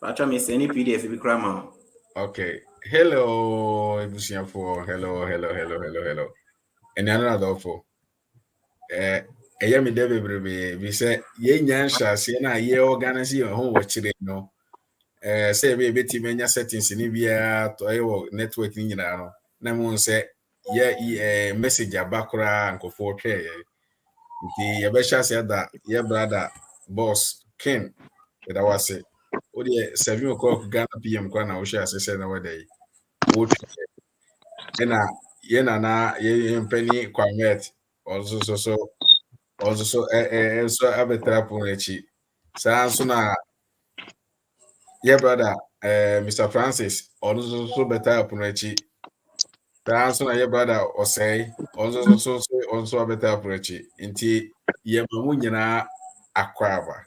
Pacha me send any PDF be grandma. Okay. Hello, Ebusiafo. Hello. And another for me debe brebe. We say ye nyansha se na ye organize your home watching no. Say be beti menya settings ni bia to ayo network ni nyina no. Na mo say ye message abakora nkofo twe nti ye be sha se da ye brother boss Ken that was it. O de 7 o'clock Ghana PM kwa na wo sha se na wada wotu na na ye mpani kwamet also abetra ponechi saa nso na ye brother Mr Francis also betra ponechi saa nso na ye brother Osei also betra ponechi nti ye mamu nyina akwaba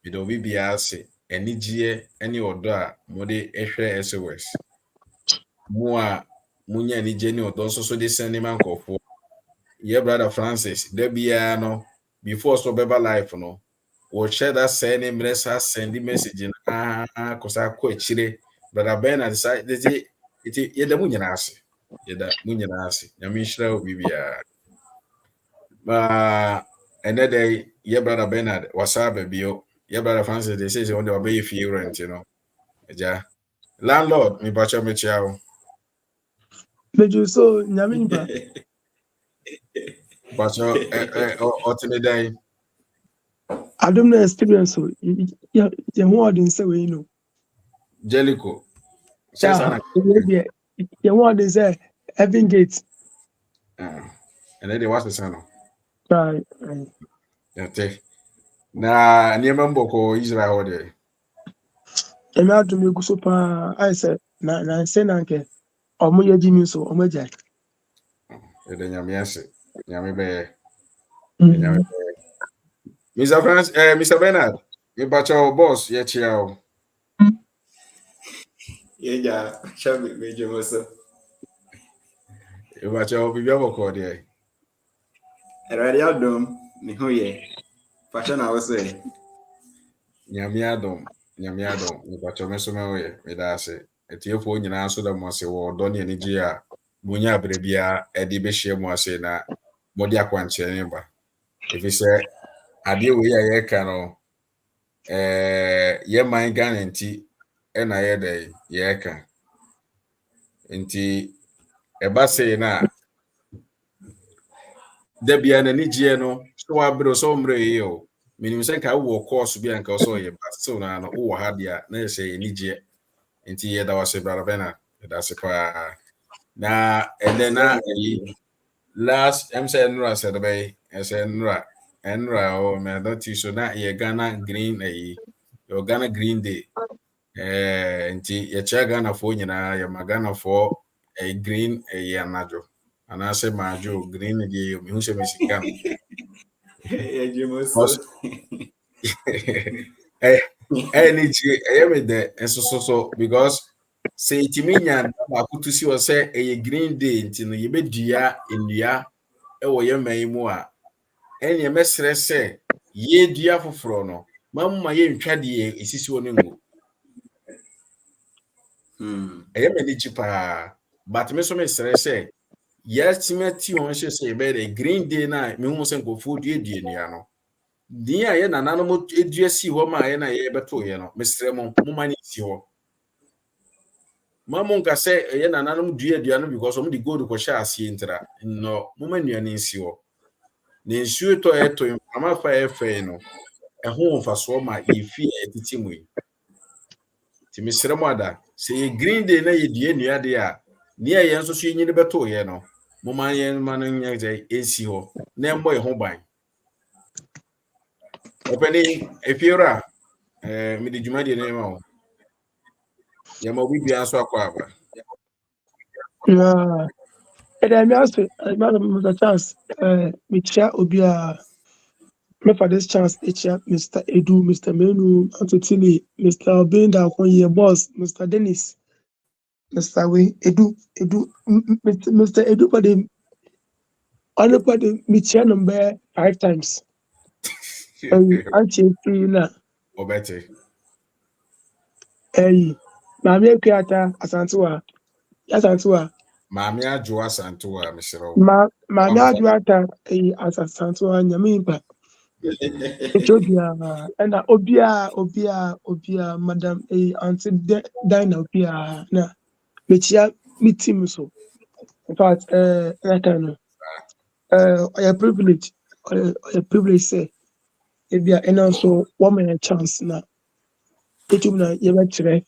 bido bibia ase enigye ene odo a mode ehwe SOS mu a munya enigye ne odo so de send man nkofo ye brother Francis da bia no before so beba life no wo share that send send message na kosa ko achire brother Ben and say it ye da munya ase nyame shira obi bia ma ene day ye brother Bernard wasaba bio ye brother Francis they say on the obey fee rent eja landlord mi bacha me chiao Meju so nyamimba. bacha otime day I don't know experience so yeah more than say we know. Jellico says Yeah, ana yeah more than say Evan Gates. and then they was the son Right. yate na niema mboko Israel de Emi adum egu so pa I say na say na nke omo ye jimi so omo jai. de nyame ase nyame be nyame Mhm. Mr France Mr Bernard mi bacha boss ye chiao Yeah, yeah. Pacha me jomoso. mi bacha bibia boko de Already out dum. Me who ye. Pacha na wose. nyame adom mi bacha me so me we me da ase etiefo nyina so da mo ase wo do ne enigye a bunya abrebia e de be hye mo ase na modi akwanche ne ba efise ade we ya ye ka no ye man Ghana nti e na ye de ye ka nti e ba se na da bia na nigye no so wa bro so mre ye o minim se ka wo course bia nka so ye ba so na no wo ha dia na ye se nigye nti ye da wase brother bena da se pa na and then na last say nura said be say nura o me don't you so na ye Ghana green your Ghana green day nti ye che Ghana fo nyina ye magana fo green ye anajo ana se majo green ye mi hu se mesika no Yeah, jomoso. Because ni ji me de enso so because say itimi nya na akutu si o say green day nti no ye bedua enua e wo ye man mu a ene mesrɛ sɛ ye dua foforo no mamma ye ntwa de esisi wo no ngo mani chi pa but me so mesrɛ sɛ yɛtimati ho hye sɛ be the green day na me hu sɛ nkofo dua dua nua no din a ye nananom edua si hɔ ma ye na ye beto ye no mesrɛ mo moma ne si hɔ mamu nka sɛ ye nananom dua no because om de gold ko hye asie ntra no moma nua ne si hɔ ne nsuo to eto ama fa efe no ɛho mfaso ma yefi etiti mu yi ti mesrɛ mo ada sɛ ye green day na ye die nua de a ne ye nso so nyini beto ye no mo man ye man nya je esi hɔ na mbɔ ye ho ban openi efiora me de dwuma de ne ma wo ye ma obi bia nso akwa aba Yeah. And I ask Mr. Chance, Michia Obia, me for this chance, Mr. Edu, Mr. Menu, Antotini, Mr. Obinda, your boss, Mr. Dennis, Mr. We, Mr. Edu, but the other body, Michia number 5 times. And Auntie Free na. obete Maame Akuata Asantewa. Asantewa. Maame Adwoa Santoa Mr. Maame Adwoa Asantewa Nyamimpa. Ethiopia and Obia Madam Auntie Dina Obia na mechia meeting so. In fact, I can I privilege say ebia and also one man chance na etum na yebetire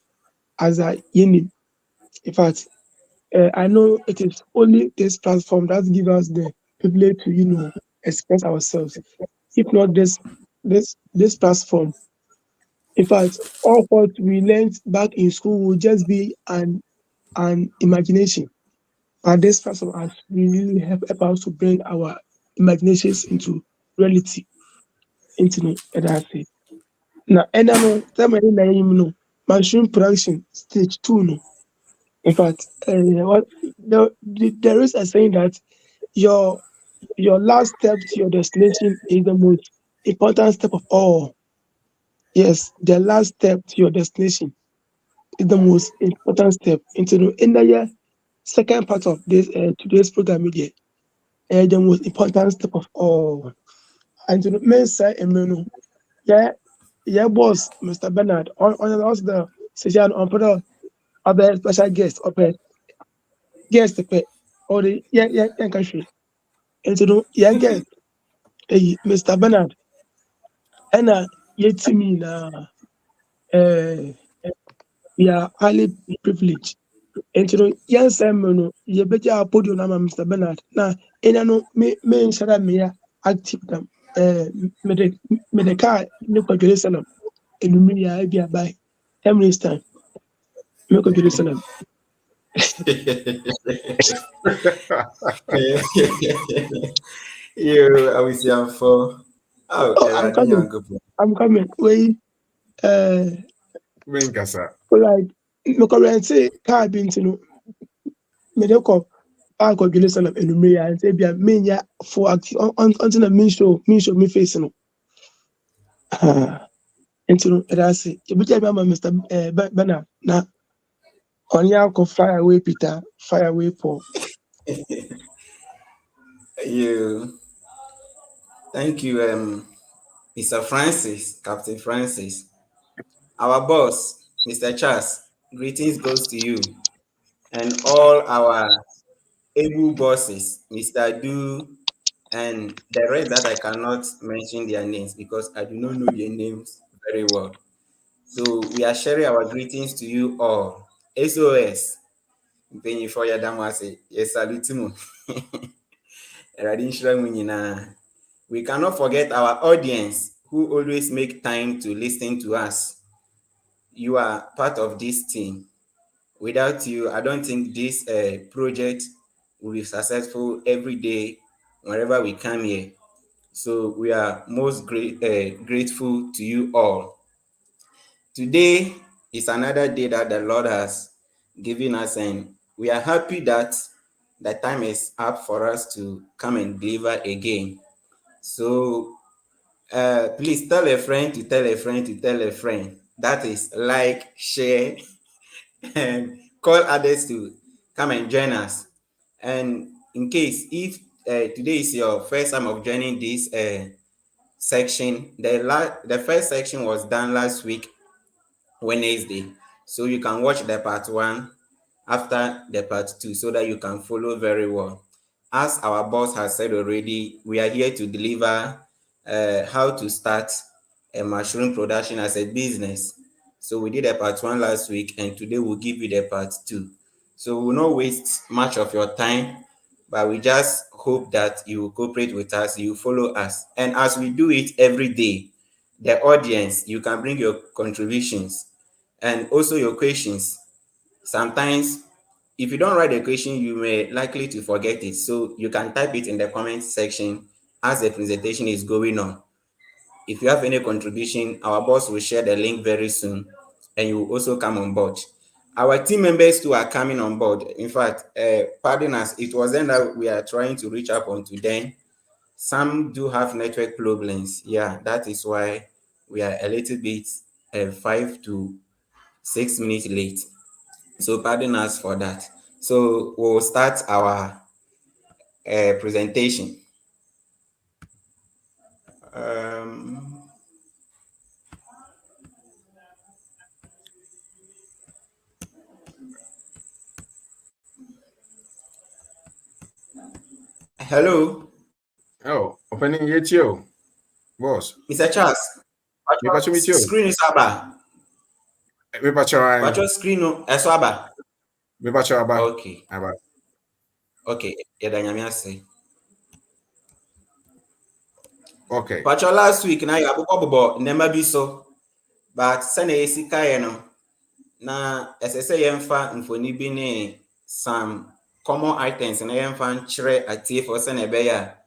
as a yeni. In fact, I know it is only this platform that gives us the privilege to express ourselves. If not this platform, in fact, all what we learned back in school will just be an imagination. And this platform has really helped us to bring our imaginations into reality, into that's it. Now, and I know mushroom production stage 2 no. In fact, there is a saying that your your last step to your destination is the most important step of all. Yes, the last step to your destination is the most important step into the second part of this today's program media. The most important step of all. And to the men say yeah, yeah, boss, Mr. Bernard, on the session on put other special guest guest or the country. And to the guest, Mr. Bernard, and yet me na we are highly privileged. And yes, you better put your name, Mr. Bernard. Now, me shall me active them. Me car, look at Jerusalem. And me, I be a by 10 minutes time. Look at Jerusalem. You, I will say for. Oh, Oh, I'm Eradi coming. Yankopo. I'm coming. Wait, Menkasa. like, look around say, car being me de call. I go Jerusalem and me, and say, be a mania for active until the show me face. Nti no ɛda ase ebigya bi ama Mr. Bernard na ɔne akɔ fire away Peter fire away Paul. You, thank you, Mr. Francis, Captain Francis. Our boss, Mr. Charles, greetings goes to you and all our able bosses, Mr. Du, and the rest that I cannot mention their names because I do not know their names very well. So we are sharing our greetings to you all. SOS. Thank you for your damase. Yes, salute mo. We cannot forget our audience who always make time to listen to us. You are part of this team. Without you, I don't think this project will be successful every day whenever we come here. So we are most grateful to you all. Today is another day that the Lord has given us, and we are happy that the time is up for us to come and deliver again. So please tell a friend to tell a friend to tell a friend. That is like, share, and call others to come and join us. And in case if today is your first time of joining this section, the first section was done last week Wednesday, so you can watch the part 1 after the part 2 so that you can follow very well. As our boss has said already, we are here to deliver how to start a mushroom production as a business. So we did a part 1 last week, and today we'll give you the part 2. So we will not waste much of your time, but we just hope that you will cooperate with us, you follow us. And as we do it every day, the audience, you can bring your contributions and also your questions. Sometimes if you don't write the question, you may likely to forget it. So you can type it in the comment section as the presentation is going on. If you have any contribution, our boss will share the link very soon and you will also come on board. Our team members too are coming on board. In fact, pardon us, it was then that we are trying to reach up onto them. Some do have network problems. Yeah, that is why we are a little bit 5 to 6 minutes late. So pardon us for that. So we'll start our presentation. Um, Hello, Oh, opening yet you, boss. Mr. Charles. Me pacho meet you. Screen is aba. Me pacho ay. Pacho screen no eso aba. Me pacho aba. Okay. Aba. Okay. Yɛda Nyame ase. Okay. Pacho last week na yɛabobɔbobɔ nneɛma bi so, but sɛnea yɛsi kaeɛ no, na ɛsɛ sɛ yɛmfa mfoni bi ne some common items na yɛmfa nkyerɛ atiefoɔ sɛnea ɛbɛyɛ a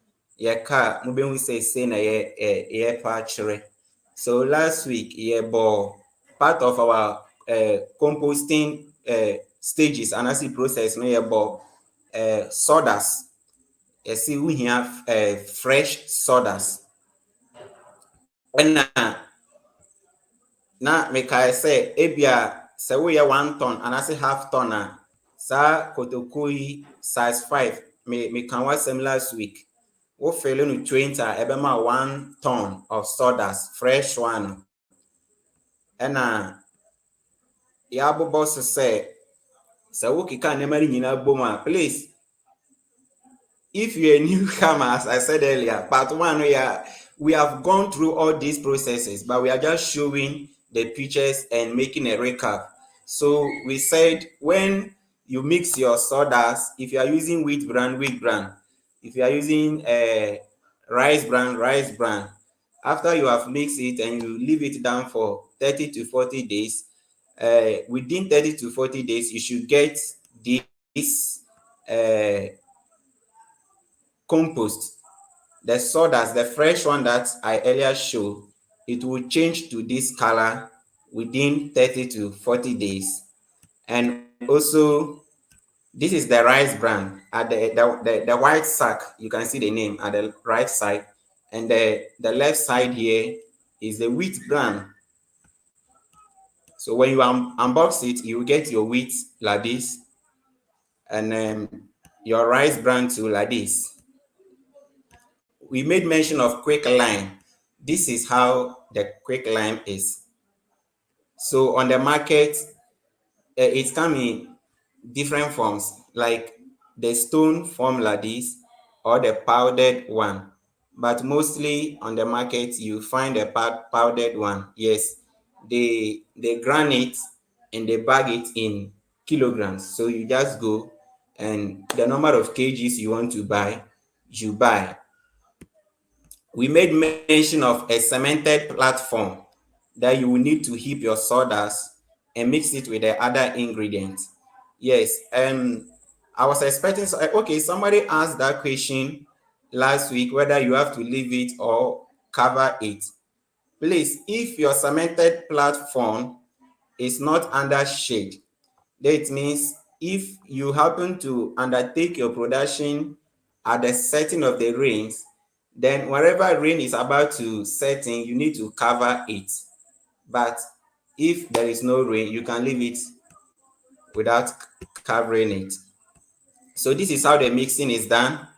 yɛka a mobɛhu sɛ sei na yɛpa akyerɛ. So last week yɛbɔ part of our composting stages and as the process no yɛbɔ sawdust. Yɛsi wohia fresh sawdust. Ɛna na mekae sɛ ebia sɛ woyɛ 1 ton anaasɛ half ton a saa kotokuo yi size 5 meka wasɛm last week wo fill no 20 a ɛbɛma 1 ton of sawdust fresh one. Ɛna yɛabobɔ so sɛ wokeka nneɛma no nyinaa bom a please, if you're a newcomer, as I said earlier, part one, we have gone through all these processes, but we are just showing the pictures and making a recap. So we said when you mix your sawdust, if you are using wheat bran, if you are using rice bran, after you have mixed it and you leave it down for 30 to 40 days, within 30 to 40 days, you should get this compost. The sawdust, the fresh one that I earlier showed, it will change to this color within 30 to 40 days. And also, this is the rice bran at the white sack. You can see the name at the right side, and the left side here is the wheat bran. So when you unbox it, you get your wheat like this, and your rice bran too like this. We made mention of quick lime. This is how the quick lime is. So on the market, it comes in different forms, like the stone form like this or the powdered one. But mostly on the market, you find the powdered one. Yes, they grind it and they bag it in kilograms. So you just go and the number of kgs you want to buy, you buy. We made mention of a cemented platform that you will need to heap your sawdust and mix it with the other ingredients. Yes, I was expecting, okay, somebody asked that question last week, whether you have to leave it or cover it. Please, if your cemented platform is not under shade, that means if you happen to undertake your production at the setting of the rains, then wherever rain is about to set in, you need to cover it. But if there is no rain, you can leave it without covering it. So this is how the mixing is done.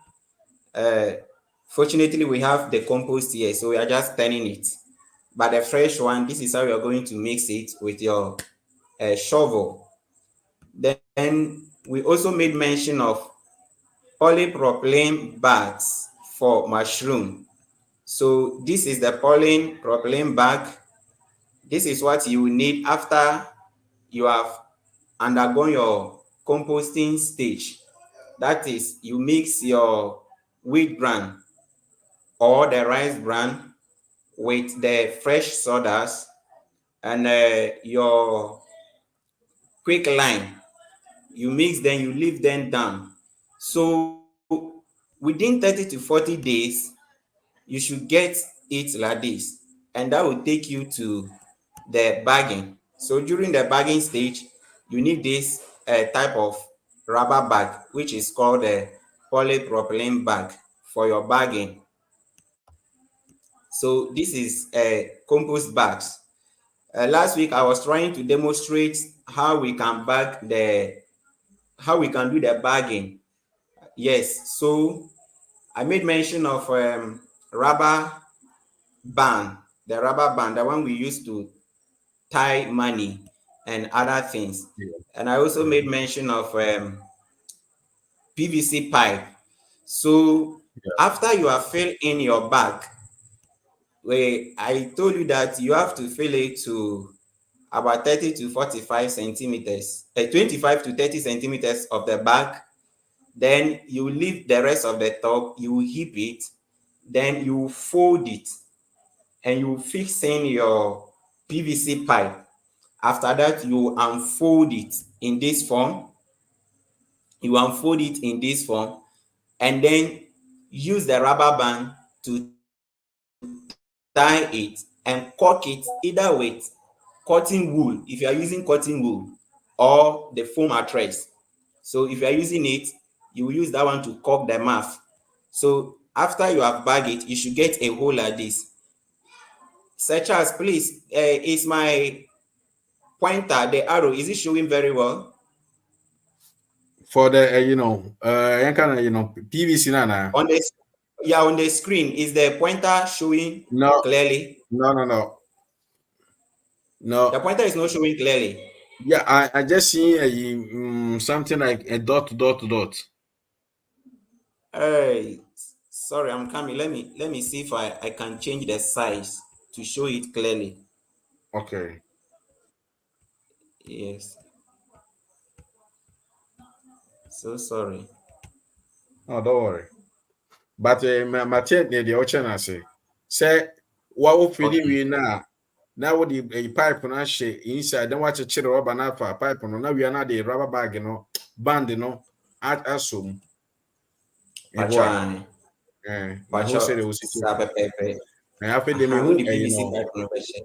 Fortunately, we have the compost here, so we are just turning it. But the fresh one, this is how you are going to mix it with your shovel. Then we also made mention of polypropylene bags for mushroom. So this is the polypropylene bag. This is what you will need after you have undergone your composting stage. That is, you mix your wheat bran or the rice bran with the fresh sawdust and your quick lime. You mix them, you leave them down. So within 30 to 40 days, you should get it like this, and that will take you to the bagging. So during the bagging stage, you need this type of rubber bag, which is called a polypropylene bag for your bagging. So this is compost bags. Last week I was trying to demonstrate how we can do the bagging. Yes, so I made mention of rubber band, the one we use to tie money and other things. Yeah. And I also made mention of PVC pipe. So Yeah. after you have filled in your bag, I told you that you have to fill it to about 30 to 45 centimeters, 25 to 30 centimeters of the bag. Then you leave the rest of the top, you heap it, then you fold it, and you fix in your PVC pipe. After that, you unfold it in this form. You unfold it in this form, and then use the rubber band to tie it and cork it either with cotton wool if you are using cotton wool or the foam mattress. So if you are using it, you will use that one to cork the mouth. So after you have bagged it, you should get a hole like this. Sir Charles, please, is my pointer, the arrow, is it showing very well? For the kind of PVC na. On the screen, is the pointer showing No, clearly? no. The pointer is not showing clearly. Yeah, I just see something like a dot. Sorry, I'm coming. Let me see if I can change the size to show it clearly. Okay. Yes. So sorry. Oh, don't worry. But my tent near the ocean, I say, what will feeding Okay. we now with the pipe and shit inside, then watch a chill rubber now for a pipe on. Now we are not the rubber bag, band, at assume. And what? Pacho, My whole Pacho, said it was sabe situation. pepe. And after them, Aha, wo who, di PVC pipe no be share.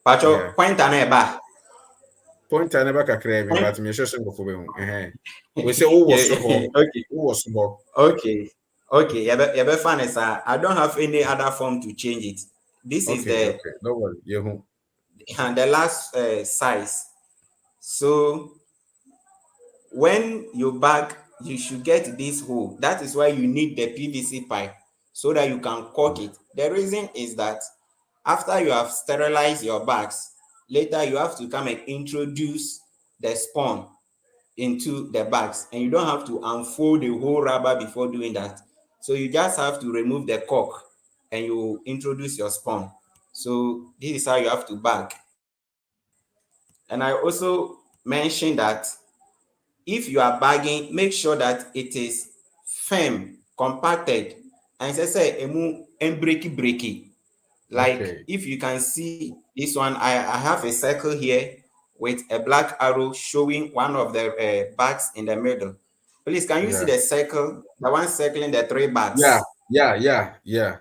Pacho, yeah. pointer na eba. Point I never can crave, Point. but me sure some for me. We say, who was so Yeah, okay. Who was so Okay. Okay. Yebe fan is I don't have any other form to change it. This is Okay. Don't worry. You the last size. So when you bag, you should get this hole. That is why you need the PVC pipe so that you can cork it. The reason is that after you have sterilized your bags, later you have to come and introduce the spawn into the bags, and you don't have to unfold the whole rubber before doing that. So you just have to remove the cork and you introduce your spawn. So this is how you have to bag. And I also mentioned that if you are bagging, make sure that it is firm, compacted, and say emu breaky. Like Okay. if you can see this one, I have a circle here with a black arrow showing one of the bags in the middle. Please, can you see Yeah. the circle, the one circling the three Yeah. bags? Yeah.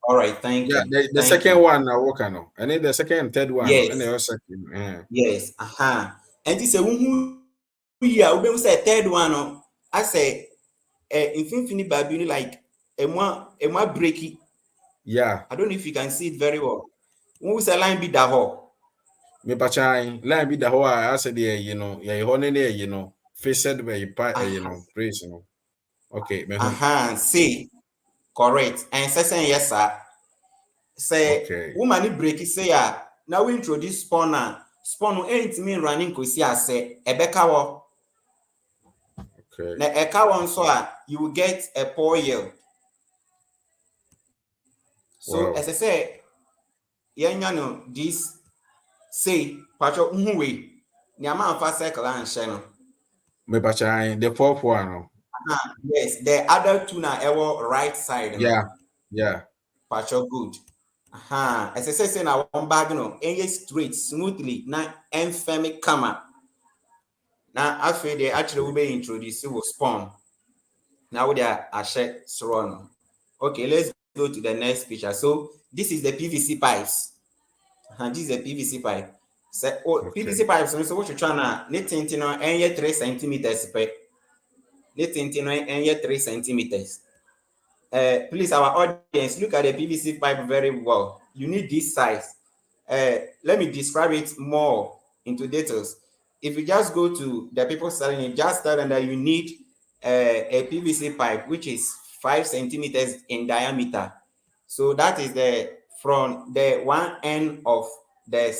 All right, thank Yeah. you, The thank second you. one now work on. And then the second and third one, and Yes, the second. yes, And this a we will say third one. I say, infinity baby like a more breaky. Yeah. I don't know if you can see it very well. Who say line be the hole? Me pachai line be the whole I said yeah, yeah, faced by praise, Okay, me home. See, correct. And say yes, sir. Say Okay. woman break it say now we introduce spawner. Spawn ain't mean running kosi say ebeka wo. Okay. Na eka one so you will get a poor yield. So Wow. as I say, yenya no this say pacho we ni ama fa circle and share no. Me pachai the fourth one. Yes, the other two na ewo right side no. Yeah. Pacho good. As I say na one bag no, enye straight smoothly na enfemi kama. Na afei de actually we be introduce wo spawn. Now they are soro no. Okay, let's go to the next picture. So this is the PVC pipes. And this is the PVC pipe. So Okay. PVC pipes so what you trying na knitting no enye 3 centimeters per. Knitting no enye 3 centimeters. Please, our audience, look at the PVC pipe very well. You need this size. let me describe it more into details. If you just go to the people selling it, just tell them that you need a PVC pipe which is 5 centimeters in diameter. So that is the from the one end of the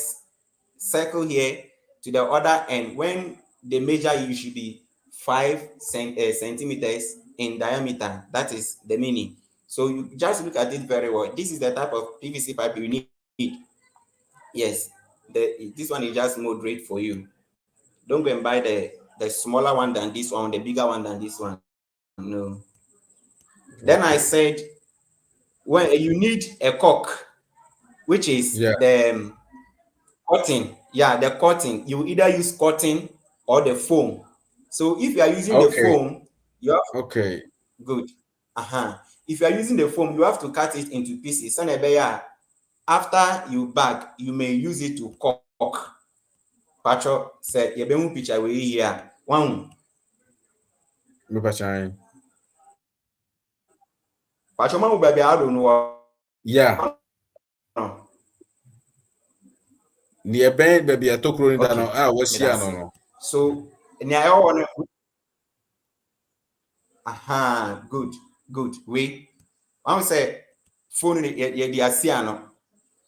circle here to the other end. When they measure, you should be 5 centimeters in diameter. That is the meaning. So you just look at it very well. This is the type of PVC pipe you need. Yes, this one is just moderate for you. Don't go and buy the smaller one than this one, the bigger one than this one. No. Then I Okay. said, well, you need a cork, which is Yeah. the cotton. Yeah, the cotton. You either use cotton or the foam. So if you are using the Okay. foam, you have Okay. good. If you are using the foam, you have to cut it into pieces. After you bag, you may use it to cork. Pacho said, "You be picture we here one." Me pachai. Pacho man baby I don't know. Yeah. Near Ben baby a tokro ni da no. Okay, Ah, what's me here that's no it. no. So near I want good. We I say phone ye di asiano.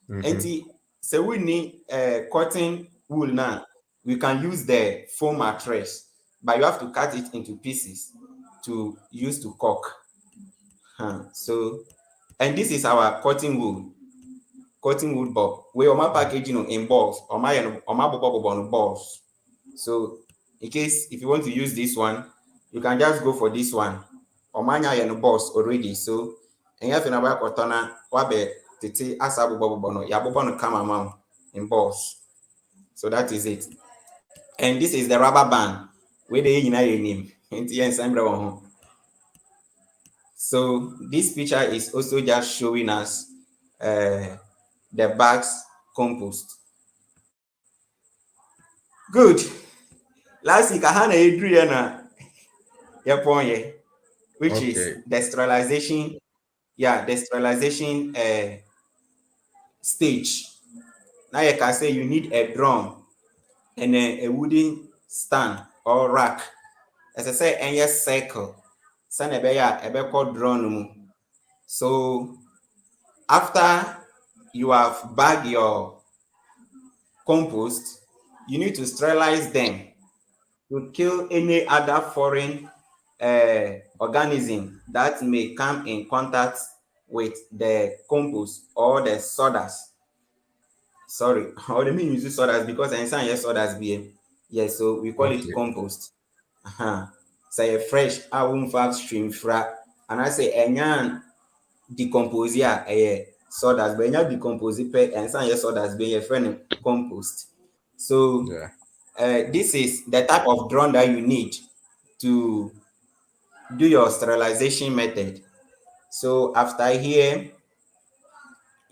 Enti say we need cotton wool now. We can use the foam mattress, but you have to cut it into pieces to use to cork. So, and this is our cotton wool bulb. We are packaging in balls, or my on balls. So, in case if you want to use this one, you can just go for this one. Or manya and balls already. So, and you have another cotona, wabe titi asabu bobono, yabobono come amount in balls. So that is it. And this is the rubber band where they in a name. So this picture is also just showing us the bags compost. Good. Last week I had Adriana which is Okay. the sterilization. Yeah, the sterilization stage. Now you can say you need a drum and a wooden stand or rack. As I say, any circle. Send a called drum. So after you have bagged your compost, you need to sterilize them to kill any other foreign organism that may come in contact with the compost or the sawdust. Sorry, or the mean use sawdust because I understand yes sawdust be. Yes, so we call it Okay. compost. Say fresh, I won't have stream fra, and I say enyan decompose sawdust, but enyan decompose pe and some yes sawdust be your friend compost. So Yeah. this is the type of drone that you need to do your sterilization method. So after here,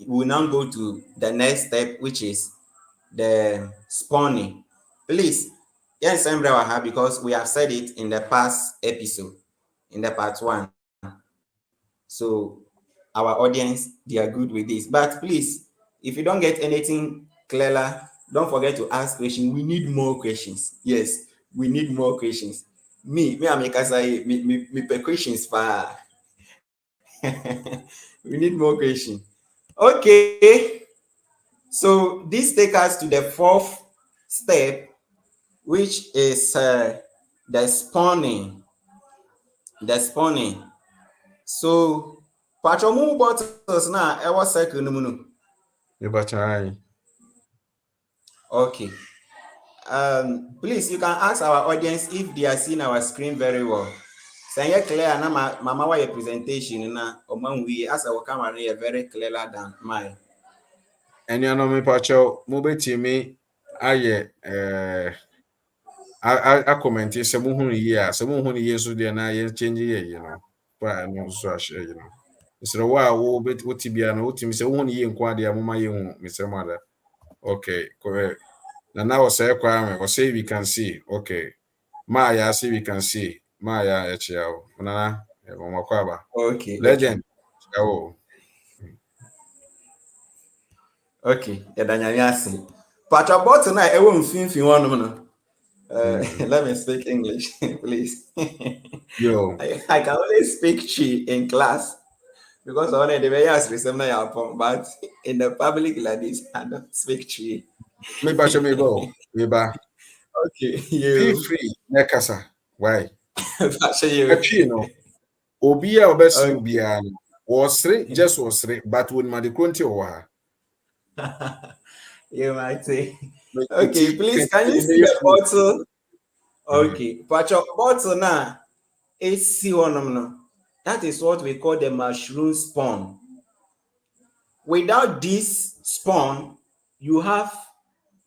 we now go to the next step, which is the spawning. Please, yes, because we have said it in the past episode, in the part 1. So our audience, they are good with this. But please, if you don't get anything clearer, don't forget to ask questions. We need more questions. Yes, we need more questions. I make us say me per questions for we need more questions. Okay. So this takes us to the 4th step, which is the spawning. The spawning. So, patrol bottles now, I was second. Me pachai. Okay. Please, you can ask our audience if they are seeing our screen very well. Say clear na mama wa your presentation na oman we as our camera here very clearer than mine. Eni ano me pacho mo betimi aye a comment se mo hu yi a se mo hu yi so de na ye change ye no. Pa no so a share you know. Isra wa wo bet wotibia no wotimi se wo hu yi nko ade a mo ma ye hu me se mo ada. Okay, correct. Now say kwame, or say we can see. Okay. Maya say we can see. Maya echiao. Nana, Okay, okay. legend. Oh. Okay, yɛda Pacha bottle na ɛwɔ mfimfini hɔnom no. Let me speak English, please. Yo, I can only speak Chi in class because on the way as resemble your but in the public like this, I don't speak Chi. me ba show me go. Me ba. Okay, Feel you. free. Nekasa. Why? Pacha you. Actually, no. Obi a obesri Okay. obi a no. Wasre just wasre, but when ma de kronti o ha. You might say. Me Okay, eti please can you see me the free. bottle? Uh-huh. Okay, Pacha bottle na AC one no. That is what we call the mushroom spawn. Without this spawn, you have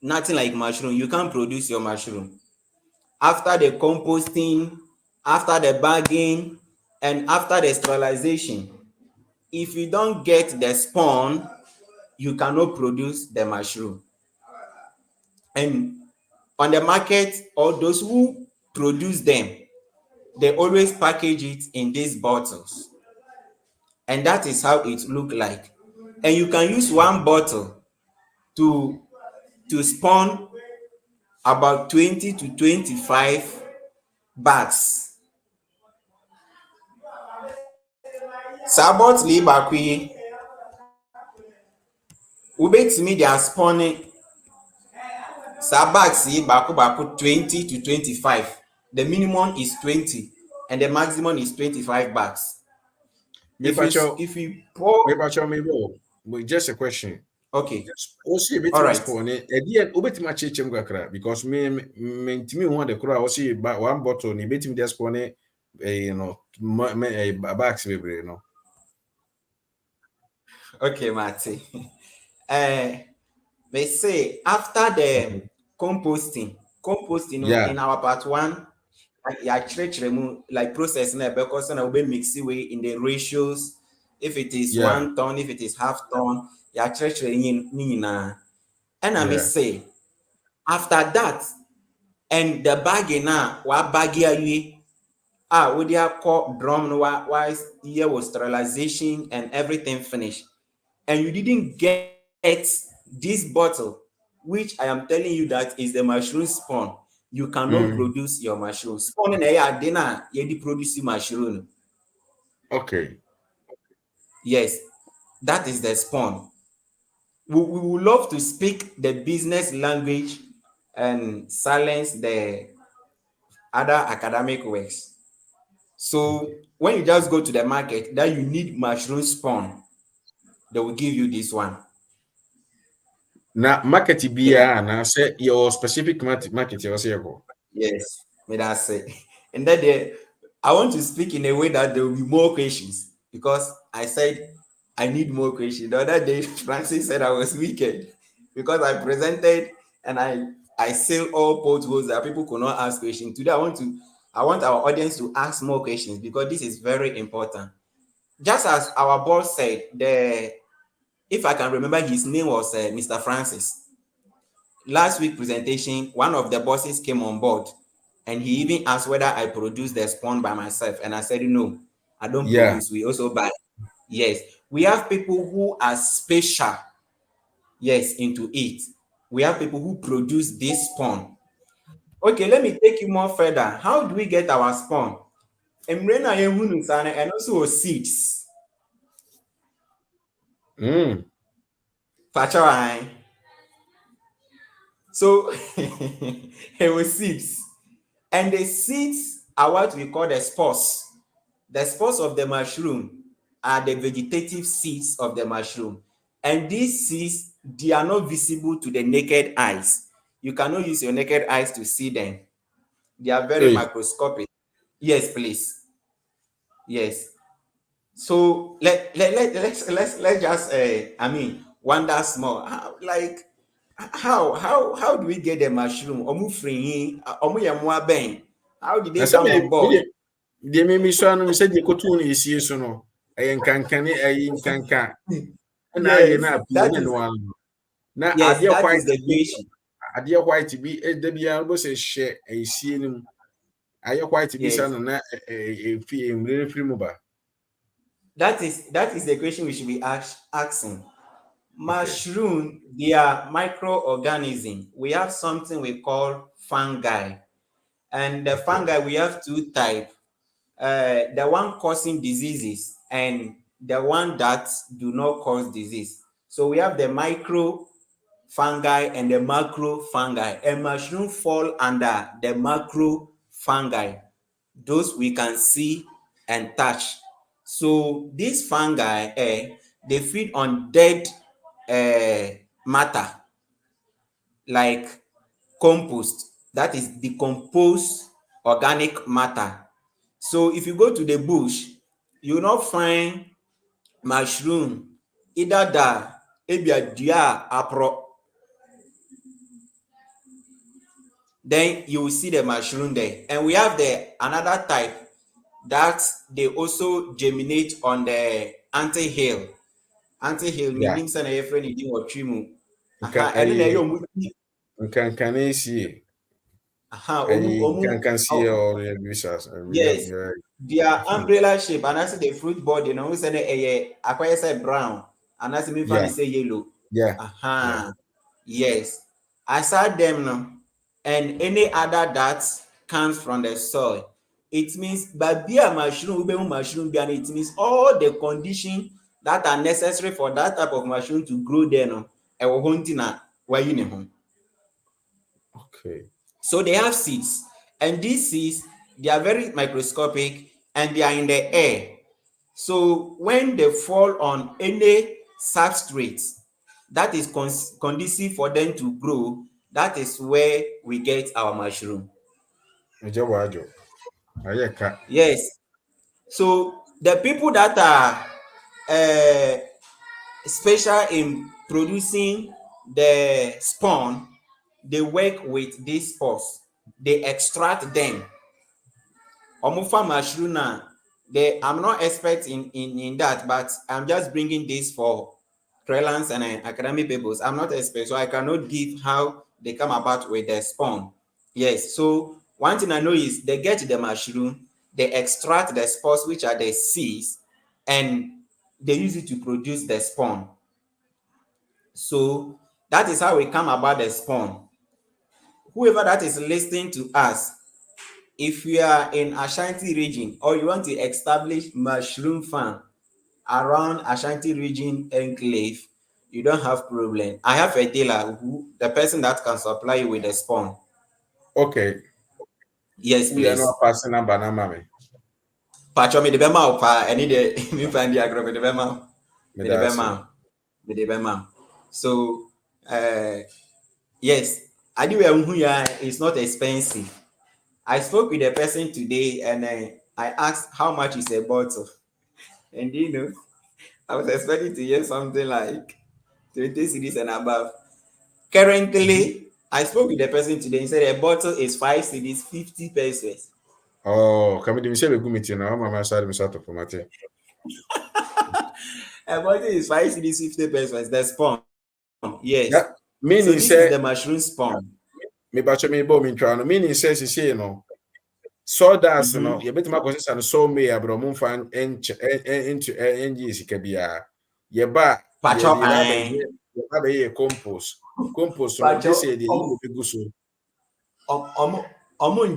nothing like mushroom. You can't produce your mushroom. After the composting, after the bagging, and after the sterilization, if you don't get the spawn, you cannot produce the mushroom. And on the market, or those who produce them, they always package it in these bottles. And that is how it look like. And you can use one bottle to spawn about 20 to 25 bags. Saa bottle yi baako yi, wobɛtumi de aspɔne saa bags yi baako baako 20 to 25. The minimum is 20 and the maximum is 25 bags. Me ba show If you pour, me go. Just a question. okay, Also, all bit my right, spawn. Again, ubet my chechem kakra because me ntimi ho the kura also one bottle ni bit me just spawn you know bags bebre no. okay, Mate. They say after the composting Yeah, in our part one, yɛakyerɛkyerɛ mu like process na ɛbɛkɔ sɛ na wobɛmixi wei in the ratios, if it is yeah, 1 ton, if it is half ton, yɛakyerɛkyerɛ ne nyinaa. Ɛna me yeah. say after that, and the bagging a wabage awie a wode akɔ drum no wayɛ wɔ sterilization and everything finish, and you didn't get this bottle, which I am telling you that is the mushroom spawn, you cannot Mm, produce your mushroom. Spawn na ɛyɛ ade na yɛde produce mushroom. okay. Yes, that is the spawn. We would love to speak the business language and silence the other academic works. So when you just go to the market that you need mushroom spawn, they will give you this one. Na market Then biya na say your specific market you say ko. yes, may that say. And then I want to speak in a way that there will be more questions because I said I need more questions. The other day, Francis said I was wicked because I presented and I sailed all potholes that people could not ask questions. Today, I want our audience to ask more questions because this is very important. Just as our boss said, if I can remember, his name was Mr. Francis. Last week presentation, one of the bosses came on board and he even asked whether I produce the spawn by myself. And I said, no, I don't Yeah. produce. We also buy. Yes. We have people who are special, yes, into it. We have people who produce this spawn. Okay, let me take you more further. How do we get our spawn? And also seeds. Mm. Pacharai. So it was seeds. And the seeds are what we call the spores. The spores of the mushroom are the vegetative seeds of the mushroom. And these seeds, they are not visible to the naked eyes. You cannot use your naked eyes to see them. They are very Hey, microscopic. Yes, please. Yes. So let's just wonder small. How do we get the mushroom? How did na they say come on board? me so anu me say de kotu na esie so no. Nkankane nkanka. Na aye Yes, na pie na no ano. Na ade that is white the bi question. ade white bi da bia bo se hye esie nim. Aye white bi sa Yes, no na fi emre firi mu ba. that is the question we should be asking. Okay. Mushroom, they are microorganisms. We have something we call fungi. And the Okay. fungi, we have two types. The one causing diseases and the one that do not cause disease. So we have the micro fungi and the macro fungi. And mushroom fall under the macro fungi. Those we can see and touch. So these fungi, they feed on dead matter like compost, that is decomposed organic matter. So if you go to the bush, you will not find mushroom either da ebi dua a aporɔ, then you will see the mushroom there. And we have the another type that they also germinate on the ant-hill. Ant-hill Yeah. meaning sɛ na yɛfrɛ no din wɔ twi mu. Nka Ɛno na ɛyɛ ayi ɔmo ti. nkankanesi. Ɔmo Ayi nkankansi or visas. yes, their umbrella shape and anaasɛ the fruit body no, wohu sɛ no ɛyɛ akɔyɛ sɛ brown anaasɛ memfa no Yeah. sɛ yellow. Yeah. Yeah. Yes. Aside them no, and any other that comes from the soil, it means baabi a mushroom wobɛhu mushroom bia no, it means all the conditions that are necessary for that type of mushroom to grow there no, ɛwɔ hɔ nti na wayi ne ho. Okay. So they have seeds, and these seeds, they are very microscopic and they are in the air. So when they fall on any substrate that is conducive for them to grow, that is where we get our mushroom. Ejawajo. Ayeka. Yes. So the people that are special in producing the spawn, they work with these spores. They extract them. Omufa mushroom na, I'm not expert in that, but I'm just bringing this for freelance and academic purpose. I'm not expert, so I cannot give how they come about with the spawn. Yes, so one thing I know is they get the mushroom, they extract the spores, which are the seeds, and they use it to produce the spawn. So that is how we come about the spawn. Whoever that is listening to us, if you are in Ashanti region or you want to establish mushroom farm around Ashanti region enclave, you don't have problem. I have a dealer who, the person that can supply you with the spawn. Okay. Yes, We are please. not passing a banana me. Pacho me de bema pa any de me find the agro me de bema. Me Me de that's it. bema. Me de bema. So yes, anyway, it's not expensive. I spoke with a person today and I asked how much is a bottle. And I was expecting to hear something like 20 cedis and above. Currently, I spoke with the person today. He said a bottle is 5 cedis, 50 pesos. Oh, kami di misebe gumiti na mama sari misato formate. A bottle is 5 cedis, 50 pesos. The spawn. Yes. Yeah. So Meaning this is say the mushroom spawn. me bacho me bo me ntwa no meaning say no. Sawdust no ye betima process no so me abro mo fan into NG sika bia. Ye ba ye Pacho, de ba be ye compost. Compost no this Pacho, say the you be so.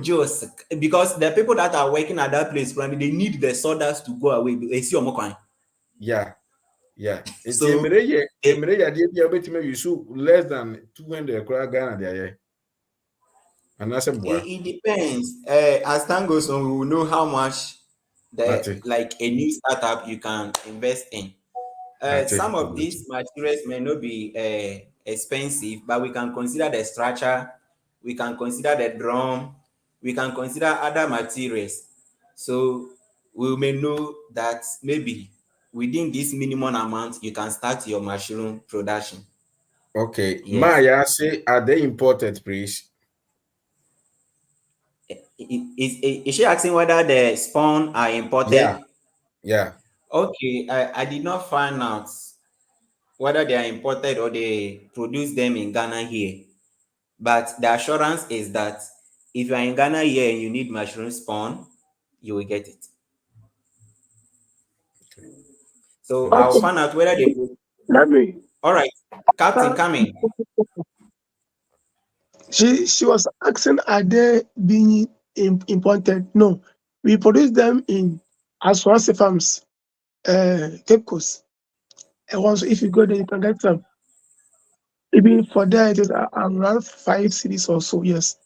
just because the people that are working at that place, they need the sawdust to go away. They see Yeah. Yeah. It's so it, emre ya de bia betima use less than 200 kra Ghana there. And that's a boy. it depends. As time goes on, we will know how much Nati. like a new startup you can invest in. Nati. Some of these materials may not be expensive, but we can consider the structure, we can consider the drum, we can consider other materials. So we may know that maybe within this minimum amount, you can start your mushroom production. Okay. Yes. Maya say are they imported, please? Is she asking whether the spawn are Yeah. imported? Yeah. Okay, I did not find out whether they are imported or they produce them in Ghana here. But the assurance is that if you are in Ghana here and you need mushroom spawn, you will get it. Okay. So Well, I'll Okay, find out whether they. let me All right, Captain, come in. She was asking, are they being imported? No, we produce them in Aswansi farms, Cape Coast. And once if you go there, you can get them. Even for there, it is around 5 cities or so. Yes.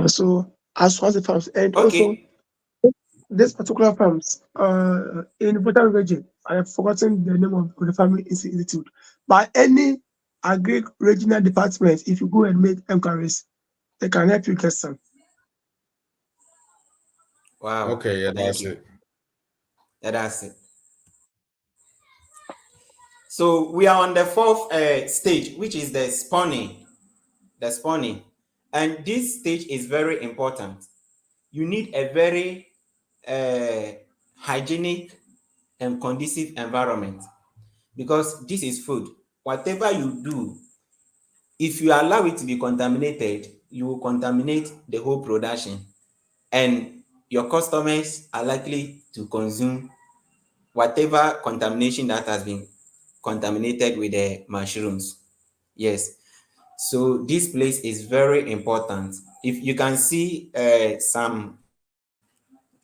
So Aswansi farms, and also Okay, this particular farms in Bhutan region. I have forgotten the name of the farming institute. But any agri regional department, if you go and make enquiries, they can help you get some. wow, Okay, yeah, thank that's you. it. Yeah, that's it. So we are on the fourth stage, which is the spawning. The spawning, and this stage is very important. You need a very uh, hygienic and conducive environment because this is food. Whatever you do, if you allow it to be contaminated, you will contaminate the whole production, and your customers are likely to consume whatever contamination that has been contaminated with the mushrooms. Yes. So this place is very important. If you can see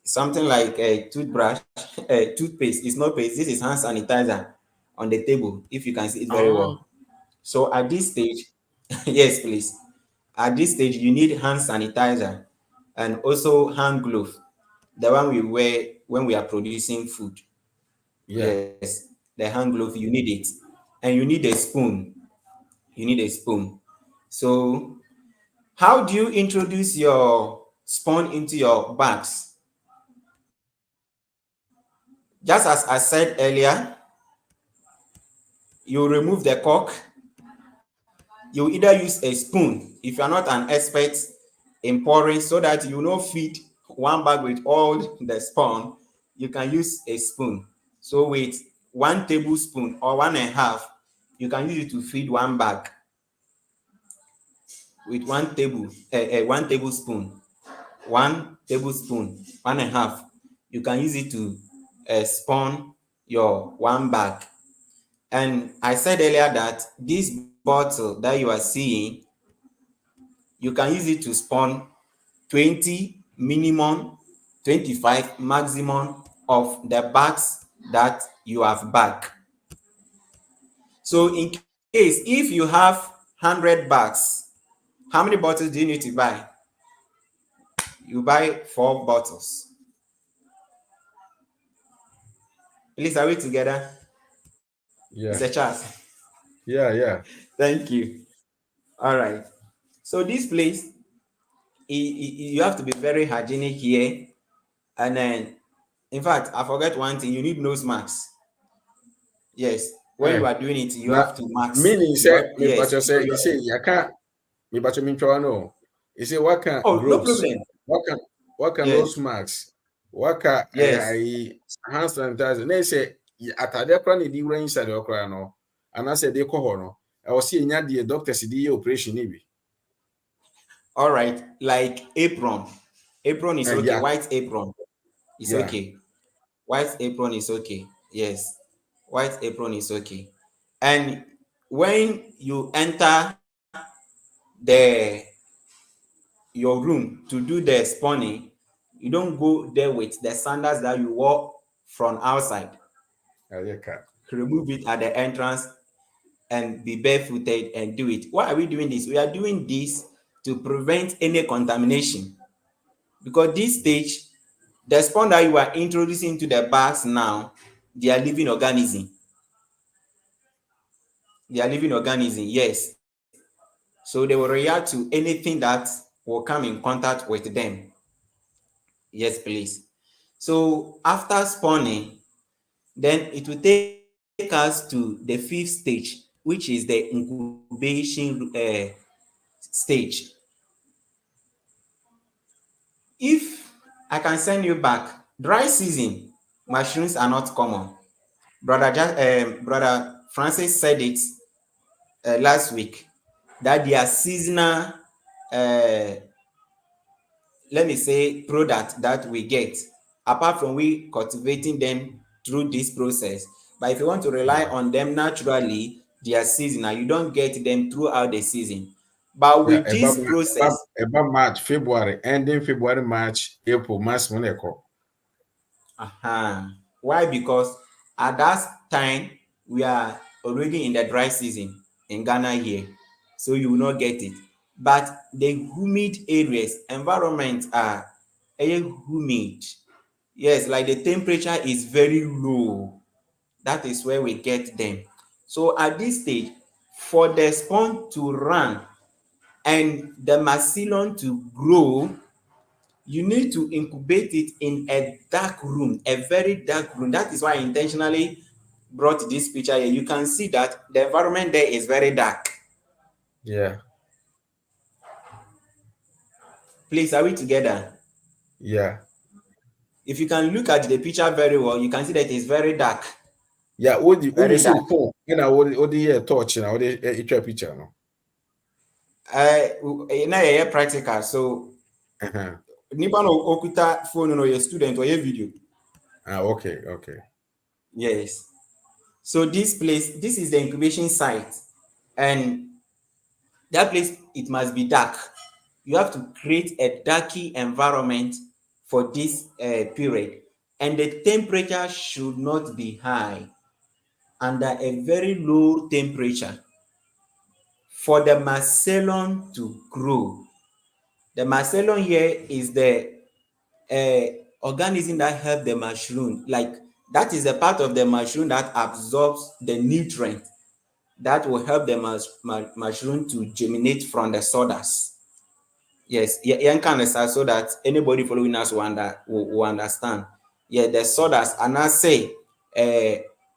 something like a toothbrush, toothpaste, it's not paste. This is hand sanitizer on the table. If you can see it very Oh, well. So at this stage, yes, please. At this stage, you need hand sanitizer and also hand glove, the one we wear when we are producing food. yeah. Yes, the hand glove, you need it, and you need a spoon. You need a spoon. So how do you introduce your spawn into your bags? Just as I said earlier, you remove the cork. You either use a spoon if you are not an expert in pouring, so that you no feed one bag with all the spawn. You can use a spoon. So with 1 tablespoon or 1.5, you can use it to feed one bag with 1 tablespoon. 1 tablespoon, 1.5, you can use it to spawn your one bag. And I said earlier that this bottle that you are seeing, you can use it to spawn 20 minimum, 25 maximum of the bags that you have bagged. So in case if you have 100 bags, how many bottles do you need to buy? You buy 4 bottles. Please, are we together? Yeah, Mr. Charles. yeah, yeah. Thank you. All right. So this place, you have to be very hygienic here. And then, in fact, I forget one thing. You need nose masks. Yes. When you Eh, are doing it, you na have to mask. meaning You say have, me yes. bacho So say you you are, say you can't me bacho me ntwa no. You say oh, no gloves, problem. what can Yes. nose masks, waka Yes. hand sanitizer. Na say atade kra na di wura inside okra no. And I said they call no. I was see nya the doctors di operation ni bi. All right. Like apron. Apron is okay. Yeah, White apron is yeah. okay. White apron is okay. Yes. White apron is okay. And when you enter the your room to do the spawning, you don't go there with the sandals that you wore from outside. Yeah, cat. Remove it at the entrance and be barefooted and do it. Why are we doing this? We are doing this to prevent any contamination, because this stage, the spawn that you are introducing to the bags now, they are living organism. They are living organism, yes. So they will react to anything that will come in contact with them. Yes, please. So after spawning, then it will take us to the fifth stage, which is the incubation stage. If I can send you back, dry season, mushrooms are not common. Brother Francis said it last week that they are seasonal, uh, let me say, product that we get. Apart from we cultivating them through this process, But if you want to rely on them naturally, their seasonal, you don't get them throughout the season. But Yeah, with this process, about March, February, ending February, March, April, March, Monaco. why? Because at that time we are already in the dry season in Ghana here, so you will not get it. But the humid areas, environment are humid. Yes, like the temperature is very low. That is where we get them. So at this stage, for the spawn to run and the mycelium to grow, you need to incubate it in a dark room, a very dark room. That is why I intentionally brought this picture here. You can see that the environment there is very dark. Yeah. Please, are we together? Yeah. If you can look at the picture very well, you can see that it is very dark. Yeah, what you Very say dark. phone? You know what the torch now? What the picture no? Na yɛyɛ practical, so nipa na okuta phone no yɛ student or yɛ video. Okay. Yes. So this place, this is the incubation site, and that place, it must be dark. You have to create a darky environment for this period, and the temperature should not be high. Under a very low temperature for the mycelium to grow. The mycelium here is the organism that help the mushroom, like that is a part of the mushroom that absorbs the nutrient that will help the mushroom to germinate from the sawdust. Yes, yɛn kind of so that anybody following us will understand. Yeah, the sawdust anaasɛ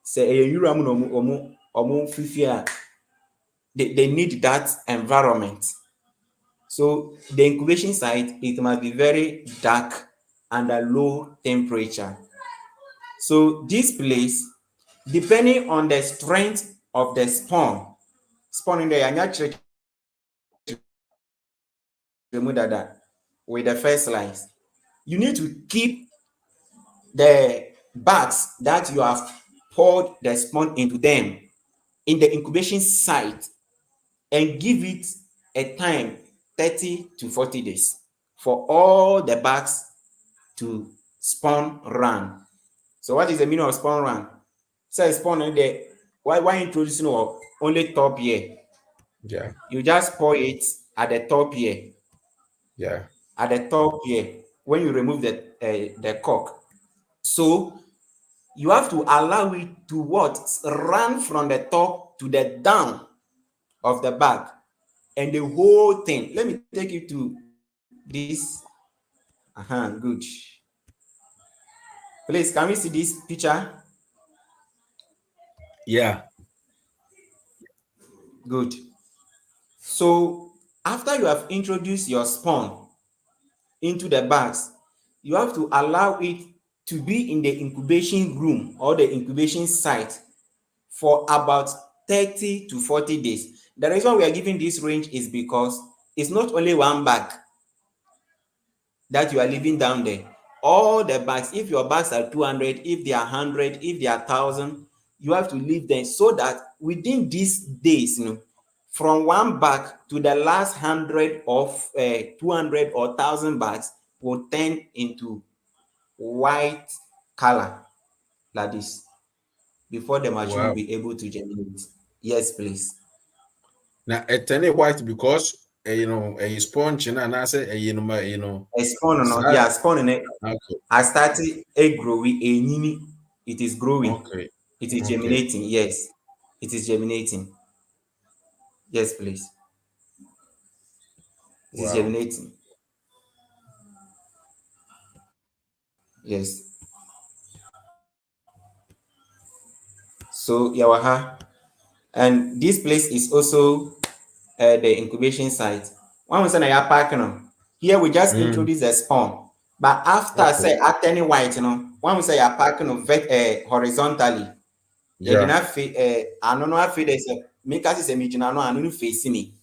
sɛ ɛyɛ nwura mu na ɔmo fifi a, they need that environment. So the incubation site, it must be very dark and a low temperature. So this place, depending on the strength of the spawn in the with the first lines, you need to keep the bags that you have poured the spawn into them in the incubation site and give it a time 30 to 40 days for all the bags to spawn run. So what is the meaning of spawn run? So spawn in there, why introducing only top here? Yeah. You just pour it at the top here. Yeah. At the top here, when you remove the cork. So you have to allow it to run from the top to the down of the bag, and the whole thing. Let me take you to this. Good. Please, can we see this picture? Yeah. Good. So after you have introduced your spawn into the bags, you have to allow it to be in the incubation room or the incubation site for about 30 to 40 days. The reason we are giving this range is because it's not only one bag that you are leaving down there. All the bags, if your bags are 200, if they are 100, if they are 1,000, you have to leave them so that within these days, from one bag to the last 100 of 200 or 1,000 bags will turn into white color like this before the mushroom will Wow. be able to germinate. Yes, please. Now a turn white because a sponge and I say A spawn, yeah, spawn in it. I started a growing, a nini. It is growing. Okay. It is germinating. Yes, it is germinating. Yes, please. It is Wow. germinating. Yes. So Yawaha, and this place is also the incubation site. One was an park, here we just introduce the spawn, but after say at any white, one was a park horizontally. You did not fit. I don't know if there's a make us a mijina no anu face me.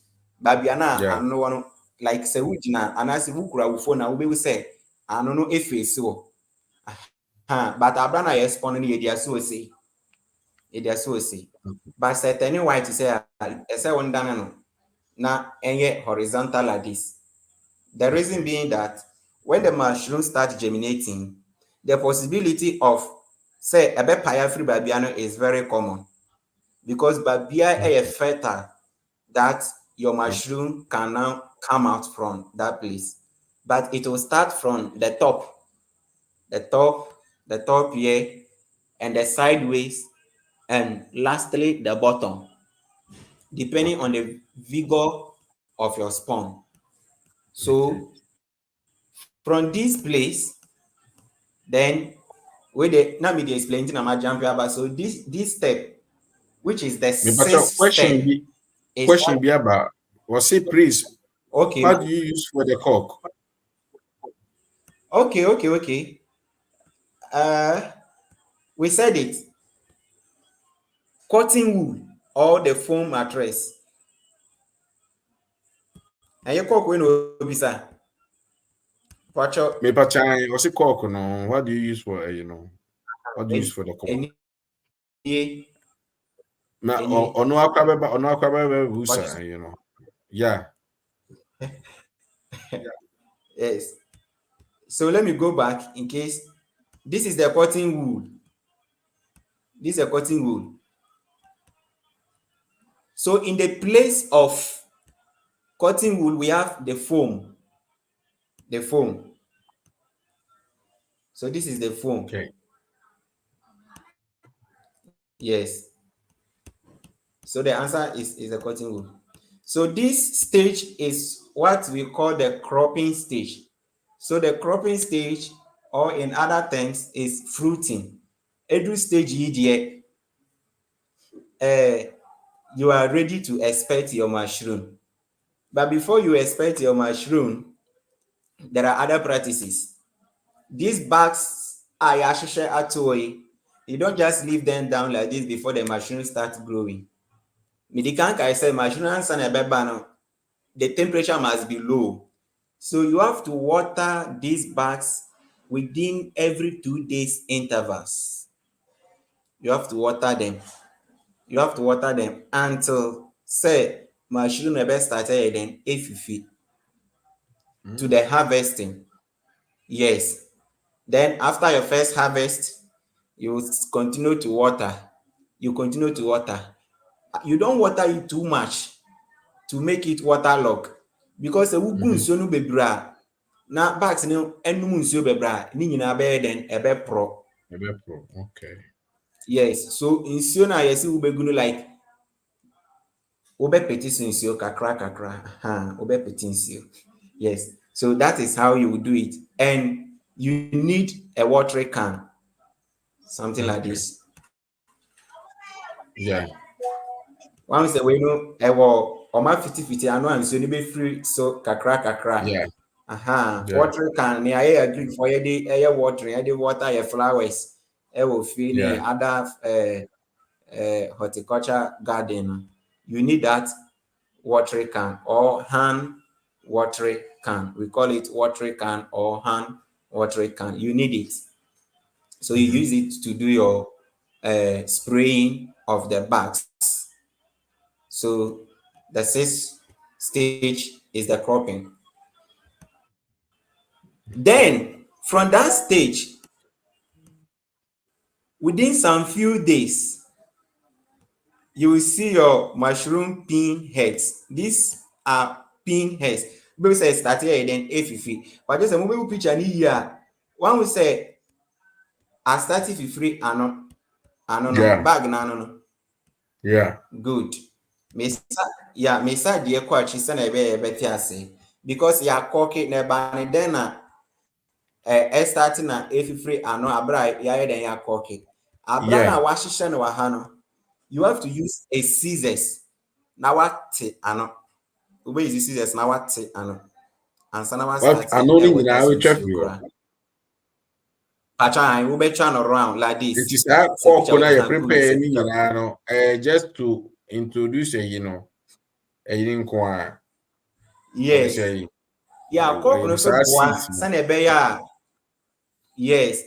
Babiana I don't know like say ujina and I say wukura ufo na ube say I don't know if face so. But Abrana yes spawn in the idea so say. It is so see. But certain white to say one done na any horizontal like this. The reason being that when the mushroom starts germinating, the possibility of say a paya free babiano is very common because babia is fertile that your mushroom can now come out from that place. But it will start from the top, the top here, and the sideways, and lastly the bottom, depending on the vigor of your spawn. So from this place, then where the now me dey explain to my jump about. So this step, which is the Me but your sixth step, is question be about was say please, okay. what do you use for the cork? Okay. We said it. Cotton wool or the foam mattress. And your cork when obisa. Pacho Me but was it cork no? What do you use for what do you use for the cork? any Na any ono akwabeba what busa, Yeah. yes. So let me go back in case this is the cotton wool. This is a cotton wool. So in the place of cotton wool, we have the foam. The foam. So this is the foam. Okay. Yes. So the answer is a cotton wool. So this stage is what we call the cropping stage. So the cropping stage, or in other terms, is fruiting. Every stage you are ready to expect your mushroom. But before you expect your mushroom, there are other practices. These bags are actually, you don't just leave them down like this before the mushroom starts growing. Medicanca, I said, mushroom and the temperature must be low. So you have to water these bags within every 2 days intervals. You have to water them. You have to water them until say mushroom never started then if to the harvesting. Yes. Then after your first harvest, you continue to water. You continue to water. You don't water it too much to make it waterlogged because the gu nsuo no bebree a na bags no enum nsuo bebree a ne nyinaa bɛyɛ den ebe pro. Okay. Yes, so nsuo na yɛsi wobɛgu no like wobɛpeti so nsuo kakra wobɛpeti nsuo. Yes, so that is how you do it, and you need a watering can, something like this. Yeah. Once the way no ewo oma fiti ano nsuo no be free so kakra. Yeah. Watering can ne aye agree for ye dey aye watering, ye water your flowers will feel ne other horticulture garden. You need that watering can or hand watering can. We call it watering can or hand watering can. You need it. So you use it to do your spraying of the bags. So the sixth stage is the cropping. Then from that stage, within some few days, you will see your mushroom pin heads. These are pin heads. People say start here then efifi. But just a mobile picture ni here. One will say I started free ano bag na no. Yeah. Good. Mesa deɛ kɔ akyi sɛ na ɛbɛte ase because yɛakɔke na ɛba ne dɛn na ɛstart na ɛfifiri ano abra a yɛayɛ dɛn yɛakɔke abra na wahyehyɛ no wɔ ha no, you have to use a scissors na wate ano wobɛyisi scissors na wate ano ansa na wastart nyinaa wetwa fi hɔ. Pacha wobɛtwa no round like this. It is that cork na you prepare ni nyinaa no just to introduce nko a. Yes. Cork no so boa sɛ na ɛbɛyɛ a. Yes.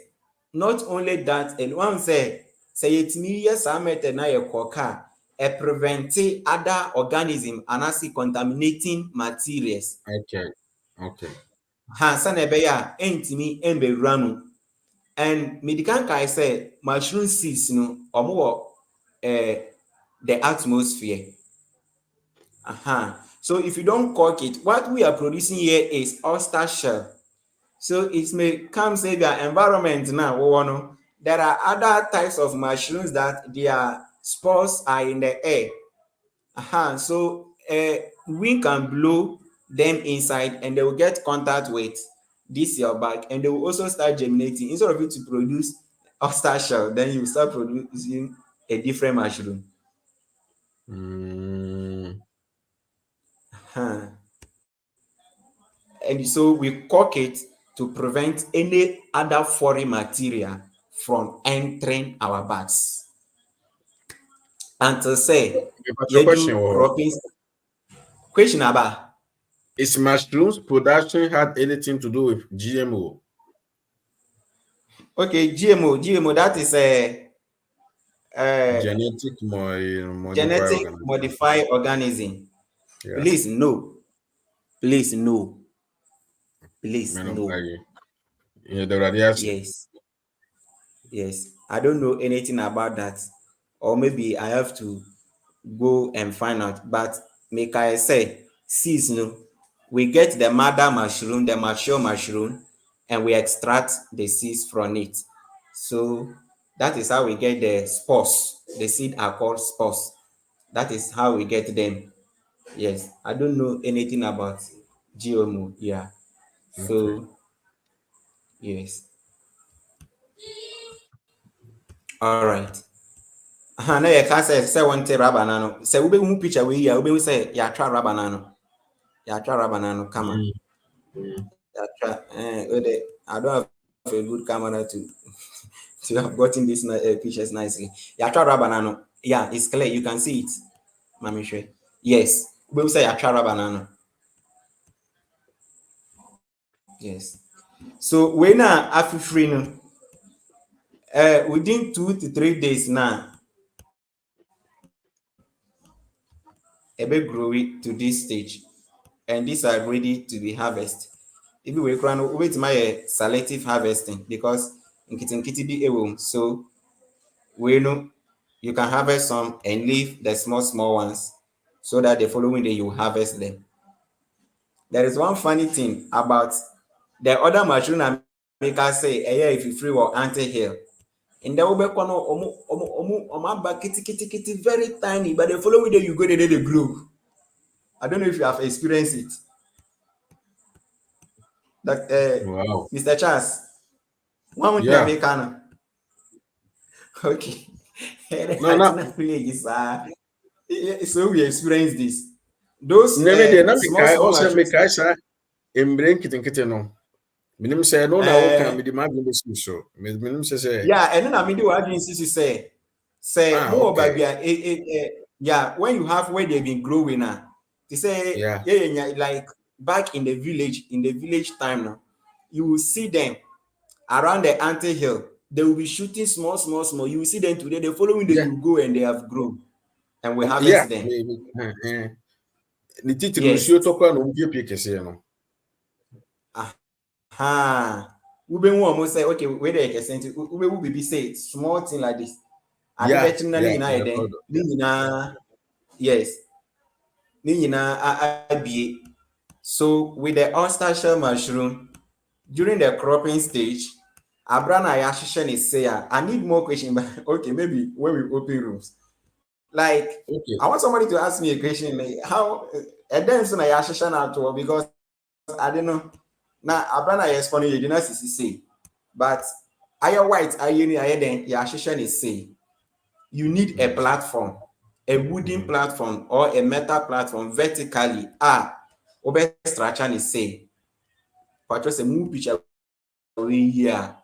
Not only that, and one say Say yetimi yes method na ye koka e prevent other organism and as contaminating materials. Okay. Hansa na ebe ya entimi embewura no. And medical kai say mushroom seeds no omo the atmosphere. So if you don't cork it, what we are producing here is oyster shell. So it may come say the environment now. There are other types of mushrooms that their spores are in the air. So wind can blow them inside and they will get contact with this your bag and they will also start germinating. Instead of you to produce oyster shell, then you start producing a different mushroom. Huh. And so we cork it to prevent any other foreign material from entering our bags. Until say, But your you question do was, cropping. Question about is mushrooms production had anything to do with GMO? okay, GMO that is a Genetic modified genetic organism. modified organism. Yeah. Please no. Please no. Please Man, no. the radiation. Yes. Yes. I don't know anything about that. Or maybe I have to go and find out. But make I say, seeds no. We get the mother mushroom, the mature mushroom, and we extract the seeds from it. So that is how we get the spores. The seed are called spores. That is how we get them. Yes. I don't know anything about GMO. Yeah. Okay. So yes. All right. Na yɛka sɛ wɔnte raba no ano sɛ wobɛhu picture wei a wobɛhu sɛ yɛatwa raba no ano yɛatwa raba no ano kama yɛatwa I don't have a good camera to have gotten these pictures nicely. Yɛatwa raba no ano. Yeah, it's clear, you can see it. Mame hwɛ. Yes, wobɛhu sɛ yɛatwa raba no ano. Yes. So wei na afifiri no within 2 to 3 days na ebe grow it to this stage and these are ready to be harvested. If we wait my selective harvesting because nkiti bi ewo so we know you can harvest some and leave the small ones so that the following day you harvest them. There is one funny thing about the other mushroom I make us say if you free or anti-hill. In the Obeko no omaba kitty very tiny, but the following day you go there they grow. I don't know if you have experienced it. That Wow. Mr. Charles, one with the Yeah. Americano. Okay. No, no. So we experience this. Those Na small also mushrooms. make sa embrain kitten no. Minim say no na wo kan me di magbe so. Minim say Yeah, and then I mean the what you say more okay. about yeah, when you have where they've been growing now, they say Yeah. yeah, like back in the village time now, you will see them around the ante hill. They will be shooting small. You will see them today. The following day Yeah. you go and they have grown, and we Yeah. harvest them. Ni titiri Yes. nsuo tokwa no pie kese no. Ube almost say okay, where they can send ube will be say small thing like this. Ade Yeah. betim na ni nyina eden. Ni nyina yes. Ni nyina abie. So with the oyster shell mushroom during the cropping stage, Abrana Yashishan is say I need more question, but okay, maybe when we open rooms. Like Okay. I want somebody to ask me a question like how and then so na Yashishan at all because I don't know. Now Abrana is funny, you didn't say. But Aya White, Aya then Yashishan is say you need a platform, a wooden platform or a metal platform vertically. Obe structure is say. But just a move picture here.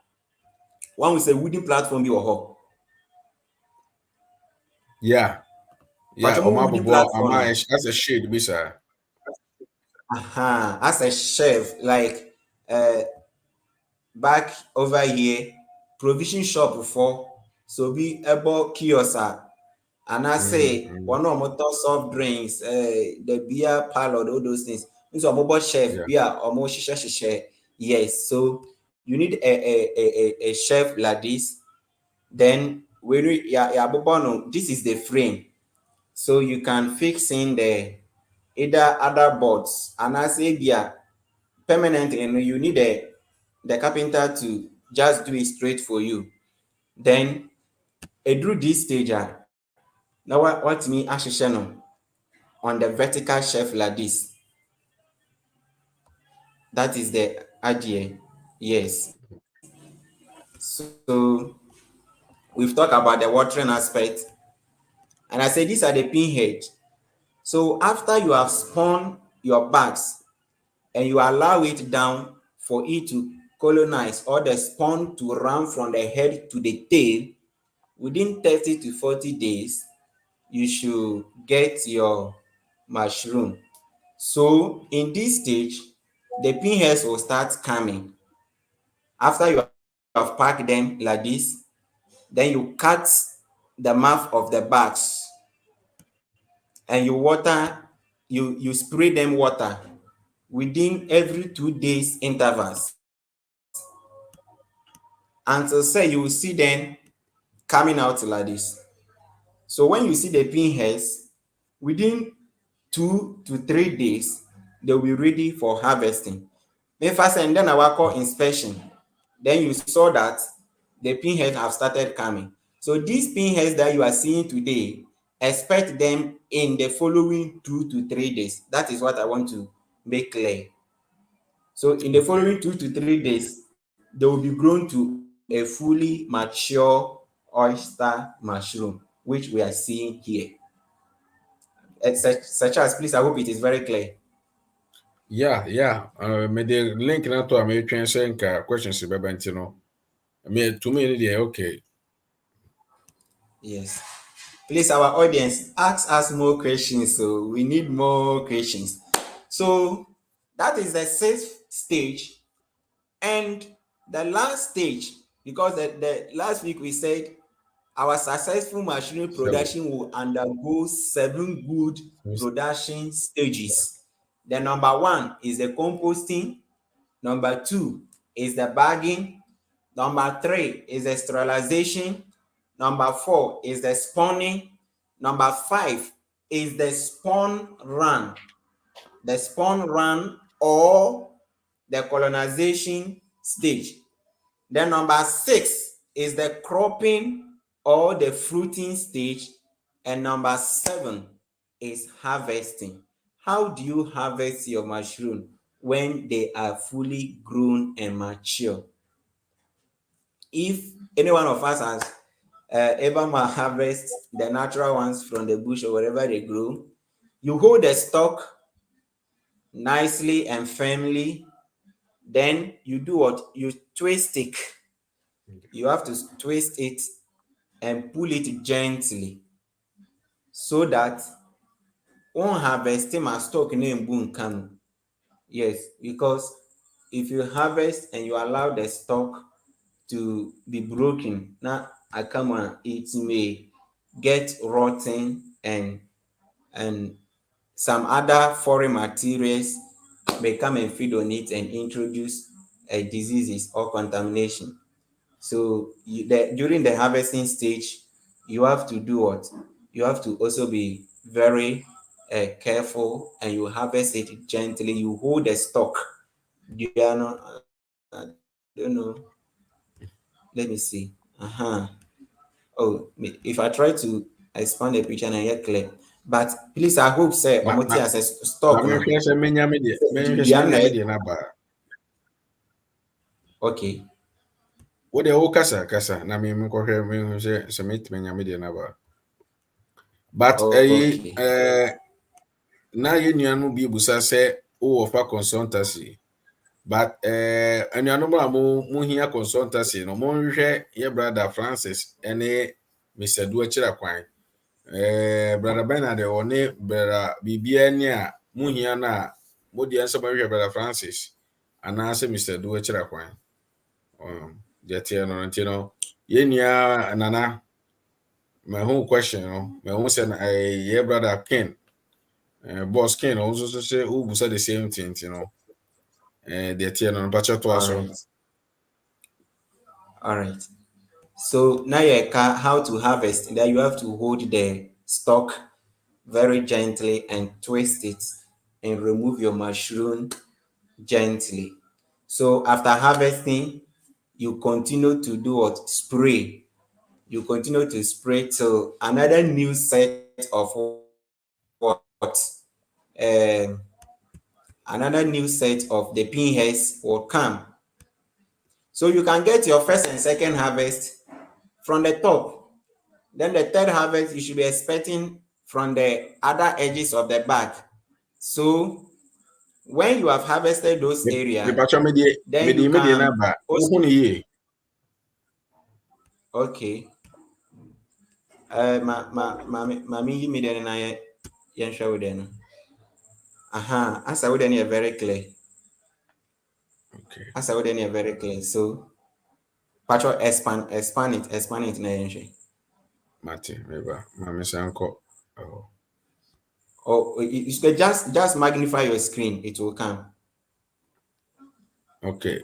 One will say wooden platform be or Yeah. but Yeah, a wooden omabobo platform. as a shade be sir. As a shelf, like back over here, provision shop before So be able kiosk and I say one of motor soft drinks, the beer parlor, all those things. So mobile chef Yeah. beer or more shisha. Yes, so you need a chef like this. Then when this is the frame. So you can fix in the either other boards and I say beer permanent and you need the carpenter to just do it straight for you. Then through this stage, now what me ahyehyɛ no on the vertical shelf like this. That is the idea. Yes. So we've talked about the watering aspect, and I say these are the pinhead. So after you have spun your bags and you allow it down for it to colonize or the spawn to run from the head to the tail, within 30 to 40 days, you should get your mushroom. So in this stage, the pinheads will start coming. After you have packed them like this, then you cut the mouth of the bags and you water, you spray them water within every 2 days intervals until say you will see them coming out like this. So when you see the pinheads, within 2 to 3 days, they will be ready for harvesting. Then first and then our call inspection. Then you saw that the pinheads have started coming. So these pinheads that you are seeing today, expect them in the following 2 to 3 days. That is what I want to make clear. So in the Okay. following 2 to 3 days, they will be grown to a fully mature oyster mushroom, which we are seeing here. Such as, please, I hope it is very clear. Yeah. Me the link na to me twen say nka questions be benti no. Me to me dey okay. Yes. Please, our audience, ask us more questions. So we need more questions. So that is the sixth stage. And the last stage, because the last week we said our successful machinery Seven. production will undergo 7 good production stages. The number one is the composting, number two is the bagging, number three is the sterilization, number four is the spawning, number five is the spawn run. The spawn run or the colonization stage. Then number six is the cropping or the fruiting stage. And number seven is harvesting. How do you harvest your mushroom when they are fully grown and mature? If any one of us has ever harvest the natural ones from the bush or wherever they grow, you hold the stalk nicely and firmly. Then you do what? You twist it. You have to twist it and pull it gently so that one harvesting my stock name boom can. Yes, because if you harvest and you allow the stock to be broken, now I come on, it may get rotten and some other foreign materials may come and feed on it and introduce diseases or contamination. So during the harvesting stage, you have to do what? You have to also be very careful and you harvest it gently. You hold the stalk. You are not, I don't know. Let me see. Oh, if I try to expand the picture and get clear. But please, I hope say Na Omoti na as a na stock me no. hwe se menya me de na ba. Okay. Wo de wo kasa na me ko hwe me hu se me menya me de na ba. But Okay. na ye nuanu bi busa se wo offer consultancy. But anuanom a mo hia consultancy no mo hwehwe ye brother Francis ene Mr. Du akira kwan. Brother Bernard one brother bibia ni a mo hia na mo de enso mo hwehwe brother Francis ana se Mr. Du akira kwan. Jetie no ntino Yenya Nana, my whole question, my whole said, yeah, brother Ken, boss Ken also say, who said the same thing, the Tian on Bacha to All us. right. All right. So now how to harvest. That you have to hold the stalk very gently and twist it and remove your mushroom gently. So after harvesting, you continue to do what? Spray. You continue to spray till another new set of what? Um, another new set of the pinheads will come. So you can get your first and second harvest from the top. Then the third harvest, you should be expecting from the other edges of the bag. So when you have harvested those Me areas, Bacha then you media can number, also, who ye? okay. Mami yi mi den na yɛn hwɛ wo den no. Aha, asa wo den yɛ very clear. Okay, Asa wo den yɛ very clear. So patro expand it na yɛn hwɛ. Mate, maybe, Mammy Sanko. Oh, Or you should just magnify your screen, it will come. okay,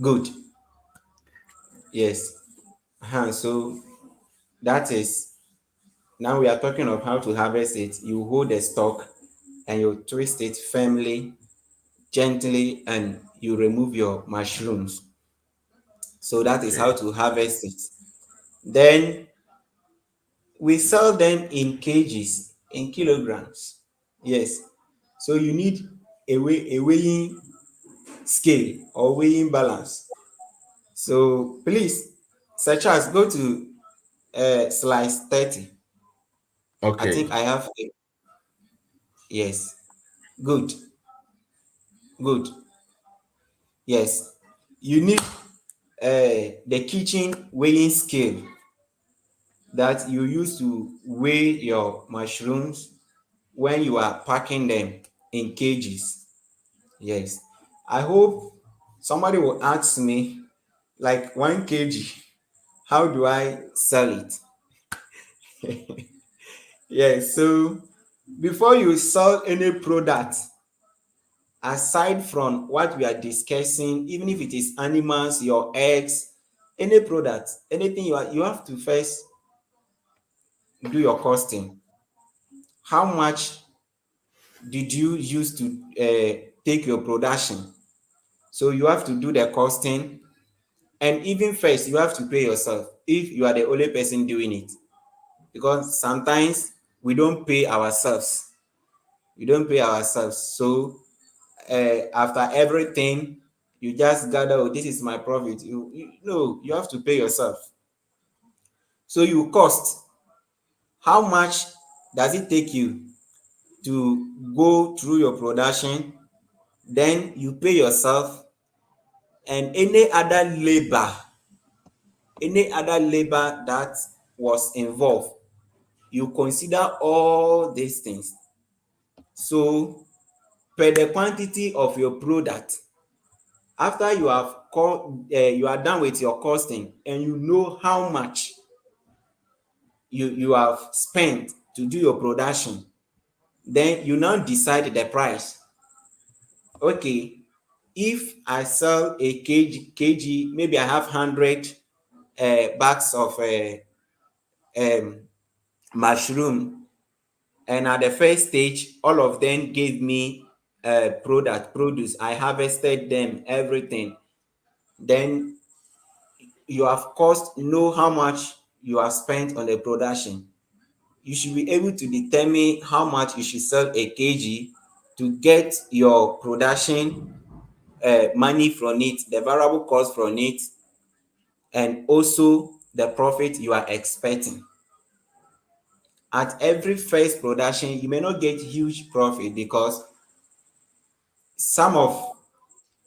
Good. Yes. So that is, now we are talking of how to harvest it. You hold the stalk and you twist it firmly, gently, and you remove your mushrooms. So that is how okay, to harvest it. Then we sell them in kgs, in kilograms. Yes. So you need a weighing scale or weighing balance. So please, such as go to slice 30. I okay, think I have a, yes. Good. Good. Yes. You need the kitchen weighing scale that you use to weigh your mushrooms when you are packing them in kgs. Yes. I hope somebody will ask me, like 1 kg, how do I sell it? Yes. So before you sell any product, aside from what we are discussing, even if it is animals, your eggs, any product, anything you have to first do your costing. How much did you use to take your production? So you have to do the costing, and even first you have to pay yourself if you are the only person doing it, because sometimes we don't pay ourselves. So after everything, you just gather, oh, this is my profit. No, you have to pay yourself. So you cost. How much does it take you to go through your production? Then you pay yourself, and any other labor that was involved, you consider all these things. So per the quantity of your product, after you have you are done with your costing and you know how much you have spent to do your production, then you now decide the price. Okay, if I sell a kg, maybe I have 100 bags of mushroom, and at the first stage all of them gave me produce. I harvested them, everything. Then you have cost, know how much you have spent on the production. You should be able to determine how much you should sell a kg to get your production money from it, the variable cost from it, and also the profit you are expecting. At every first production, you may not get huge profit because some of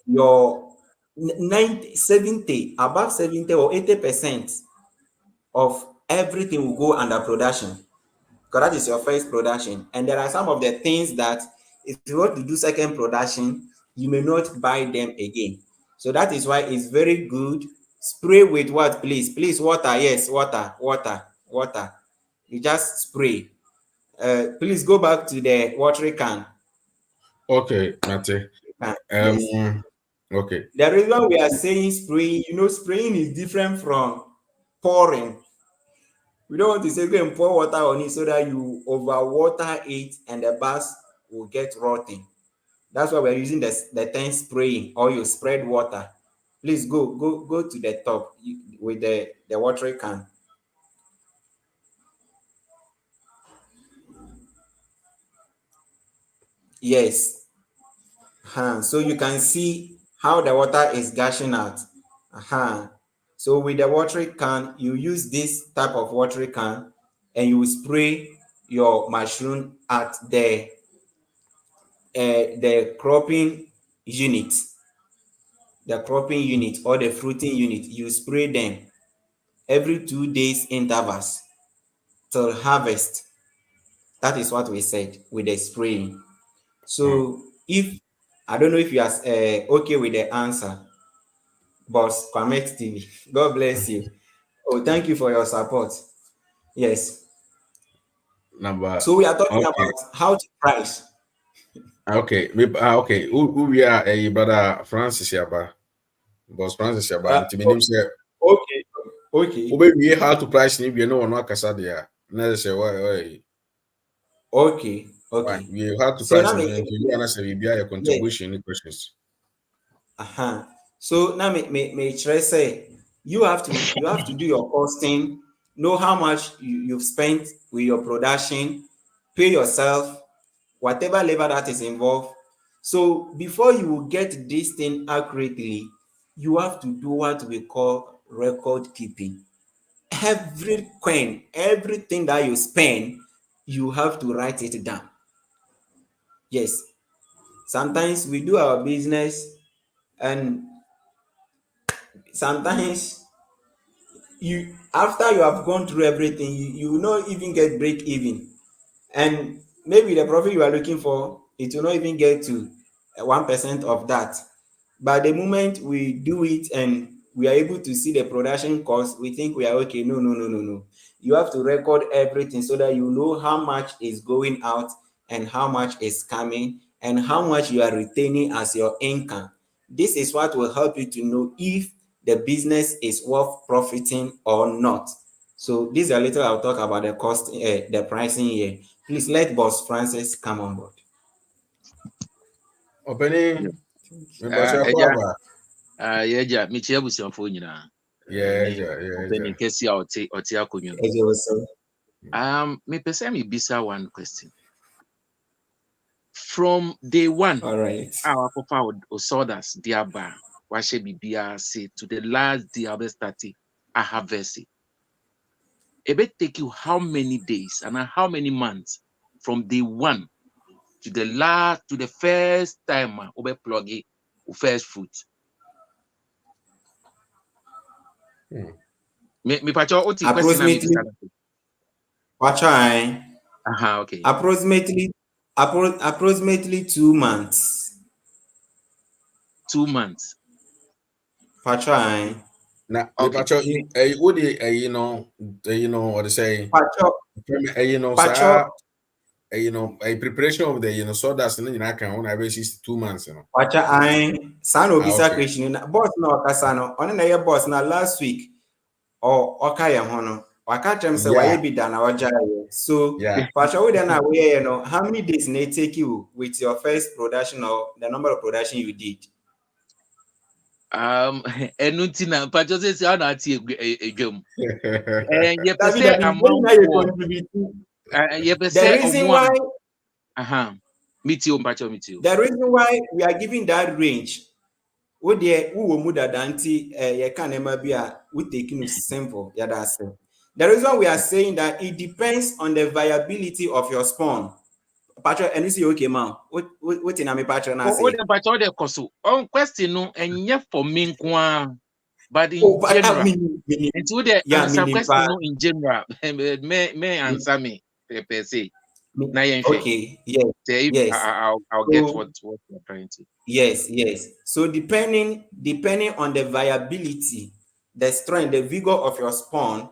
your 90, 70, above 70 or 80% of everything will go under production, because that is your first production. And there are some of the things that if you want to do second production, you may not buy them again. So that is why it's very good. Spray with what, please? Please, water. Yes, water, water, water. You just spray. Please go back to the watering can. Okay, Mate. Yes. Okay. The reason we are saying spraying, spraying is different from pouring. We don't want to say go and pour water on it so that you overwater it and the bass will get rotten. That's why we're using the term spraying, or you spread water. Please go to the top with the watering can. Yes. So you can see how the water is gushing out. So with the watering can, you use this type of watering can and you spray your mushroom at the cropping unit, or the fruiting unit. You spray them every 2 days intervals till harvest. That is what we said with the spraying. So if I don't know if you are okay with the answer, boss Kwamex TV. God bless you. Oh, thank you for your support. Yes. Number. So we are talking Okay. about how to price. Okay. Okay. Who we are a brother Francis Yaba. Boss Francis Yaba. Uh, Nti minim say okay. Okay. we how to price ni we no one akasa there. Na say why Okay. why Okay. we how to So price now ni me, you wanna say we be a yes. contribution ni questions. So now me try say you have to do your costing, know how much you've spent with your production, pay yourself, whatever level that is involved. So before you will get this thing accurately, you have to do what we call record keeping. Every coin, everything that you spend, you have to write it down. Yes. Sometimes we do our business and sometimes you after you have gone through everything, you will not even get break even, and maybe the profit you are looking for, it will not even get to 1% of that. But the moment we do it and we are able to see the production cost, we think we are okay. No, no, no, no, no. You have to record everything so that you know how much is going out and how much is coming and how much you are retaining as your income. This is what will help you to know if the business is worth profiting or not. So this is a little I'll talk about the cost, the pricing here. Please let Boss Francis come on board. Openi me boss Eja, Yaba. yeja, michia busiafo nyina. Opening kesi a oti akonwa. Me pese me bisa one question. From day one, All right. our papa o sawdust diaba, washe bibia say to the last day of starting, I harvest it. It will take you how many days and how many months from day one to the first time we plug it first fruit. Me pacho oti question na me Approximately, bisa. Pachai, Okay. approximately 2 months. 2 months. Pachai. Na me Okay. pacho what what they say Pacho, sir. Pacho, A preparation of the sawdust and then I can on average 2 months, Pachai. Sano bisa Okay. question na boss na okasano. Ono na ye boss na last week or okaya hono. Waka chem se waye bi da na wajaye. So, Yeah. Pacho, we then aware, how many days may it take you with your first production or the number of production you did? Enutina pacho say how na ti edwam. Ye David, pese amount you for contribute. ye The pese reason omo. why Meet you pacho meet you. The reason why we are giving that range, we will move that anti you can never be we taking it simple. Yeah, that's it. The reason we are saying that it depends on the viability of your spawn. Patrick, and you see, okay, man. What in a pattern I O say? de pacho de koso. On question no enye for me nko but Oh, in but I general. mean, Into the yeah, answer meaning, question no in general. May answer me per se. Na yen hwe. Okay, yes, Say if yes. I'll get So what you're trying to. yes. So depending on the viability, the strength, the vigor of your spawn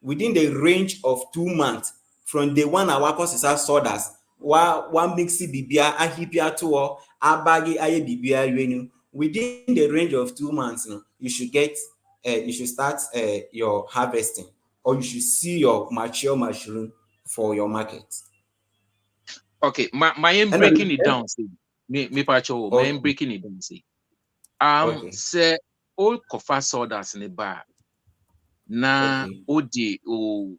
within the range of 2 months from the one our causes are sawdust. One mixi bibia ahipia to abagi aye bibia yenu within the range of 2 months, you should get you should start your harvesting, or you should see your mature mushroom for your market. Okay, my am And breaking it down. See, me pacho, my am okay, breaking it down. See, okay, say all coffee sawdust in the bar. Na okay, odi o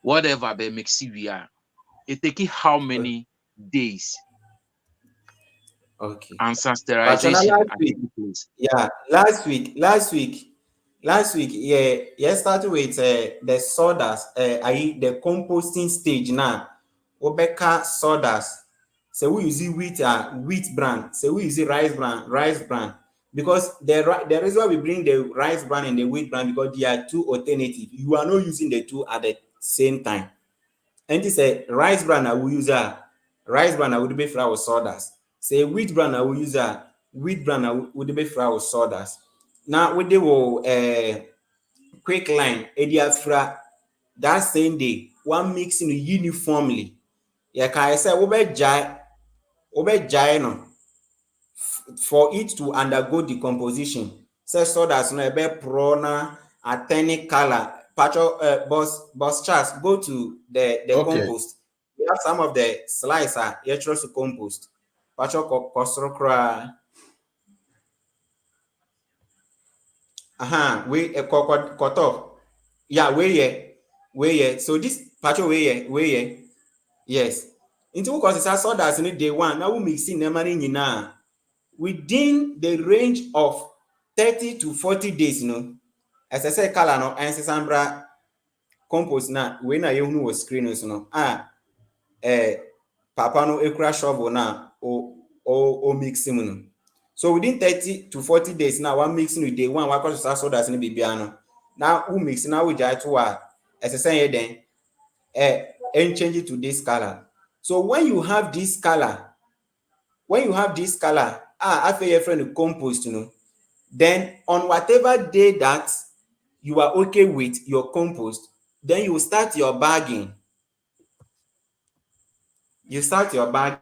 whatever be mixi we are. It take how okay. many days Okay. Personal ancestalization last at week, taking place. yeah, last week, yeah, started with the sawdust, the composting stage now. Obeka sawdust. So we use wheat bran. So we use rice bran. Because the reason why we bring the rice bran and the wheat bran, because they are two alternatives. You are not using the two at the same time. And this rice bran I will use rice bran I would be flour sawdust. Say wheat bran I will use wheat bran I would be flour sawdust. Now we will quick line ediafra that same day one mixing uniformly. Yeah, can I say we jai no for it to undergo decomposition. Say sawdust no ebe pro na atene color. Patcho boss Charles, go to the Okay. compost. We have some of the slicer to compost. Patcho kosro kra. Aha, we cut off. Yeah, where. So this patcho where. Yes. Into because it's a sawdust in day one. Now we mixing them nyina within the range of 30 to 40 days, as I say, color no, and sambra compost na, when I who was screen, papa no ekura shovel na, o mixing, So within 30 to 40 days now, one mixing with day one, what cause so that's in the now who mix now we jai to as I say then, and change it to this color. So when you have this color, after your friend compost, then on whatever day that you are okay with your compost, then you start your bagging. You start your bagging.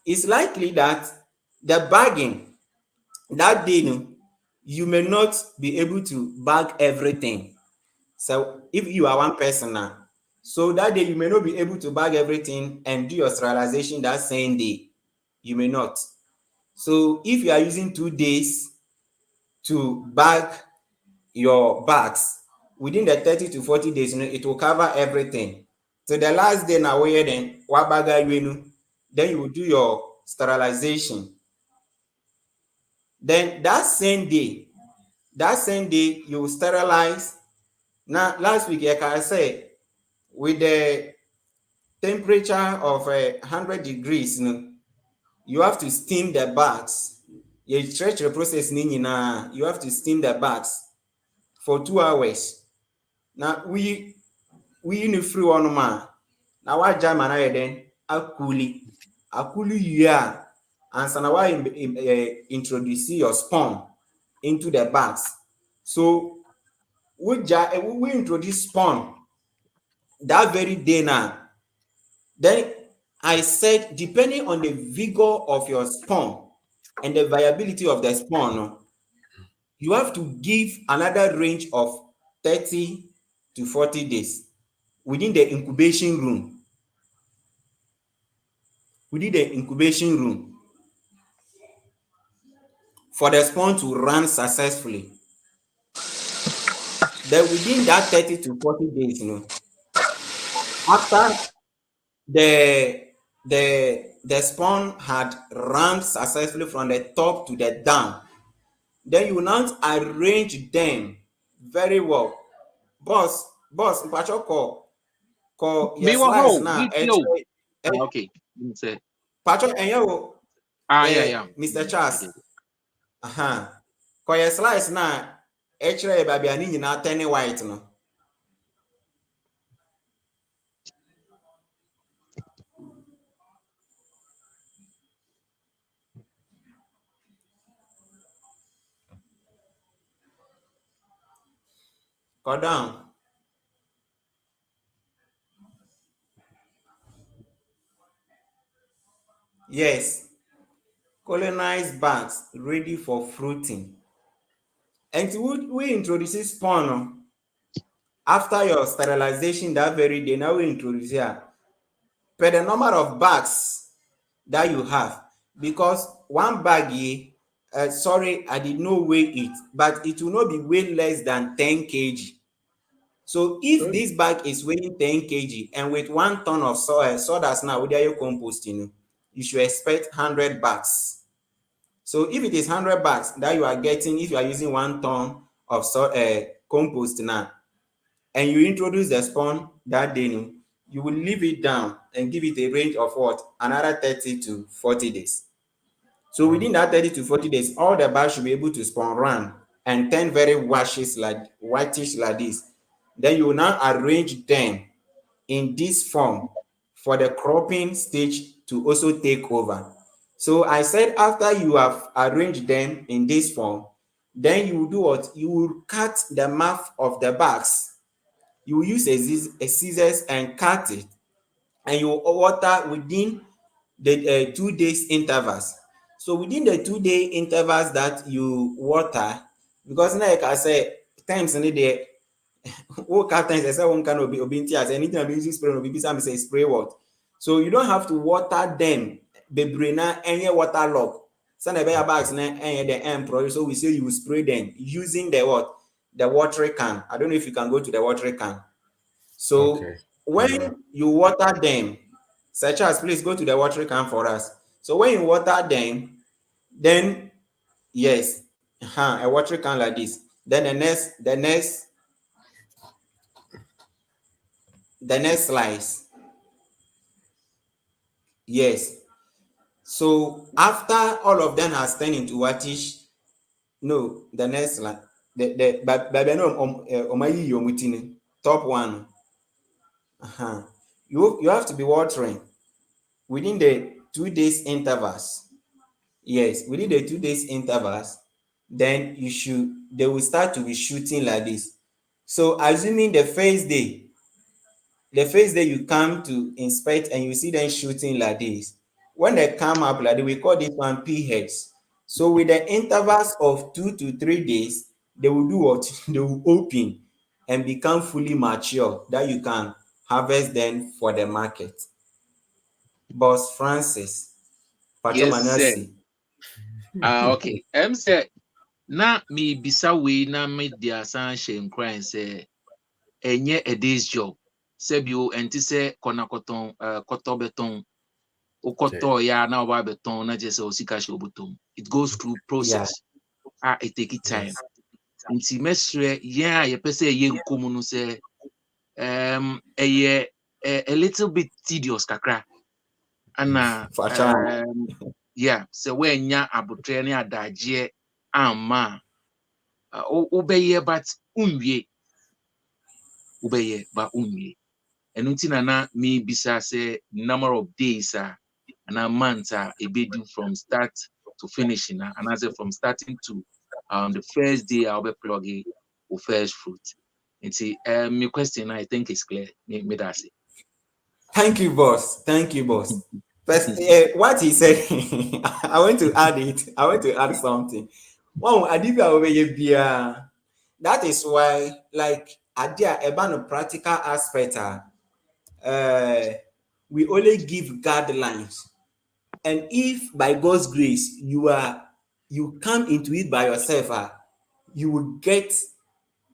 It's likely that the bagging that day, you may not be able to bag everything. So if you are one person now, so that day you may not be able to bag everything and do your sterilization that same day. You may not. So if you are using 2 days to bag your bags within the 30 to 40 days, it will cover everything. So the last day now where then then you will do your sterilization. Then that same day you will sterilize. Now last week, like I said, with the temperature of 100 degrees, you have to steam the bags. You stretch the process, you have to steam the bags for 2 hours. Now we in free one man. Now what jam and I then akuli yeah, and so now why introduce your spawn into the bags. So we introduce spawn that very day now. Then I said, depending on the vigor of your spawn and the viability of the spawn, you have to give another range of 30 to 40 days within the incubation room. For the spawn to run successfully. Then within that 30 to 40 days, after the spawn had run successfully from the top to the down, then you now arrange them very well. Boss, mpacho call your Me wa slice ho, now. me yo. Okay. You say, Pacho enyo yeah, yeah. Mr. I Charles. get it. Call your slice now. Actually, baby, I need you now turning white no. Go down. Yes. Colonized bags ready for fruiting. And we introduce spawn after your sterilization that very day. Now we introduce here per the number of bags that you have, because one bag here, sorry, I did not weigh it, but it will not be weigh less than 10 kg. So if Good. this bag is weighing 10 kg and with 1 ton of soil, sawdust now with your compost, you should expect 100 bags. So if it is 100 bags that you are getting, if you are using 1 ton of compost now, and you introduce the spawn that day, you will leave it down and give it a range of what? Another 30 to 40 days. So within that 30 to 40 days, all the bags should be able to spawn run and turn very whitish like this. Then you will now arrange them in this form for the cropping stage to also take over. So I said after you have arranged them in this form, then you will do what? You will cut the mouth of the bags. You will use a scissors and cut it, and you will water within the 2 days intervals. So within the 2 day intervals that you water, because like I said, times in the day, what times I say one kind of be as anything I'm using spray, be say spray what. So you don't have to water them. Bebre na any water lock. Send a bags na any the employee. So we say you spray them using the what? The watering can. I don't know if you can go to the watering can. So Okay. when you water them, such as please go to the watering can for us. So when you water them, then yes, a watering can like this. Then the next slice. Yes. So after all of them has turned into whitish, no, the next line, but no, top one. Uh-huh. You have to be watering within the 2 days intervals. Yes, within the 2 days intervals, then they will start to be shooting like this. So assuming the first day you come to inspect and you see them shooting like this, when they come up like this, we call this one pHs. So with the intervals of 2 to 3 days, they will do what? They will open and become fully mature that you can harvest them for the market. Boss Francis, Pacho Yes, sir. Manasi. Okay. Say na me bisa we na me dia san hye nkran say enye a day's job. Say bio enti say kona koton koto beton ukoto ya na oba beton na je say osika hye obotom. It goes through Yeah, process. It take it time. Yes. Nti mesre yeah ye pese ye nkomu no say a little bit tedious kakra. Ana Pacho. yeah, so when ya abutre ne adagye amma wobɛyɛ but unwie wobɛyɛ but unwie ɛno nti na mebisa sɛ number of days and months ɛbɛdu from start to finish and I say from starting to the first day I'll be plugging or first fruit. And see, my question I think is clear. Me that's it. Thank you, boss. Thank you, boss. First, what he said, I want to add it. I want to add something. Wow, Adibia over here, that is why, like, Adia, about practical aspect, we only give guidelines. And if by God's grace you come into it by yourself, you will get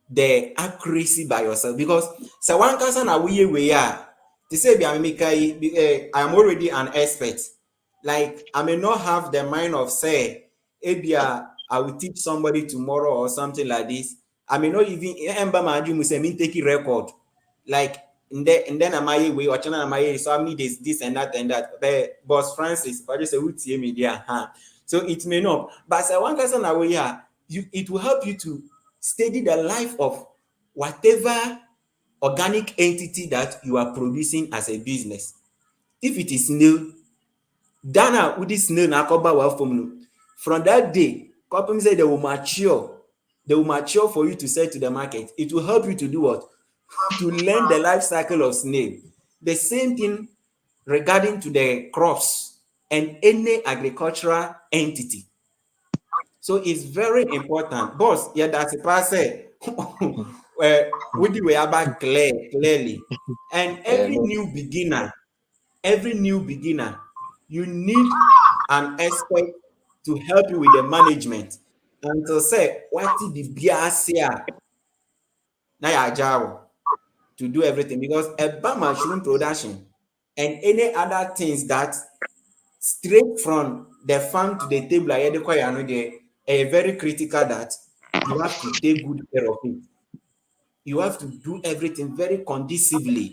the accuracy by yourself, because sɛ wankasa na woyɛ wei a te sɛ bia memeka yi I am already an expert. Like I may not have the mind of say ebia I will teach somebody tomorrow or something like this. I may not even emba ma adwene mu sɛ mentake record like ndɛ na mayɛ wei ɔkyena na mayɛ so I need this and that. But boss Francis ɔgye sɛ wotie me deɛ so it may not, but sɛ wankasa na woyɛ a it will help you to study the life of whatever organic entity that you are producing as a business. If it is snail, Dana with this snail na akɔba wa fam no, from that day, company say they will mature. they will mature for you to sell to the market. It will help you to do what? To learn the life cycle of snail. The same thing regarding to the crops and any agricultural entity. So it's very important. Boss, yeah, that's a pass. Would you about clearly? And every new beginner, you need an expert to help you with the management. And to say, what did the BRCA now to do everything? Because a mushroom production and any other things that straight from the farm to the table, are very critical that you have to take good care of it. You have to do everything very conducively.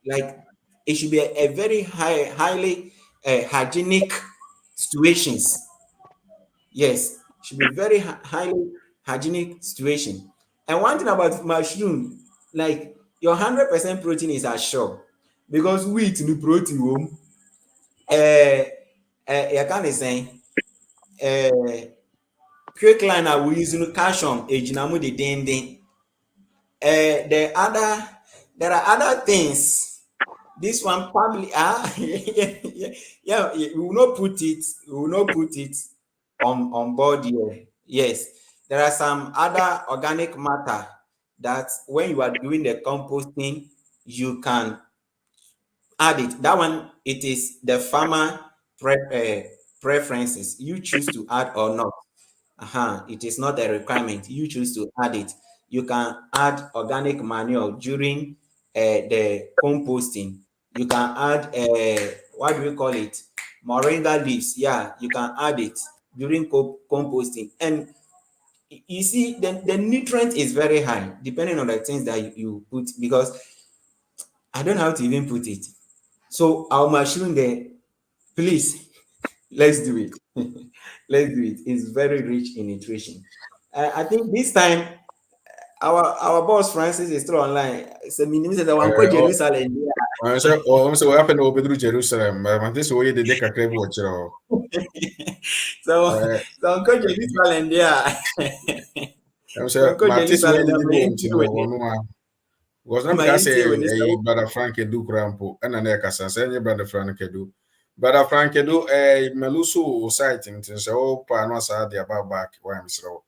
Like it should be a very highly hygienic situations. Yes, should be very highly hygienic situation. And one thing about mushroom, like your 100% protein is assured because wheat no protein home. You can say quick line are we using calcium ejinamu the ding. The other there are other things. This one probably yeah, we will not put it, on board here. Yes, there are some other organic matter that when you are doing the composting, you can add it. That one, it is the farmer preferences. You choose to add or not. It is not a requirement. You choose to add it. You can add organic manure during the composting. You can add what do we call it? Moringa leaves. Yeah, you can add it during composting. And you see, the nutrient is very high depending on the things that you put, because I don't know how to even put it. So our mushroom there, please, let's do it. Let's do it. It's very rich in nutrition. I think this time our boss Francis is still online. So meaning that I want to Jerusalem. So what happened over through Jerusalem? This way they take a crab watcher. So Uncle Jerusalem there. I'm So saying, Uncle Martis way Jerusalem, did I'm you into with it. know? Was not My because into with this. a brother Frank do crampo and an eka say brother Frank do. Brother Frank do a melusu sighting since all panos are the about back where I'm so.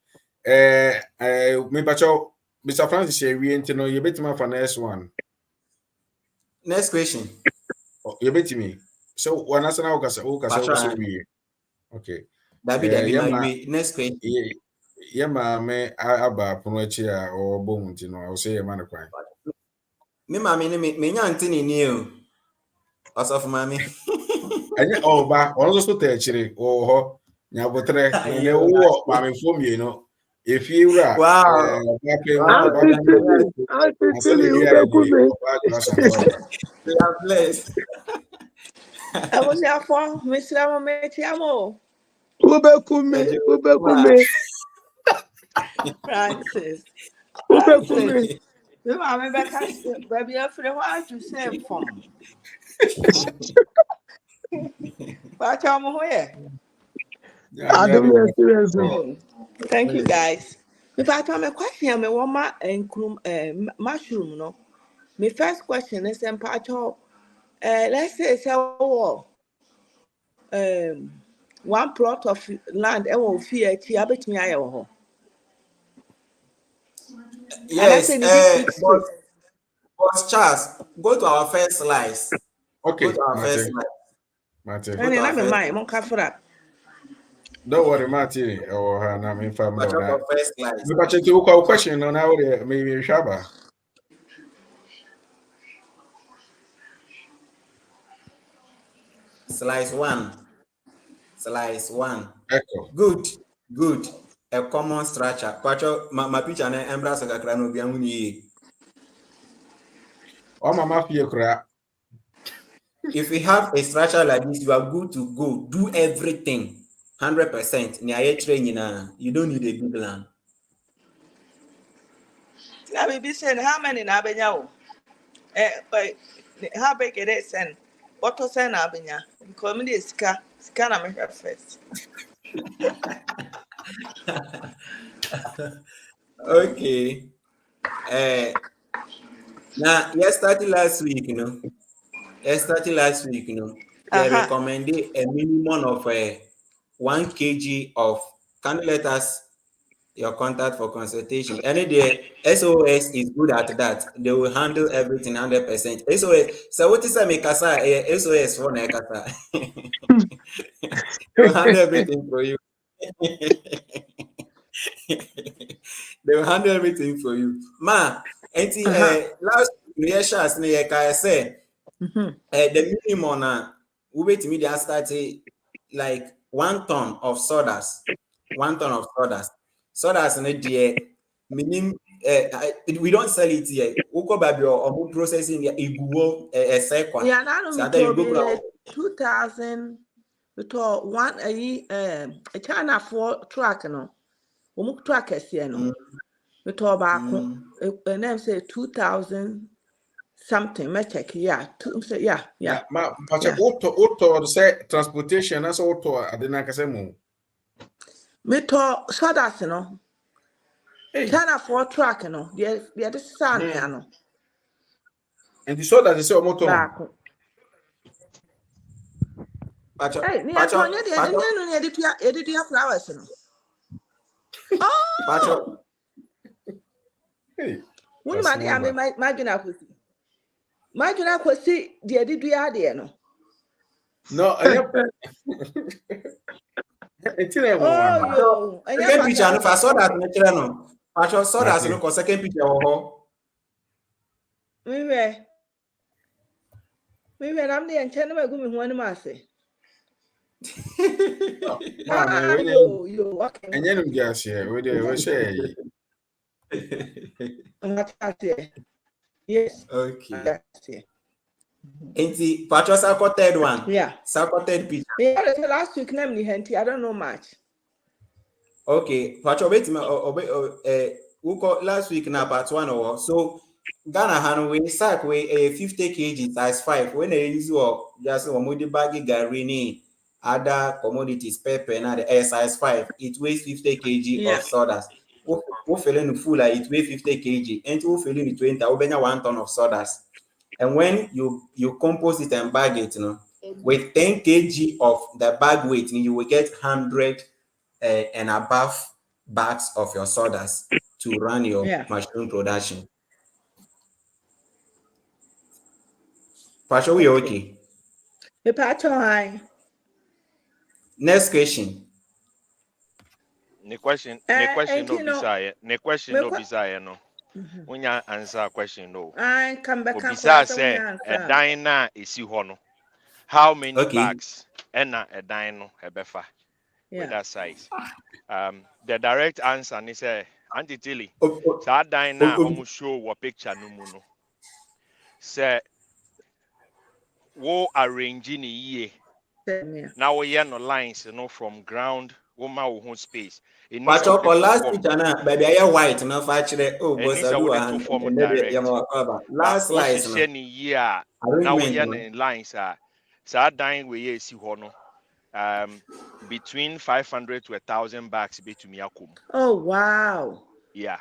Me bacho Mr. Francis we ain't know you bet me for next one. Next question. You bet me. So when I say now okay, we okay. David, Yeah, my ma, way. Next question. yeah, ma, me aba puno chia or bone, I will say a man of crime. Me mami me nyanti ni ni o. Osofo mami. Anya ọba ọzọ so techiri ọhọ nyabotre na ne You wo are ma me fom ye no efie wura wow. ọba pe Wow. ọba Auntie dan Tilly, Auntie ase ne Tilly, wi ai ni ubekume. ọba jura san ọba We are blessed. Abusuafo, mesra mo metia mo. Ubekume. Francis. Ubekume. Me maame bɛka sɛ baabi afiri hɔ adwo sɛ fam. Baakyɛ mo ho yɛ. ya I nya don't de know serious. Thank you guys. Me baakyɛ me question me wɔ ma mushroom no. My first question is mpaakyɛ let's say sɛ one plot of land ɛwɔ fie akyi abɛtumi ayɛ wɔ hɔ. And I Yes, say big space. Boss Charles, go to our first slice. Go okay to our first mate slice. mate Go And to then our I'm in first mind, mon kafra. don't worry mate or ha na me fam watch do out na for first slice. me pa chete wo question no na wo de me hwaba Slice one. Slice one. echo Good. A common structure. Kwacho my picture na embra so kakra no bia hu ni. o mama fie kura If we have a structure like this, you are good to go. Do everything 100%. Ni aye train na. You don't need a big land. Now be saying how many na benya? How big it is and what to send na benya? Because me dey sika na me first. Okay. Now, yesterday last week, they Uh-huh. recommended a minimum of 1 kg of. Can you let us your contact for consultation? Any day, SOS is good at that. They will handle everything 100%. SOS. So what is a Mikasa? SOS for Nekasa. They will handle everything for you. They will handle everything for you. Ma, Uh-huh. last year, Shas, I say, Mm-hmm. the minimum we wait me they start like 1 ton of sawdust. 1 ton of sawdust. Sawdust in the minimum we don't sell it here. Uko baby or processing iguo a sekwa. Yeah, now So me that you told go me grab 2000 we told one a China for track no. We track no. mm, We told back mm. and then say 2000 something. Me check. Yeah. Say yeah, yeah, Na ma pacha yeah. auto say transportation na so auto adena kase mu. Me told sawdust no. Hey. China for track no. The sun no. And the so that they say moto no. Back. Pacho, Hey, ni pacho, Antonia the pacho, no edit flowers no. pacho. Oh, Hey. when That's my dear me small. my juna kwesi. My juna kwesi the edit ade no. No, it's in a Oh one. Pacho, yo, and your second picture no pata. for sawdust no kire no. Pacho sawdust no Mate. ko second picture wo Me I'm the enchant my gumi one masse. Oh, man, Ah, we okay. enye nim gas here. We say What I say? Yes, Okay. that's it. Enti Pacho Sako third one. Yeah. Sako third picture. Yeah, last week name the henty. I don't know much. Okay. Pacho wait me uko last week na part one or so Ghana han we sack we 50 kg size 5 when they use or just omodi bagi gari ni other commodities pepper na the size 5 it weighs 50 kg Yeah. of sawdust. Wo feeling full like it weighs 50 kg and wo feeling 20 wo benya 1 ton of sawdust. And when you compost it and bag it, with 10 kg of the bag weight, you will get 100 and above bags of your sawdust to run your Yeah. mushroom production. Pastor, we Okay. okay. The patch high. Next question. Ne question And no you know, bisaye. Ne question me no bisaye no. Unya answer question no. I come back and Obisa cross on say your a answer. dine na esi hɔ no. How many Okay. bags ɛna a dine no ɛbɛfa with Yeah. that size? The direct answer ni say Auntie Tilly. O- o- Saa dine na o- o- ɔmo show wɔ picture no mu no. Say wo arrange ni yie. Yeah. Na wo yɛ no lines no from ground wo ma wo ho space. It needs a Pastor, for to last form. picture na baby I white na facture oh It boss needs I a do to and form then direct. you cover. But Last wo slice no hyehyɛ ne yie a na arrangement woyɛ no. ne lines a saa dan wei yɛ esi hɔ no between 500 to 1,000 bags betumi akɔ mu. Oh wow. Yeah,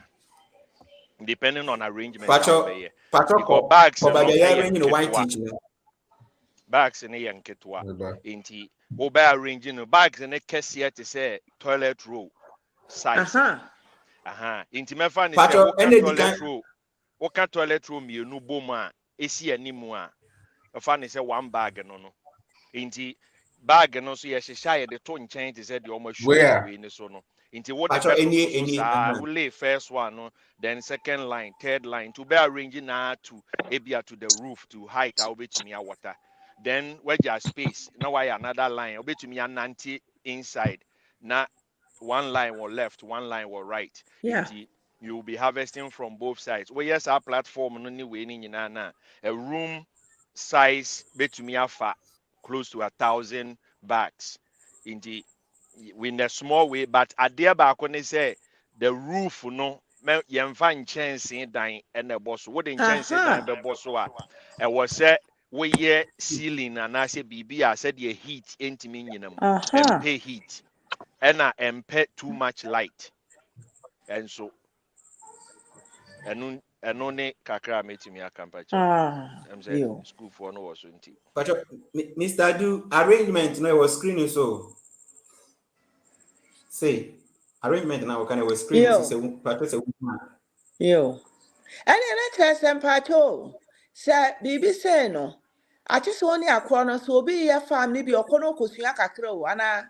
depending on arrangement a Pastor, wobɛyɛ Pastor because bags for no baby I ɛyɛ arrange the white nketewa. teach no. Bags no yɛ nketewa nti wobɛ arrange no bags no kɛseɛ te sɛ toilet roll size no. Uh-huh. Nti mɛfa ne sɛ Pastor, any can woka toilet roll mmienu bom a esi anim a ɛfa ne sɛ one bag no. Nti bag no so yɛhyehyɛ a yɛde to nkyɛn te sɛ deɛ ɔmo show wɔ Where? wei ne so no. Nti wode Pastor bɛtoto so any saa wole first one no then second line third line to be arrange na to ebia to the roof to height a wobɛtumi awɔta. Then wagya space na wayɛ another line wobɛtumi anante inside na one line wɔ left one line wɔ right. Yeah. Nti you will be harvesting from both sides. Woyɛ saa platform no ne wei ne nyinaa na a room size bɛtumi afa close to 1,000 bags in the small way, but adeɛ baako ne say the roof no yɛmfa nkyɛnsee dan ɛna ɛbɔ so wode nkyɛnsee dan bɛbɔ so a ɛwɔ sɛ woyɛ ceiling anaasɛ biribi a sɛdeɛ heat ɛntumi nyina mu ɛmpɛ heat ɛna ɛmpɛ too much light and so ɛno ne kakra metimi akampa kyɛw am sɛ yo. school for no was nti But Mr. Do arrangement no was screening so. Say arrangement now kind of was screening so Yo, say patrol say woman. yo. And then let us empacho. Sir, Bibi say no. I just only a corner so be your family be your corner kusua kakro, ana.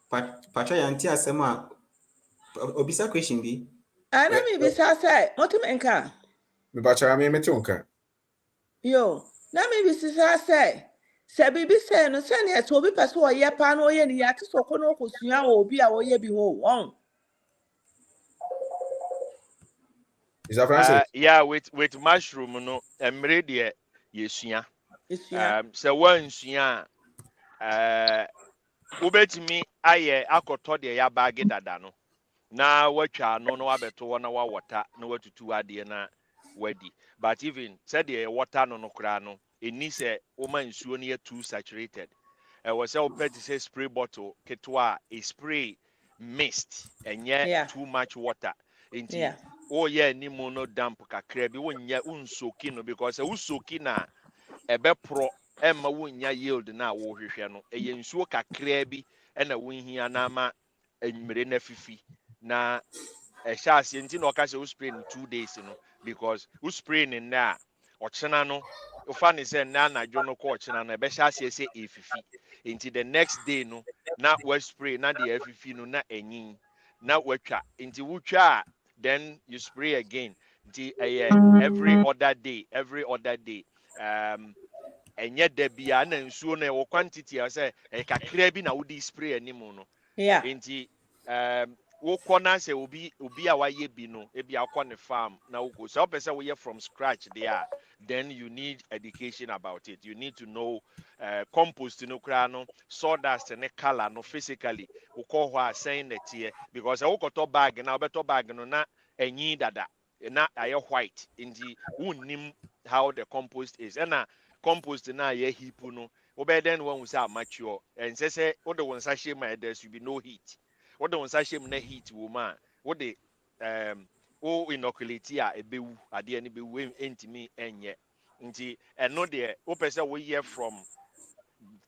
Patrol yanti asem a obisa question bi. And I mean, besides, what to make her? Me ba cha me metunka. Yo, na me besides say Bibi say no, send it to be person or ye pan or ye to so corner kusua or be our ye be home. Is that Francis? yeah with mushroom no emre de yesua It's yeah. sɛ wansua wobɛtumi ayɛ akɔtɔ deɛ yɛabaage dada no na watwa ano na wabɛto hɔ na wawɔta na watutu adeɛ na wadi but even sɛdeɛ wɔta no no koraa no ɛni sɛ woma nsuo no yɛ too saturated ɛwɔ sɛ wopɛ te sɛ spray bottle ketewa a spray mist ɛnyɛ Yeah. too much water nti Yeah. woyɛ animu no damp kakra bi wonsoki no because sɛ wosoki na ɛbɛporɔ ɛmma wonya yield na wohwehwɛ no ɛyɛ nsuo kakraa bi ɛna wonhia na ama mmere na fifi na ɛhyɛ aseɛ nti na ɔka sɛ wo spray no 2 days no because wo spray no nnɛ a ɔkyena no wofa ne sɛ nnɛ anadwo no kɔ ɔkyena no ɛbɛhyɛ aseɛ sɛ ɛfifi nti the next day no na spray na deɛ afifi no na ɛnyin na watwa nti wotwa a then you spray again nti ɛyɛ every other day ɛnyɛ da bia na nsuo no ɛwɔ quantity a sɛ ɛyɛ kakra bi na wode spray animu no Yeah. nti wokɔ na sɛ obi a wayɛ bi no ebi akɔ ne farm na wokɔ sɛ wopɛ sɛ woyɛ from scratch there then you need education about it you need to know compost no koraa no sawdust ne color no physically wokɔ hɔ a sɛn na teɛ because wokɔtɔ bag na wobɛtɔ bag no na ɛnyi dada na ayɛ white nti wonnim how the compost is ɛna compost na ayɛ heap no wobɛyɛ dɛn wahu sɛ amature ɛnsɛ sɛ wode wo nsa hyɛ mu a there should be no heat wode wo nsa hyɛ mu na heat wɔ mu a wode wo inoculate a ɛbɛwu adeɛ no bɛwu ɛntumi ɛnyɛ nti ɛno deɛ wopɛ sɛ woyɛ from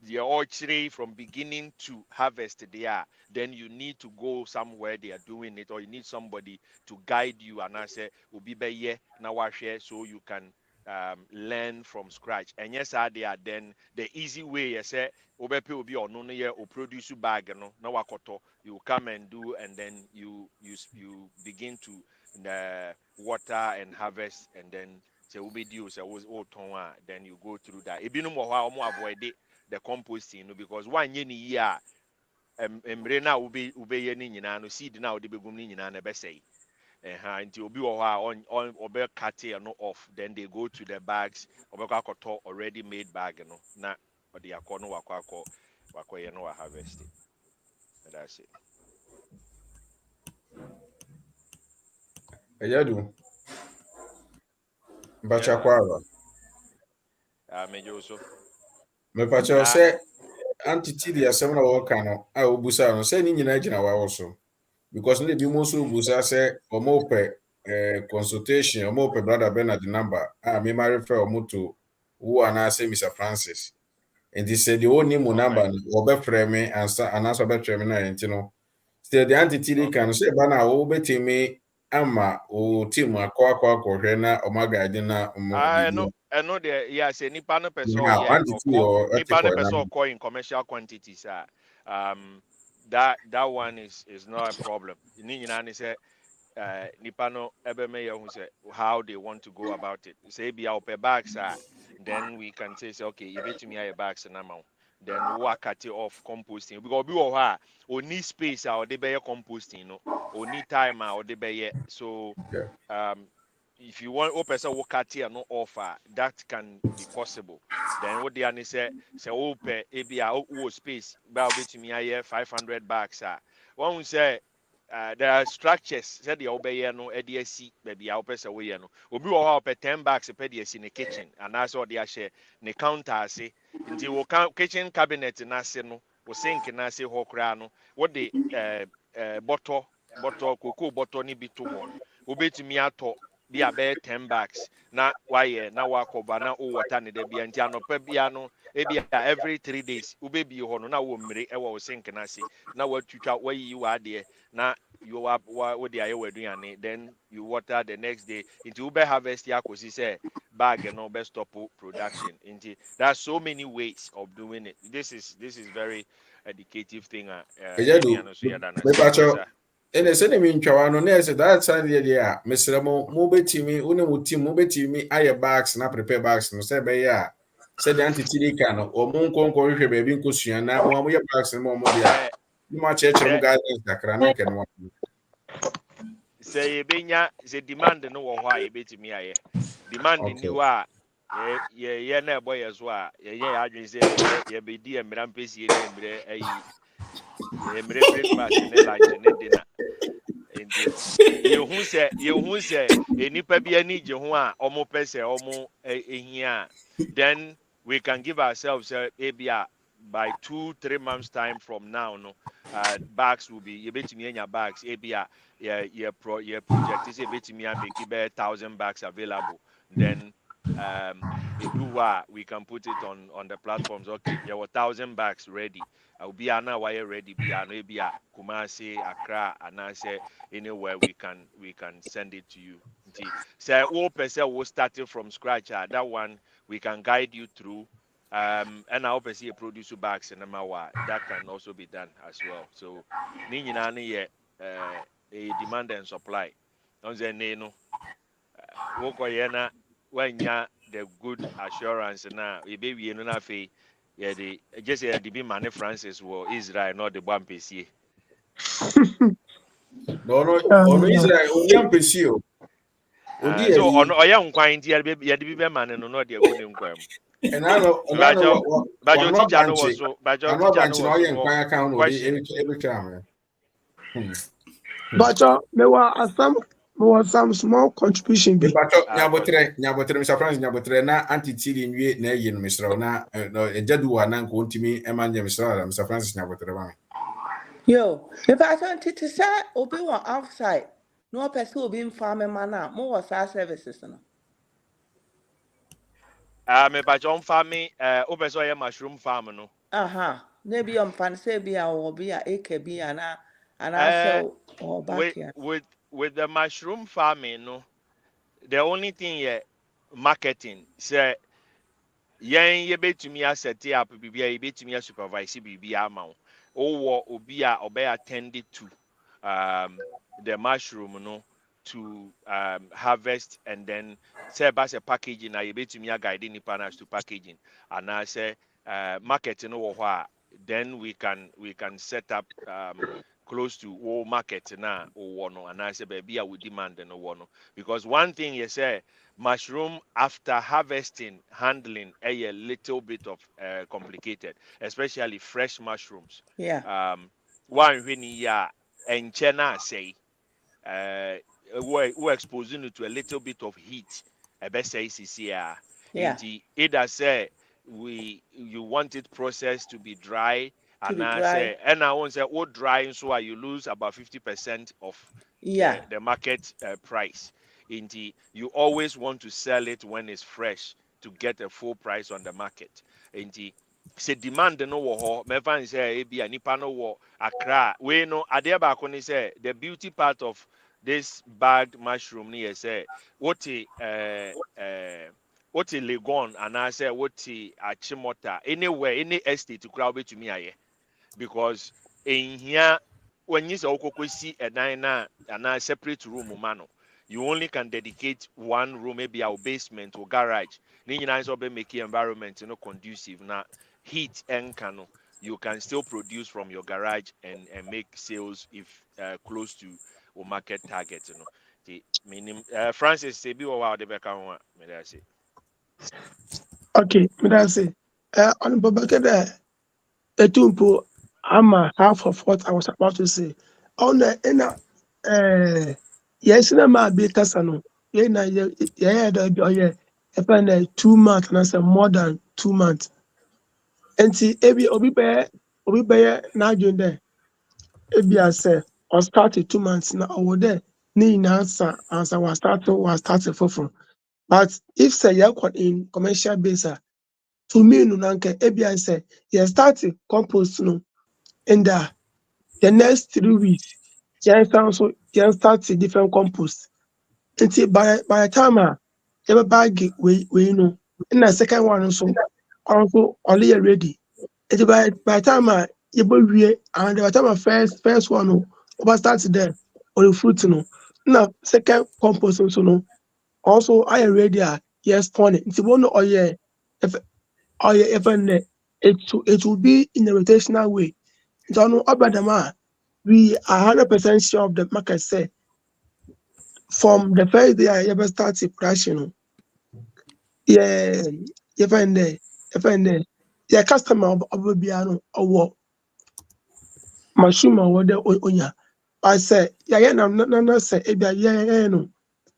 the orchard from beginning to harvest there, then you need to go somewhere they are doing it, or you need somebody to guide you. And I say, "Ubi be na wahwe," so you can learn from scratch. And yes, they are then the easy way. I say, "Obepe obi or no ye or produce bag no na wakoto." You come and do, and then you begin to water and harvest, and then say ubi do say was then you go through that. Ebinu mo ha omo avoid it the composting no because one ye ni year emre na ube ye ni nyina no seed na ode begum ni nyina na be say nti obi wo ha on obe cut it no off then they go to the bags obe kwakoto already made bag no na ode akọ no wakọ ye no harvest it. That's it. Eyadu. Mbacha Yeah, kwara. me also. Me pacha Na say antiti di asem na woka no a obusa no say ni nyina gina wa wo so because ne bi mo so obusa say omo pe consultation omo pe brother Bernard number me ma refer omo to who ana say Mr Francis and he said the only mo okay. number no obefre me ansa anaso obefre me na enti no still the antiti Okay. kan say ba na wo betimi ama o team akọ na omaga ade na omo bibi I know the yeah say nipa no person now yeah antiti or or nipa no etiko na person in commercial quantities that one is not a problem. Ni nyina ni say nipa no ebe me who say how they want to go about it. Say be our per bags then we can say okay, you bet me your bags na ma. Then work at it off composting because we ha o need space or they be composting no or need time or they be so yeah. um if you want open say work at it no offer that can be possible then what they are say open a space by bet me 500 bags one say there are structures said the obey no EDC baby our person we no obi wo ha 10 bags per the in the kitchen and that's what they are share the counter say into wo kitchen cabinet na se no wo sink na se ho kra no what the bottle cocoa bottle ni bi to ho wobetumi atɔ bi abɛyɛ 10 bags na wayɛ na wakɔba na wo water ne da bia nti anɔpa bia no ebia every 3 days wobɛbie hɔ no na wo mmere ɛwɔ wo sink na ase na watwitwa wayiyi w'adeɛ na you wode ayɛ w'aduane then you water the next day nti wobɛ harvest akosi sɛ bag no bɛ stop production nti there are so many ways of doing it. This is very educative thing Ejedu, me pacho. Ene se ne mi ntwa no na ese that side dey a mesre mo betimi une mo team mo betimi aye bags na prepare bags no se be ya se de antitiri ka no o mo nkonko hwehwe ba bi nkosua na mo ye bags no mo dia ni mo chechere mo guidance dakra na nke no say ebenya se demand no wo ho a ebetimi aye demand ni wa ye na ebo ye so a ye adwen se ye be di emra mpesie ne emre ayi emre breakfast ne lunch ne dinner enti yehu se enipa bi ani je ho a omo pese omo ehia then we can give ourselves ebia by 2-3 months time from now no bags will be yebetimi anya bags ebia ye project is yebetimi make 1,000 bags available then we can put it on the platforms. Okay, you have 1,000 bags ready. I'll be ana wire ready. Be ana be a Kumasi, Accra, and I say anywhere we can send it to you. Say all person will start it from scratch. That one we can guide you through. And I hope see a produce bags and that can also be done as well. So, ni a demand and supply. Don't say no. Wokoyena wanya the good assurance na ebewie no na fe ye de just say the be man Francis wo Israel not the one pesie no Israel oni ampesi o odi so yi oya nkwan nti ye de be man no no de go ne nkwan enano bajo teacher no was so oye nkwan aka no odi question ebetwa But there was some small contribution. Pato nyabotre Mr. Francis nyabotre na antitiri nwie na eyi no misro na ejadu wa na nko ntimi emanje misro Mr. Francis nyabotre ba Yo, if I don't to say, Obi one outside, no person will be in farming man, more services. No? me bajo farming obeso ye mushroom farm no Maybe fancy be or be a acre be and I sell or backyard. with the mushroom farming no the only thing yeah marketing say yen ye betumi asset up bibia ye betumi supervise bibia ama wo obi a obey attended to the mushroom no to harvest and then say as a packaging na ye betumi guide ni partners to packaging and I say marketing no wo then we can set up close to all market na or no and I say baby I would demand no one because one thing you say mushroom after harvesting handling a little bit of complicated especially fresh mushrooms one when ya and chena say we're exposing it to a little bit of heat best say CCR either say you want it processed to be dry and I say and I won't say what dry so you lose about 50% of the market price. Indeed, you always want to sell it when it's fresh to get a full price on the market. Indeed, say demand no wo me fan say e bia nipa no wo Accra we no ade ba ko ni say the beauty part of this bagged mushroom ni say what Legon and I say what Achimota anywhere any estate to crowd to me aye because in here when you say okokosi a dina and a separate room mano you only can dedicate one room maybe our basement or garage then also be make environment conducive now heat and cano you can still produce from your garage and make sales if close to or market target the minimum Francis say be wow the back one me say Okay, that's it. On Babaka, a tumpo, I'm half of what I was about to say. On the inner, yes, in a man be Casano. Yeah, if I 2 months and I say more than 2 months. And see, Obi Bear, now doing there. Ebi ase or started 2 months now over there. Ni answer was started for. But if say you are in commercial basis, to me no nanka ebia say you start compost no in the next 3 weeks. You start different compost. Until by the time you bag we know. In the second one also only ready. Until by the time you we and by the time first one no over start there or the fruit no. Now second compost also no also I ready yes funny. Until one or yeah if even it will be in a rotational way. Don't Obadama, we are 100% sure of the market say from the first day I ever started production. Yeah, even there, yeah, customer of Biano or Mashuma or the Onya. I say, yeah, no, say, yeah, no,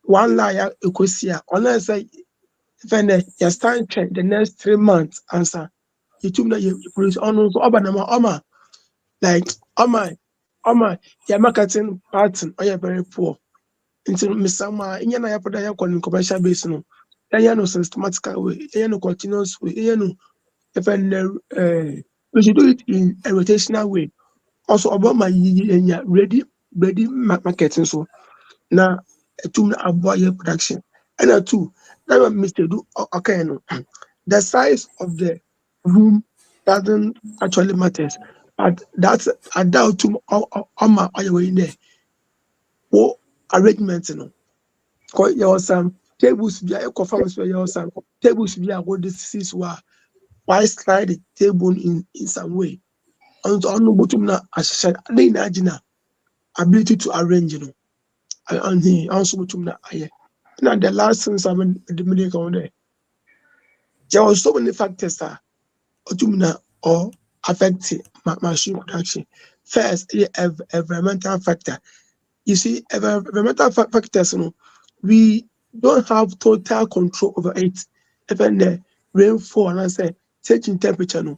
one liar, Ecosia, unless I even you stand check the next 3 months answer. You took that you produce on Obadama, like, your marketing pattern, are very poor. Into Mr. Ma, in your commercial base, no, no systematical way, no continuous way, we should do it in a rotational way. Also, about my ready marketing. So now, to avoid your production. And two, that one Mr. Do okay, no. The size of the room doesn't actually matters, but that's a doubt to on my way in there. What arrangement, you know? Because there was some tables be a conference where there was some tables be a what this is why slide the table in some way. On the bottom na asha na ability to arrange, you know. And he also bottom na aye. Now the last things I mean the medical on there. There was so many factors that autumna or affect machine production. First, environmental factor. You see, environmental factors, you know, we don't have total control over it. Even the rainfall and I say taking temperature, no.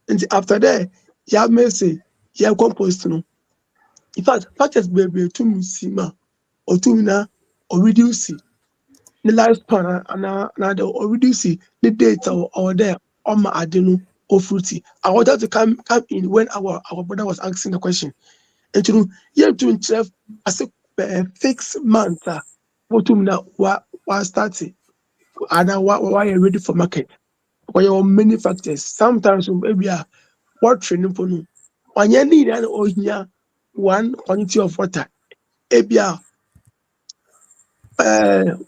And after that, you have mercy, you have compost, no. In fact, factors be to me or to me or reduce the lifespan and or reduce the data or there on my adeno or fruity. I wanted to come in when our brother was asking the question. And you know, you have to have as a fixed month. What now? What starting? And why you ready for market? Because there are many factors. Sometimes maybe what training for no. When you need an ohiya one quantity of water, ebia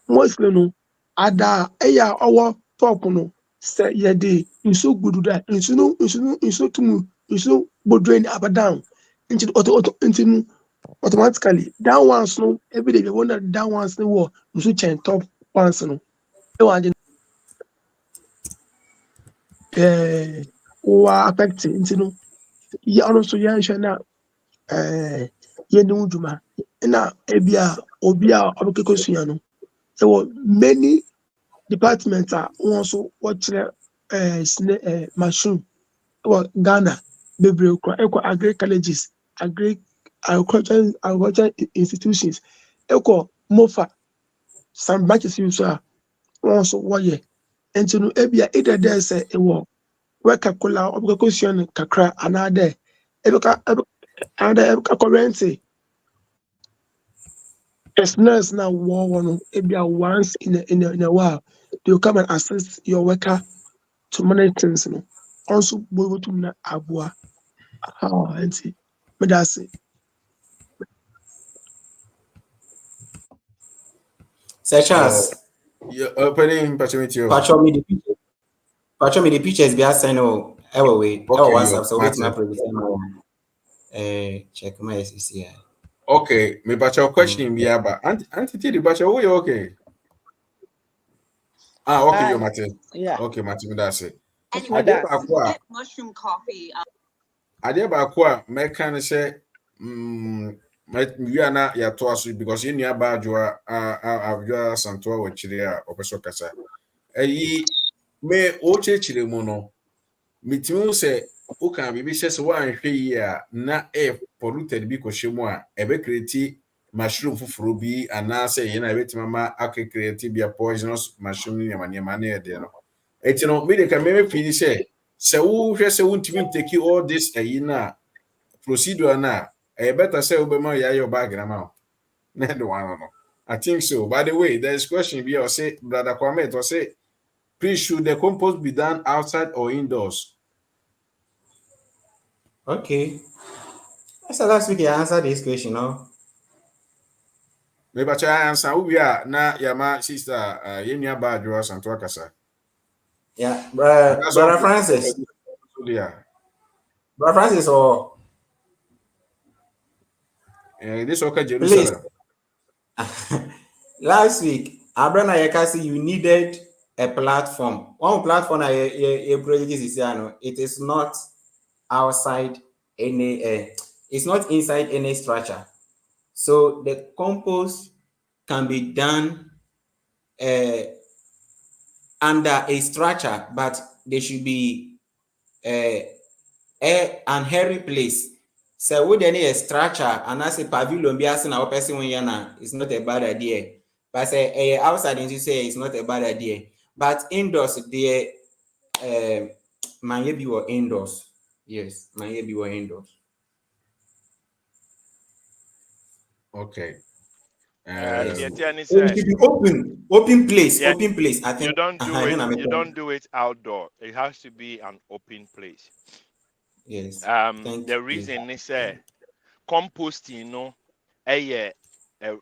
mostly no ada eya our top no say ye dey nso gudu da nso tumu nso bodwen abadan into into automatically that ones no every day they wonder that ones no war nso chain top ones no e wa wa affect into no ya ono so ya nhwe na ye ne uduma na ebia obi a obekeko sua no there were many departments are also watch mushroom Ghana bebree kora agri colleges agricultural institutions mofa some branches yi so a wɔn nso wɔyɛ nti no ebia either there sɛ ɛwɔ worker kola ɔbɛkɔ sua no kakra anaadɛ ɛbɛka kɔrɛnti personals na wɔwɔ no ebia once in a while they will come and assist your worker to manage things no also botum na aboa nti meda ase. Such as Yeah, opening opportunity. Patcho me the pictures be assigned or ever way. Okay, WhatsApp so wait my Martin. program. Check my SCCI. Okay, me bacha question be about anti the bacha. Oh, you okay? Okay, you Martin. Yeah. Okay, Martin, that's it. Anyway, Ade that's ba mushroom coffee. Ade ba kwa me kan say we are na ya to aso because you nua ba adwoa adwoa santo wa chire a opeso kasa. Eyi me o chechire mu no. Mitimi say who can be says one here na polluted bi kɔhyɛ mu a ɛbɛ create mushroom foforɔ bi anaasɛ yɛn a ɛbɛtumi ama aka create bi a poisonous mushroom nneɛma ne yɛdeɛ no ɛti no mede ka mɛmɛ fii sɛ wohwɛ sɛ wontumi take all this ɛyi no a procedure no a ɛyɛ better sɛ wobɛma yɛayɛ ɔbaa grama o na ɛde wano no I think so. By the way, there is question here. Say, Brother Kwame, to say, please, should the compost be done outside or indoors? Okay. So last week I answered this question, no? Maybe I answer. We are now, Yama sister, Yenya Badro, Santua Kasa. Yeah, Brother Francis. Yeah. Brother Francis, or this okay, Jerusalem. Last week, Abraham Ayakasi, you needed a platform. One platform it is not outside any it's not inside any structure. So the compost can be done under a structure, but there should be an hairy place. So would any structure and as a pavilion be asking our person when it's not a bad idea. But say outside you say it's not a bad idea. But indoors the maybe or indoors. Yes, maybe or indoors. Okay. It should be open place. Yeah, open place. I think you don't do it. You don't do it outdoor. It has to be an open place. Yes. The reason is composting, you know,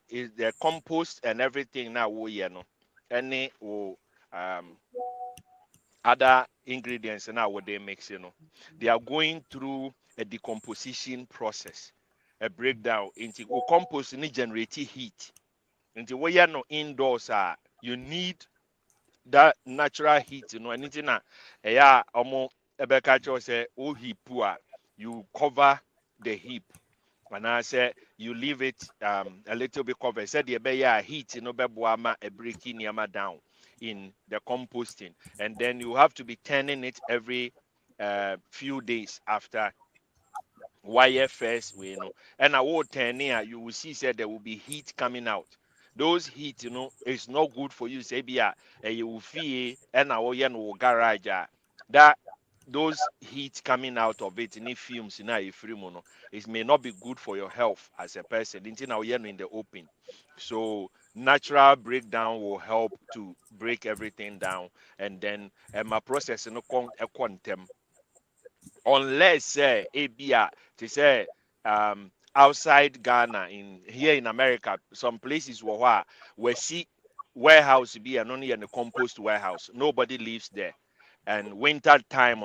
is the compost and everything now we know any other ingredients now what they mix, you know, they are going through a decomposition process, a breakdown into compost need generate heat. Into where you know indoors you need that natural heat, you know, anything that yeah almost a say oh heap you cover the heap. And I say you leave it a little bit covered. Said the heat, you know, a breaking yama down in the composting, and then you have to be turning it every few days after wire first, you know. And I will turn here, you will see said there will be heat coming out. Those heat, you know, is not good for you. Say, you will feel and I will garage that those heat coming out of it, any fumes, it may not be good for your health as a person. In the open. So natural breakdown will help to break everything down. And then my process quantum unless ABA to say outside Ghana in here in America, some places where see warehouse be and only in the compost warehouse. Nobody lives there. And winter time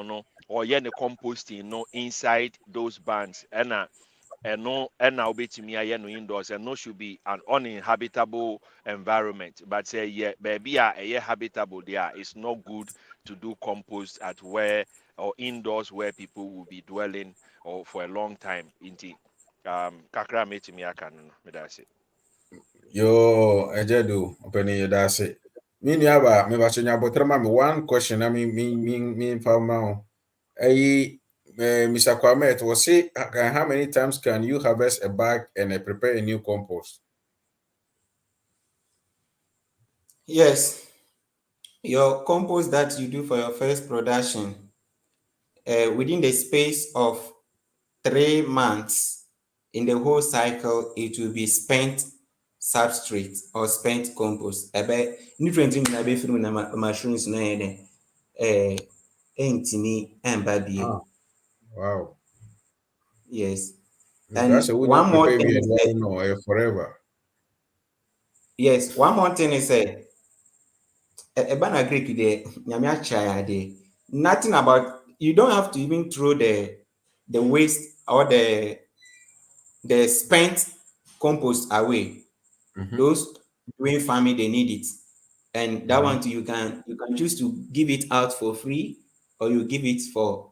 or the composting inside those bands. And now be to me indoors and no should be an uninhabitable environment. But say baby habitable there. It's not good to do compost at where or indoors where people will be dwelling or for a long time. Inti kakra me to me I can that's it. Yo, Ejedu, opening your that's it. Me niaba, me bachonya botrama me one question. I mean, farmer. Mr. Kwame, it was say, how many times can you harvest a bag and prepare a new compost? Yes. Your compost that you do for your first production, within the space of 3 months in the whole cycle, it will be spent substrate or spent compost. Ebe nutrient in na be through na mushrooms na ene entini amba bio. Wow. Yes. That's And a one more thing is forever. yes, one more thing is Ebana Greek de nyame achaya de nothing about you don't have to even throw the waste or the spent compost away. Those doing farming they need it, and that one too, you can choose to give it out for free or you give it for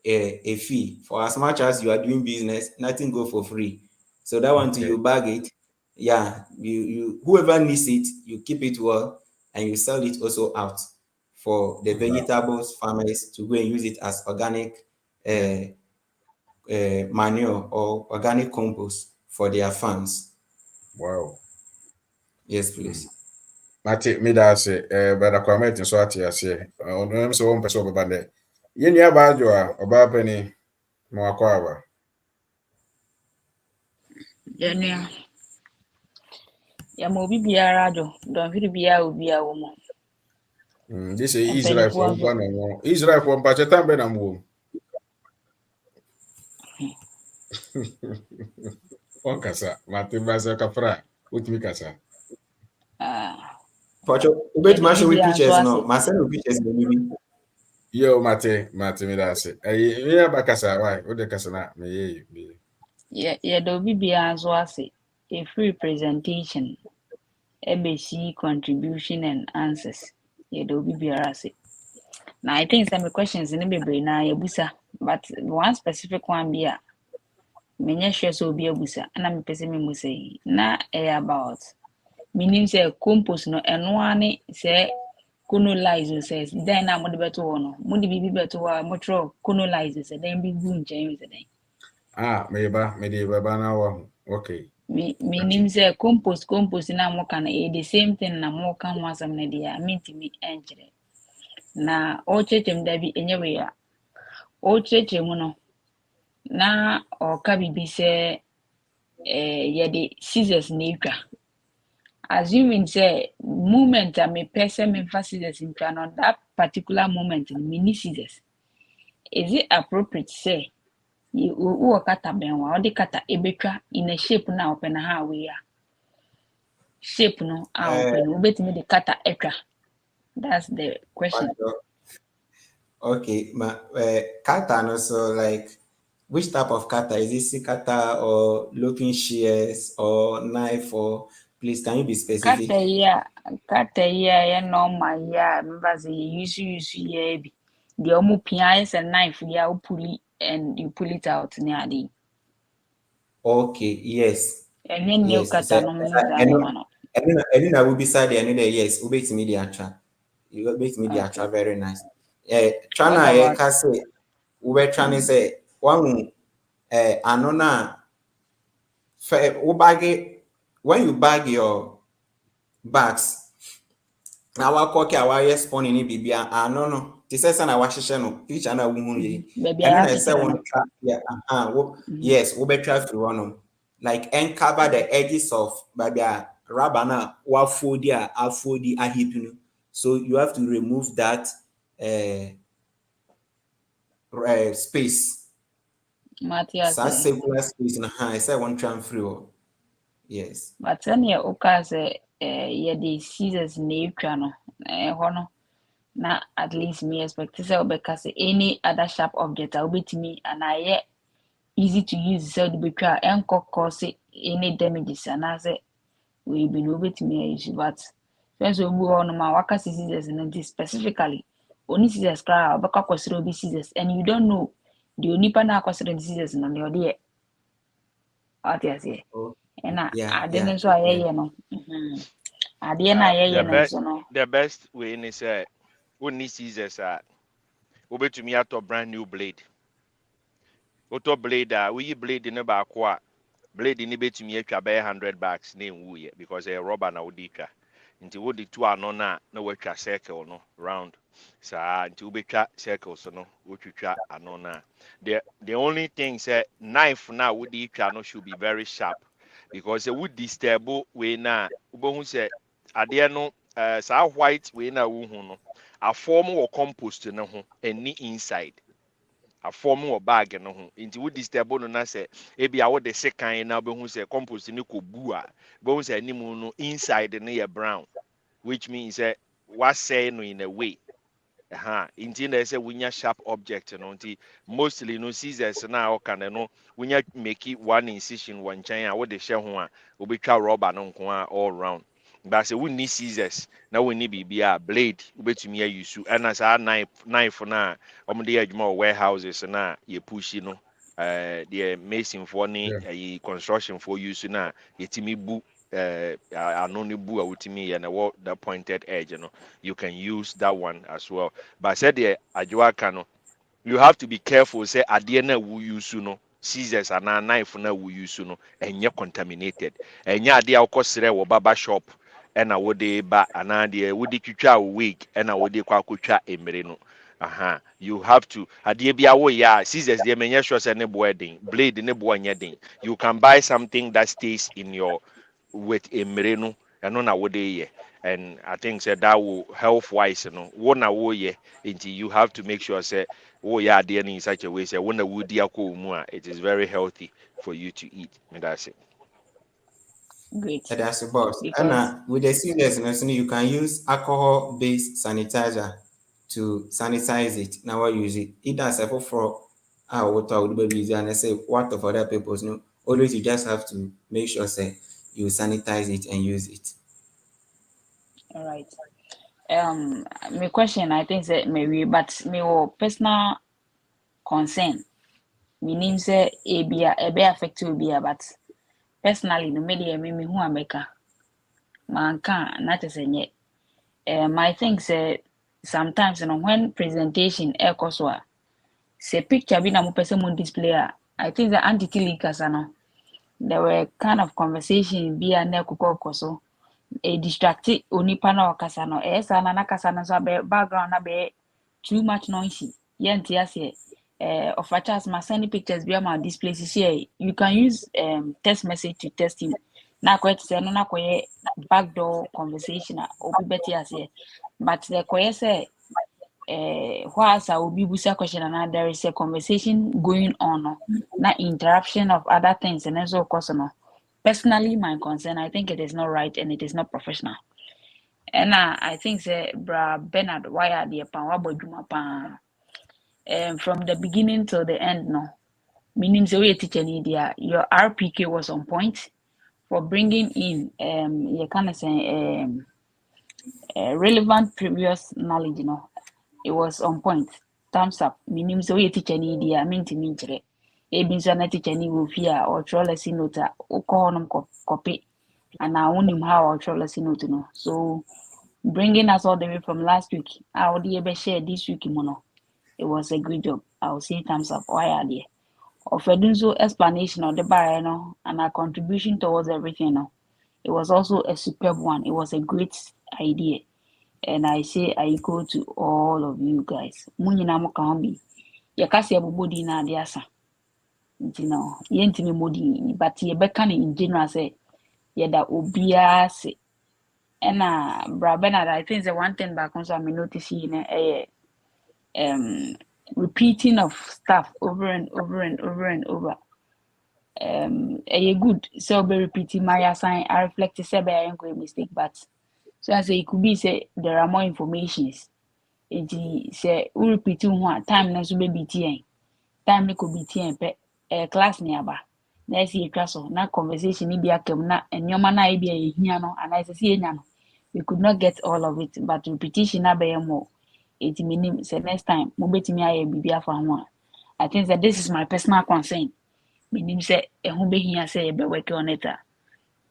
a fee. For as much as you are doing business, nothing go for free. So that one too, you bag it. Yeah, you whoever needs it, you keep it well and you sell it also out for the vegetables farmers to go and use it as organic uh, manure or organic compost for their farms. Wow. Yes, please. Mate, me da ase, brother Kwame tin so ate ase. Ono so won pese obeba de. Ye nua ba adwo a, oba pani ma wakọ aba. Yɛnua, yɛma obi biara adwo, dɔnhwere biara obi a wɔ mu. This is Israel Mpanyinfoɔ for nso, mpa no. Israel for mpa chetan be na mo. On kasa, mate ba se kafra, utimi kasa. Pacho, yɛda ubet obi show we biara nso pictures ase. no. Ma send pictures maybe. Yo, mate, me da ase. Me aba kasa, why? O de kasa na me ye. Yɛda obi biara nso ase. Ɛfiri presentation, ɛbɛsi contribution and answers. Yɛda obi biara ase. Na I think some questions ne bebree na yɛbusa, but one specific one bi a menyɛ sure sɛ obi abusa, ɛna mepɛ sɛ memusa yi. Na ɛyɛ about menim sɛ compost no ɛno ara ne sɛ colonize sɛ dɛn na mode bɛto hɔ no, mode biribi bɛto hɔ a motwerɛ colonize sɛ dɛn bi gu nkyɛn sɛ dɛn. Me de ba na wa. Okay. Menim sɛ compost na moka no ɛyɛ the same thing na moka ho asɛm no deɛ a mentimi ɛnkyerɛ. Na ɔrekyerɛkyerɛ mu da bi ɛnyɛ wei a, ɔrekyerɛkyerɛ mu no, na ɔka biribi sɛ yɛde scissors na ɛtwa. Assuming sɛ moment a mepɛ sɛ memfa scissors ntwa no, that particular moment no menni scissors. Is it appropriate sɛ wowɔ kata bɛn hɔ a wode kata ɛbɛtwa in a shape no a wopɛ no ha wei a shape no a wopɛ no wobɛtumi de kata ɛtwa? That's the question. Okay, kata no, so like which type of kata? Is it C-kata or looking shears or knife, or please can you be specific? Kata yi a ɛyɛ normal yi a memfa sɛ use yi a bi deɛ ɔmo pia ayɛ sɛ knife yi a wopuli and you pull it out ne ade yi. Okay, yes. Ɛnyɛ nail Yes. cutter no ne saa nneɛma no. And then I will be sad and then yes, ubet media tra. You ubet media tra very nice. What Trana about ka say ube trana say one anona when you bag your bags na wakɔ ke a wayɛ spɔne ne biribia ano no te sɛ sɛ na wahyehyɛ no picture na wohu yɛ baabi a ɛno na ɛsɛ yɛakyekyere wo no? twa yes wobɛtwa firi hɔ nom like uncover the edges of baabi a rubber no a wafodi a afodi ahip no, so you have to remove that space, Mate saa ase. circular space no ɛsɛ wo ntwa mfiri hɔ. Yes. But sɛnea wokaa sɛ yɛde scissors na ɛtwa no, ɛhɔ no na at least me expect sɛ wobɛka sɛ any other sharp object a wobɛtumi anaa ɛyɛ easy to use sɛ wode bɛtwa a ɛnkɔ cause any damages anaasɛ wei bi no wobɛtumi ayusu. But fɛn sɛ obi wɔ hɔnom a waka sɛ scissors no nti specifically ɔne scissors koraa a wobɛkɔ akɔsrɛ obi scissors and you don't know deɛ onipa no akɔsrɛ no scissors no deɛ ɔde yɛ. Wate aseɛ? Ɛna ade no nso a yɛyɛ no, adeɛ no a yɛyɛ no nso no, The best way in is we need scissors over to me atɔ brand new blade. Auto blade we blade in a blade in bet to me atwa bɛyɛ $100 name we because a rubber na wodi twa. Nti wodi two ano na watwa circle no round. Saa nti wobɛtwa circles no wotwitwa ano na. The only thing say knife na wodi twa no should be very sharp because would disturb we na wobɛhu sɛ adeɛ no saa white we na wohu no a form or compost no ho any inside a form or bag no ho nti wo disturb no na sɛ ebi a wo de sekan na wobɛhu sɛ compost no kɔ bu a wobɛhu sɛ animu no inside no yɛ brown, which means that what say no in a way nti na say we sharp object no nti mostly no scissors na ɔka no we make it one incision one nkyɛn a wode hyɛ ho a wobɛtwa rubber no nko a all round. But say we need scissors na we need bibia blade wobɛtumi ayusu ɛna saa knife na ɔmo de yɛ adwuma wɔ warehouses na yɛ push no the mason for ne construction for use na yɛtumi bu ano ne bu a wotumi yɛ na wɔ the pointed edge no you can use that one as well. But said the adwoa ka no you have to be careful. Say adeɛ na wo use no scissors and a knife na wo use no ɛnyɛ contaminated. Ɛnyɛ adeɛ a wokɔ srɛ wɔ barber shop ɛna wode ba anaa deɛ wode twitwa wo wig ɛna wode kɔ akɔtwa mmere no. You have to adeɛ bi a woyɛ a scissors deɛ menyɛ sure sɛ ne boɔ den, blade ne boɔ nyɛ den. You can buy something that stays in your with mmere no ɛno na wode yɛ. And I think say that will health wise, you know, one away until you have to make sure say oh yeah in such a way say when a woody it is very healthy for you to eat. And that's it. Great. That's the boss. Because And with the seriousness, you can use alcohol-based sanitizer to sanitize it. Now I use it. It does a for our water would be easy and I say what of other people's no. Always you just have to make sure say you sanitize it and use it. all right. My question I think that maybe but me personal concern. Meaning say a be affect will be but personally no media me who America. Man can not as any I think say sometimes you know when presentation so say picture be na mo person mo display I think the anti-killing kasano there were kind of conversation be a nekoko so a distracted onipa na okasa no esa na nakasa no so background na be too much noisy yenti ase of a chance my sending pictures be my display here you can use text message to test him na ko say no na ko backdoor conversation obi beti ase but the ko say whilst I will be busa question and there is a conversation going on no na interruption of other things and also cause no personally my concern I think it is not right and it is not professional and I think say bra Bernard why are the pan wa bodwuma pa from the beginning till the end no meaning say we teacher need your RPK was on point for bringing in you kind of say relevant previous knowledge you know it was on point thumbs up meaning say we teacher need mean to mean chere ebi nso na teacher ni wo fi a or throw lesson note o call nom copy and I want him how or throw lesson note no so bringing us all the way from last week I would be share this week mono it was a great job I will say thumbs up why are there of so explanation of the bar no and our contribution towards everything no it was also a superb one it was a great idea and I say I go to all of you guys munyina mo kan bi yakase abobodi na ade asa you know yentimi modi but ye beka in general say yeda obia se na bra Bernard I think the one thing back on so I'm noticing repeating of stuff over and over and over and over a good so be repeating my sign I reflect say be I go mistake but so I say it could be say there are more informations it say we repeating one time na so be BTN time no could be TN pe class ni aba na see etwa so na conversation ni bi akam na enyoma na e bi ehia no and I say enya no we could not get all of it but repetition na be more it meaning say next time mo betimi aye bibi afa ho a I think that this is my personal concern meaning say ehun be hia say be work on it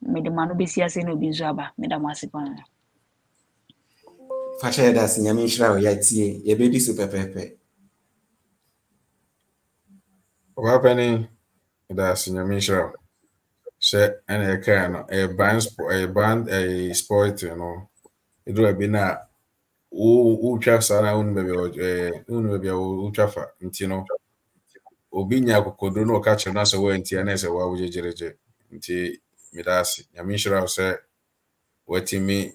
me de manu be sia say no bi nso aba me da mo ase pa Fashion that's in Yamishra or Yatie, ye baby super pepe. Wapani that's in your mission. Say and a can a band a sport, you know. It would have been a Uchasa un baby Uchafa, you know. Obinya kokodo no catch na so went and say wa wuje jereje. Nti midasi. Yamishra say wetimi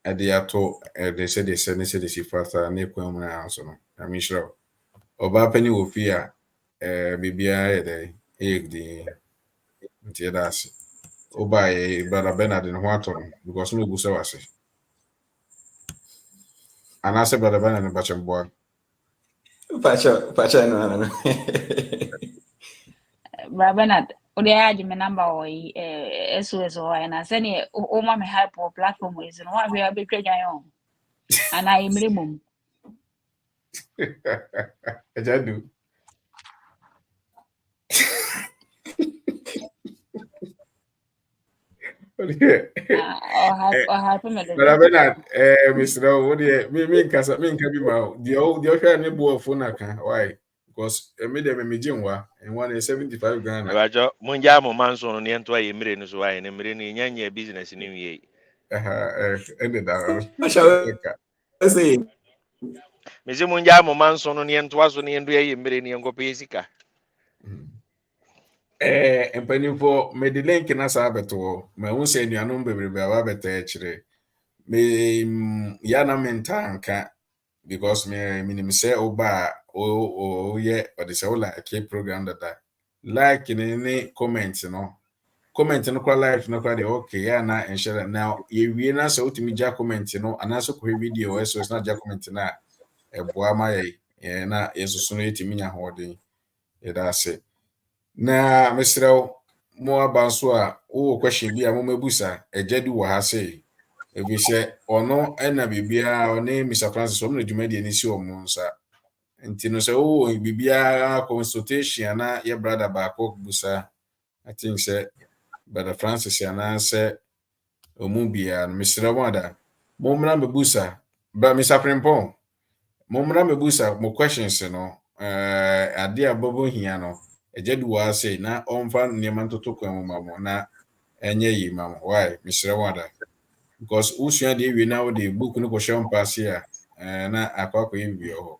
ade ato they say they see faster na kwam na so no. Yamishra. Oba pani wo fi a bibia e dey di nti that's oba e brother Bernard no wato no because no gusa wase anase brother Bernard no bachemboa Pacha, no. bra Bernard ode add me number o SOS o and I send o ma me help or platform is no wa hwe abetwa gyan o and I minimum ejadu or help me brother the Bernard Mr. What me nkasa me nka bi ma di o hwe ne bo phone aka why because me dem me jinwa and one is 75 Ghana. Rajo munja mo manso no ne nto aye mire no so aye ne mire no nyanya business ni wie. Ended that. What shall I say? Me se munja mo manso no ne nto aso ne ndo aye mire ne nko pe sika. Mpanimfo me de link na saa beto ma hu sɛ anuanom bebrebe a wabɛtɔ akyire me ya na mentanka because me minim sɛ woba o yɛ ɔde sɛ wo like program dada like ne comment no kwa like no kwa de okay ya na enhyɛ na yɛwie na sɛ wotumi gya comment no anaasɛ kɔhwɛ video ɛso na gya comment na ɛboa ma yɛ na yɛsoso no yɛtumi nya hoɔden yɛda ase na mesrɛw mo aba nso a wo question bi a mo mebusa ejadi wɔ ha sei ebi sɛ ɔno ɛna bibia ɔne Mr. Francis ɔmo na dwumadi ani si ɔmo nsa nti no sɛ wo bibia consultation na yɛ brother baako busa I think sɛ brother Francis ana sɛ ɔmo bia no mesrɛw mo ada mo mmra mebusa ba Mr. Primpon mo mmra mebusa mo questions no ade a bɔbɔ hia no ejadu wa say na onfa nneɛma ntoto kwan mu mamo na enye yi mamo why misre wada because usua de wi na wo de book no ko hyɛ mpaase a na akwakọ yi bi ho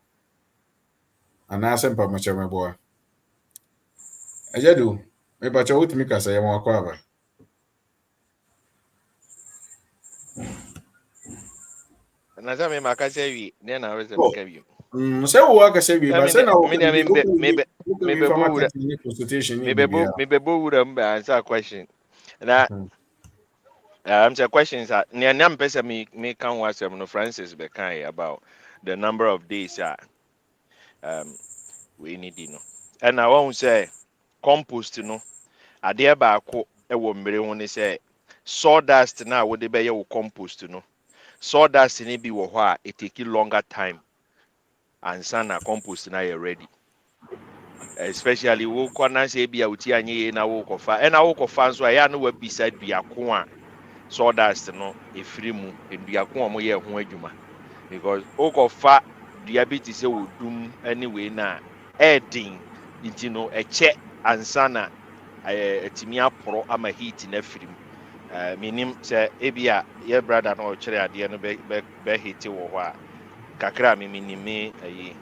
ana asempa mo cheme bo ejadu me ba cha utimi kasa ya mo akwa aba Na za me makasa wi ne na wese me ka wi. Se wo aka se bi ba se na wo Me be fa bo marketing consultation ni bi ya me be bo wura mba answer question. Na I'm say questions are near nam pesa me can was no Francis be kind about the number of days we need no. And I won't say compost no ade ba ko e wo mmere ho ne say sawdust na wo de be ye wo compost no. Sawdust ni bi wo ho a it take longer time and na compost na you ready. Especially wo kwana say bia uti anye na wo kofa e na wo kofa nso ya na wa beside duako a sawdust no efiri mu duako a mo ye ho adwuma because wo kofa diabetes say wodum anyway na edin nti no eche ansa na etimi aporo ama heat na firim minim say ebia ye brother no kire ade no be hit wo ho a kakra minim ayi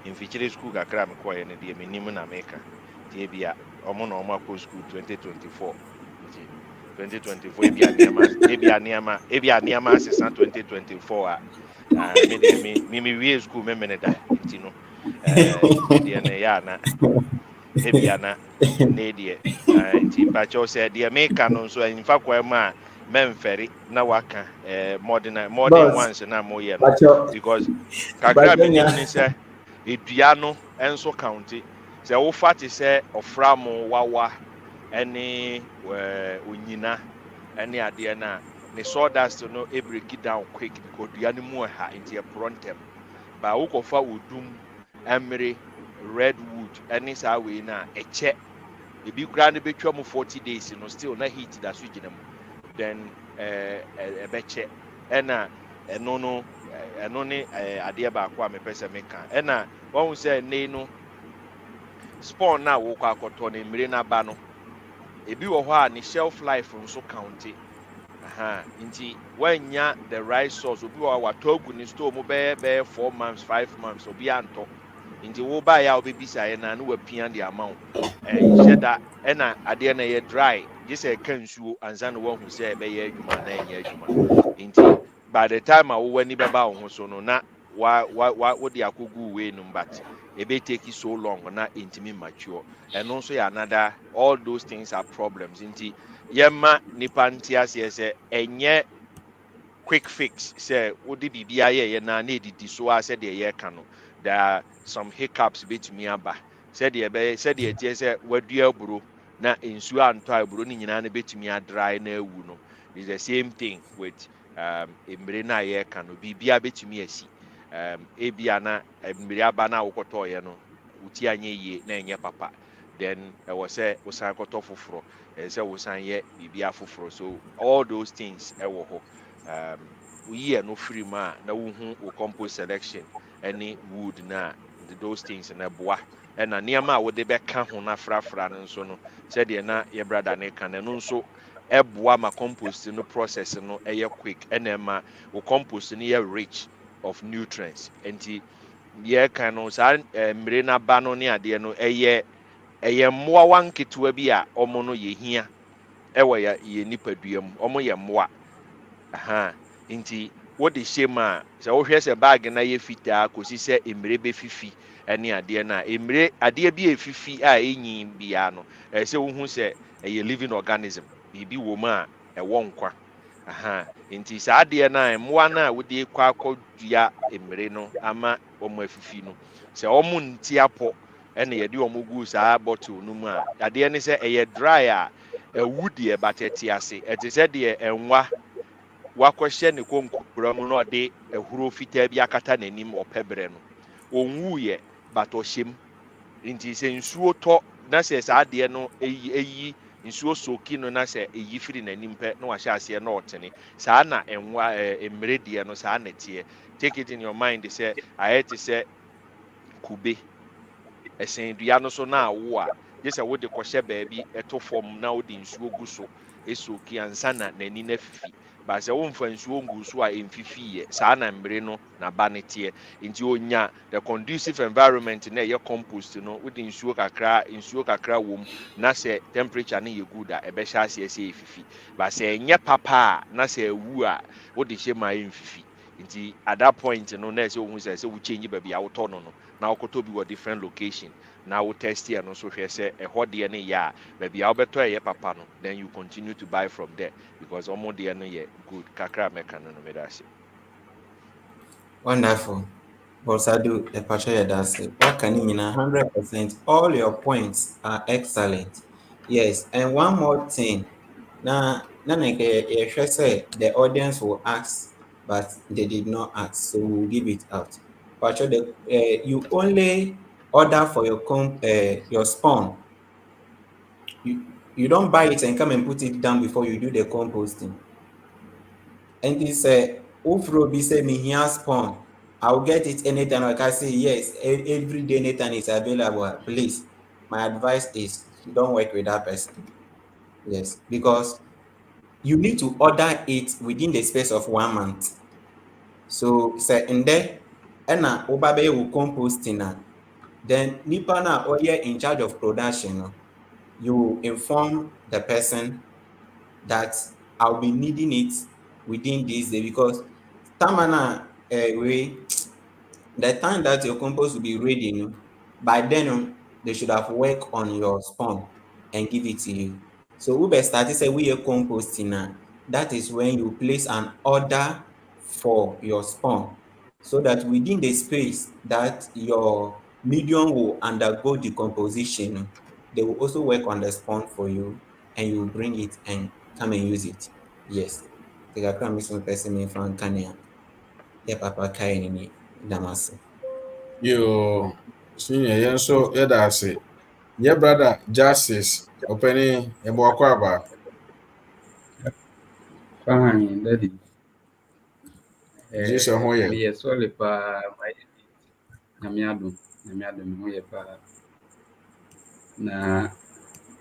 mfikyire school kakra mekɔɛ no deɛ menim na meka nti ebia ɔmo na ɔmo akɔ school 2024 nti 2024 ebia nneɛma asesa 2024 a me deɛ me wie school me da nti no deɛ ne yɛ ana ebia na ne deɛ nti mpakyɛw sɛ deɛ meka no nso mfa kɔɛ mu a memfɛre na waka modern Boss, ones na moyɛ no Pacho, because kakra Bajonia. menim ne sɛ edua no enso county sɛ wofa te sɛ ɔframo wawa ɛne onyina ɛne adeɛ na ne sawdust no break it down quick because dua no mu ɛha nti ɛporɔ ntɛm ba wokɔfa odum ɛmere redwood ɛne saa wei na ɛkyɛ ebi kura no betwa mu 40 days no still na heat da so gyina mu then ɛbɛkyɛ ɛna ɛno ne adeɛ baako a mepɛ sɛ meka ɛna wɔn sɛ ne no spawn na wokɔ akɔtɔ ne mmire n'aba no ebi wɔ hɔ a ne shelf life nso county nti wɔanya the right source obi wɔ hɔ a watɔ agu ne store mu bɛyɛ 4 months 5 months obi antɔ nti woba yɛ a wobɛbisa yɛ na ne wapia de ama wo nhyɛ da ɛna adeɛ no yɛ dry gye sɛ ɛka nsuo ansa na woahu sɛ ɛbɛyɛ adwuma na ɛnyɛ adwuma nti by the time a wowɔ ani bɛba wo ho so no na wode akɔgu wei no but ebe take so long na intimi mature ɛno nso yɛ another all those things are problems nti yɛma nipa nti aseɛ sɛ ɛnyɛ quick fix sɛ wode biribi ayɛyɛ na edidi so a sɛdeɛ yɛka no there are some hiccups betumi aba sɛdeɛ tie sɛ wadua aburo na nsuo antɔ aburo no nyinaa no betumi adry na awu no is the same thing with mmire na yɛka no biribia betumi asi ebia na mmiri aba na wokɔtɔɔyɛ no wuti anye yie na enye papa then ɛwɔ sɛ wosan kɔtɔ foforɔ sɛ wosan yɛ biribi afoforɔ so all those things ɛwɔ hɔ woyi no free ma na wohu wo compost selection any wood na those things na boa ɛna nneɛma a wode bɛka ho na frafra no nso no sɛdeɛ na yɛ brother ne ka no nso ɛboa ma compost no process no ɛyɛ quick ɛna ɛma wo compost no yɛ rich of nutrients nti yɛka no saa mmire n'aba no ne adeɛ no ɛyɛ mmoawa nketewa bi a ɔmo no yɛhia ɛwɔ yɛ nipadua mu ɔmo yɛ mmoa aha nti wode hyɛ mu a sɛ wohwɛ sɛ bag na yɛ fitaa kɔsi sɛ mmire bɛfifi ɛne adeɛ no a mmire adeɛ bi ɛfifi a ɛnyin biara no ɛsɛ sɛ wohu sɛ ɛyɛ living organism biribi wɔ mu a ɛwɔ nkwa aha nti saa adeɛ no a mmoa no a wode kɔ akɔdua mmire no ama ɔmo afifi no sɛ ɔmo nti apɔ ɛna yɛde ɔmo gu saa bottle no mu a adeɛ ne sɛ ɛyɛ dry a ɛwu deɛ but ɛte ase ɛte sɛ deɛ ɛnwa wakɔhyɛ ne konkura mu na ɔde ahuro fitaa bi akata n'anim ɔpɛ berɛ no ɔnwuyɛ but ɔhyɛm nti sɛ nsuo tɔ na sɛ saa adeɛ no ɛyi nsuo soki no na sɛ ɛyi firi n'anim pɛ na wahyɛ aseɛ na ɔtene saa na ɛnwa mmere deɛ no saa na ɛteɛ take it in your mind sɛ ayɛ te sɛ kube ɛsɛn dua no so na awo a gye sɛ wode kɔhyɛ baabi ɛto fam na wode nsuo gu so ɛsoki ansa na n'ani no afifi ba sɛ womfa nsuo ngu so a ɛmfifiyɛ saa na mmere no n'aba ne teɛ nti onya the conducive environment na ɛyɛ compost no wode nsuo kakra wom na sɛ temperature no yɛ good a ɛbɛhyɛ aseɛ sɛ ɛfifi ba sɛ ɛnyɛ papa a na sɛ ɛwu a wode hyɛ ma ɛmfifi nti at that point no na ɛsɛ wohu sɛ wo change baabi a wotɔ no na wokɔtɔ bi wɔ different location na wo test no so hwɛ sɛ ɛhɔ deɛ no yɛ a baabi a wobɛtɔ ɛyɛ papa no then you continue to buy from there because ɔmo deɛ no yɛ good kakra mɛka no mede ase. Wonderful. Bosadu, the Pacha Yadase. What can you mean? 100%. All your points are excellent. Yes, and one more thing. Now, say the audience will ask, but they did not ask, so we'll give it out. Pacha, you only order for your spawn. You don't buy it and come and put it down before you do the composting. And this Ufro be say me here spawn. I'll get it anytime. Like I say, yes, every day anytime it's available. Please, my advice is don't work with that person. Yes, because you need to order it within the space of 1 month. So say in there, and obabe will composting na. Then nipa na or you're in charge of production. You inform the person that I'll be needing it within this day because tamana the time that your compost will be ready, by then they should have worked on your spawn and give it to you. So we started say we are composting now. That is when you place an order for your spawn so that within the space that your medium will undergo decomposition, they will also work on the spawn for you and you bring it and come and use it. Yes. Take a promise from person in front Kenya. Yeah, Papa Kaini Damasi. Yo, senior, yeah, so yeah, that's it. Yeah, brother, Justice, opening a boakwaba. Fine, daddy. Just a hoye. Me yes, only pa my Namiado, Hoye pa. Na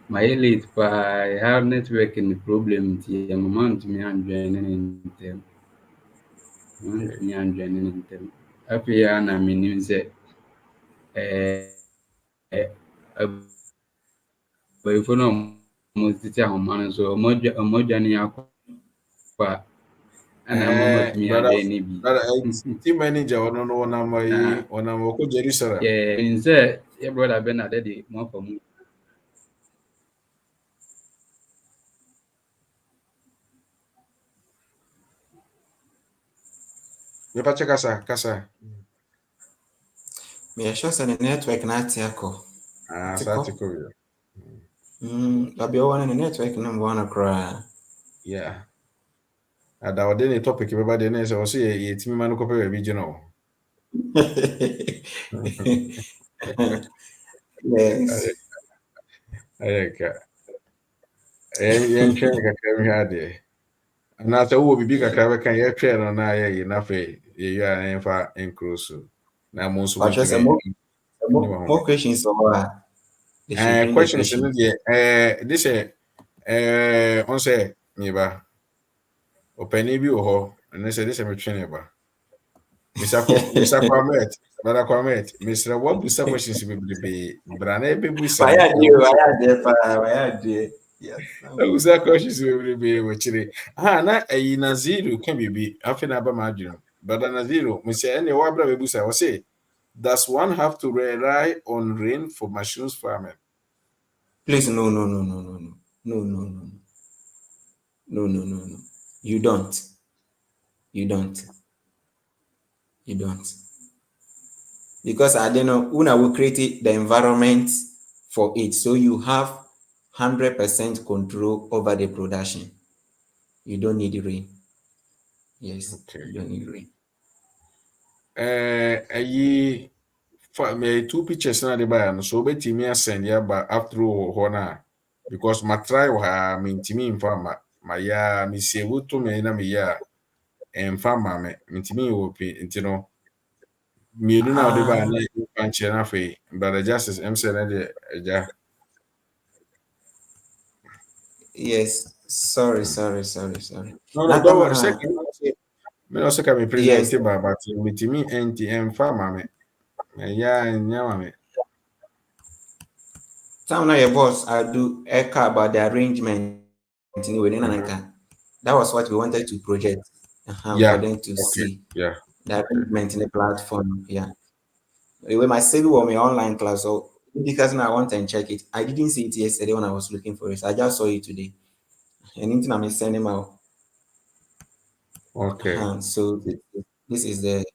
my elite pa, I have networking problem. The moment me and joining in them. Me and joining in them. Happy na me news but if you know most detail man so moja ni akwa ana mama tumi Brother, ade ni bi team manager, one of my Jerusalem. yeah in say your brother Ben Adede more for me. Me pacha kasa. Me sure say the network na tiako. Satiko. Baby one the network number one cry. Yeah. And our daily topic everybody knows also a team man copy regional. Yes. Yen train kakra mi ade. Na so wo bibi kakra be kan ye train no na ye na fe ye ya en fa enclose. Na mo so Pacha say bitime. More questions or they should bring the Questions in question. the on say niba opani bi wo ho and say this me twene ba Mr. Kwamet, Brother Kwamet, Mr. What busa questions be brana ebe busa Why no are you? Why are there? Why are there? Yes. busa questions be wachire na ayi na zero can be afi na ba ma adwene Brother Naziro, Mr. Ene wa bra be busa say does one have to rely on rain for mushrooms farming? Please, no, no, no, no, no, no, no, no, no, no, no, no, no. You don't. You don't. You don't. Because I don't know, Una will create the environment for it. So you have 100% control over the production. You don't need rain. Yes, Okay. you don't need rain. Ayi me two pictures na de ba no so betimi asend ya ba after ho na because ma try ha me ntimi mfa ma ya me se woto me na me ya emfa ma me ntimi wo pe ntino mienu na de ba na mfa nche na fe but justice MC na de ja Yes, sorry. no don't worry Natama, second me no se ka me present yes, ba but ntimi enti emfa ma me ya nya ma me some of your boss I do echo about the arrangement within uh-huh. Ananka. That was what we wanted to project for Yeah, them to okay, see yeah, the okay, arrangement in the platform. Yeah. With my CV or my online class, so because now I want and check it. I didn't see it yesterday when I was looking for it. I just saw it today. Anything I'm sending out. okay. So this is the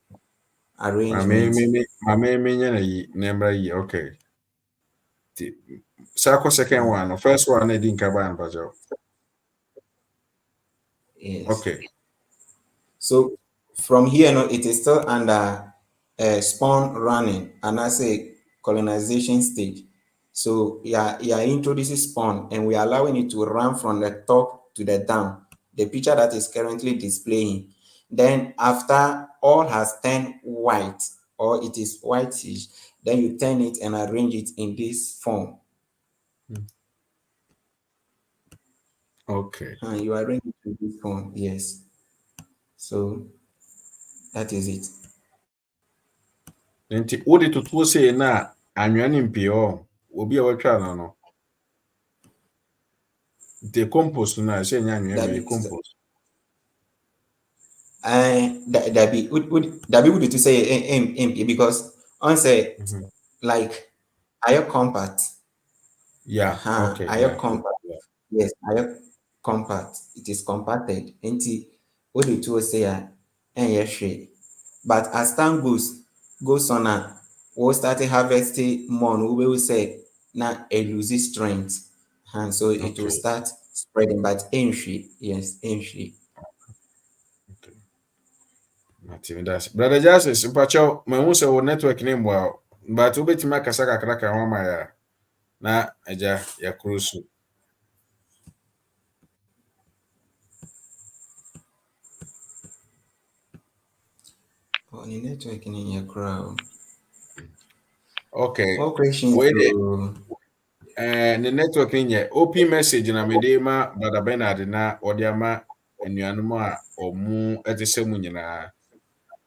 Ma me arrangement. me me ma me me nya na yi number yi okay. Ti Sako second Uh, one, no first one na din ka ba na bajo. yes. Okay. So from here, no, it is still under spawn running, and I say colonization stage. So yeah, introducing spawn, and we are allowing it to run from the top to the down. The picture that is currently displaying. Then after all has turned white, or it is whitish, then you turn it and arrange it in this form. Okay. You arrange it in this form, yes. So that is it. Nti wo de tutuo sei na anwea ne mpio obi a watwa no no. The compost na say nya anwea That be is compost. that be would to say MP because on say Mhm. like are compact Yeah, okay, are yeah, good. compact Yeah. yes are compact it is compacted nti what the two say and yes but as time goes on we start harvesting more we will say now a lose strength and so it will Okay. start spreading but entry yes entry. Okay. Mati that's brother Justice mpacho ma hu se wo network ne mwa but obetima akasa kakra ka ho ma ya na aja ya cruise. On the network in your crowd. Okay. More questions. Wait the network nye open message na mede ma brother Bernard na ode ama anuanom a omu etese mu nyina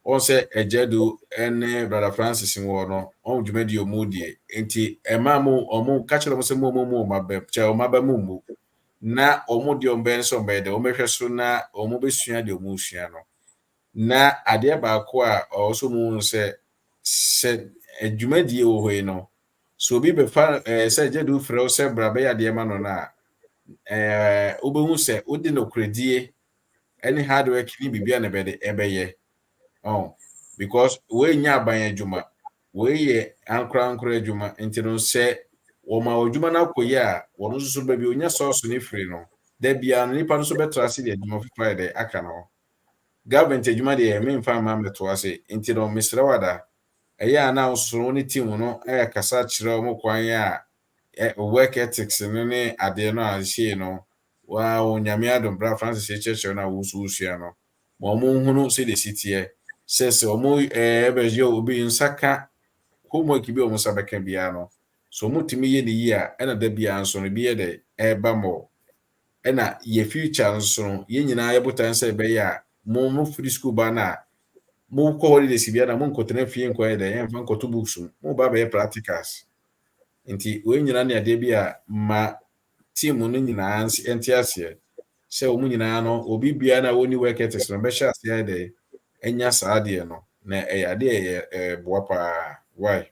on se ejedu ene brother Francis wo no on dwumadi omu die enti ema mu omu ka kire mo se mu ma be che o ma ba mu na omu de omben so be de o mehwe so na omu besua de omu sua no na ade ba ko a o so mu se adwumadi wo hoi no so obi be fa say jedu frɛ wo sɛ bra bɛyɛ adeɛ ma no na wobɛhu sɛ wode no kredie any hard work ni bibia na bɛde ɛbɛyɛ oh because we nya aban adwuma we yɛ ankora adwuma nti no sɛ wɔma adwuma no akɔyɛ a wɔno nso so baabi onya sɔɔso ne firi no da bia no nipa no so bɛtra ase de adwuma foforɔ yɛ dɛ aka no government adwuma deɛ memfa ma mmɛto ase nti no mesrɛ wada ɛyɛ a na nso ne team no kasa kyerɛ mo kwan a work ethics no ne adeɛ no a hyɛ no wa onyame adom bra Francis kyerɛkyerɛ no a wosua no ma ɔmo hunu sɛ de sitiɛ sɛ ɔmo ɛbɛyɛ obi nsaka homework bi o musa beka bia no so mutimi ye ne yi a ena da bia nso no bia de eba mo ena ye future nso no ye nyina ye botan se be ya mo free school ba na mo ko holidays bia na mo nkotena fie nko ye de ye mfa nkoto books mo ba be practicals nti we nyina ne ade bia ma team no nyina enti ase se o mu nyina no obi bia na woni work ethics no be sha ase de enya saade no na e ade e boa pa why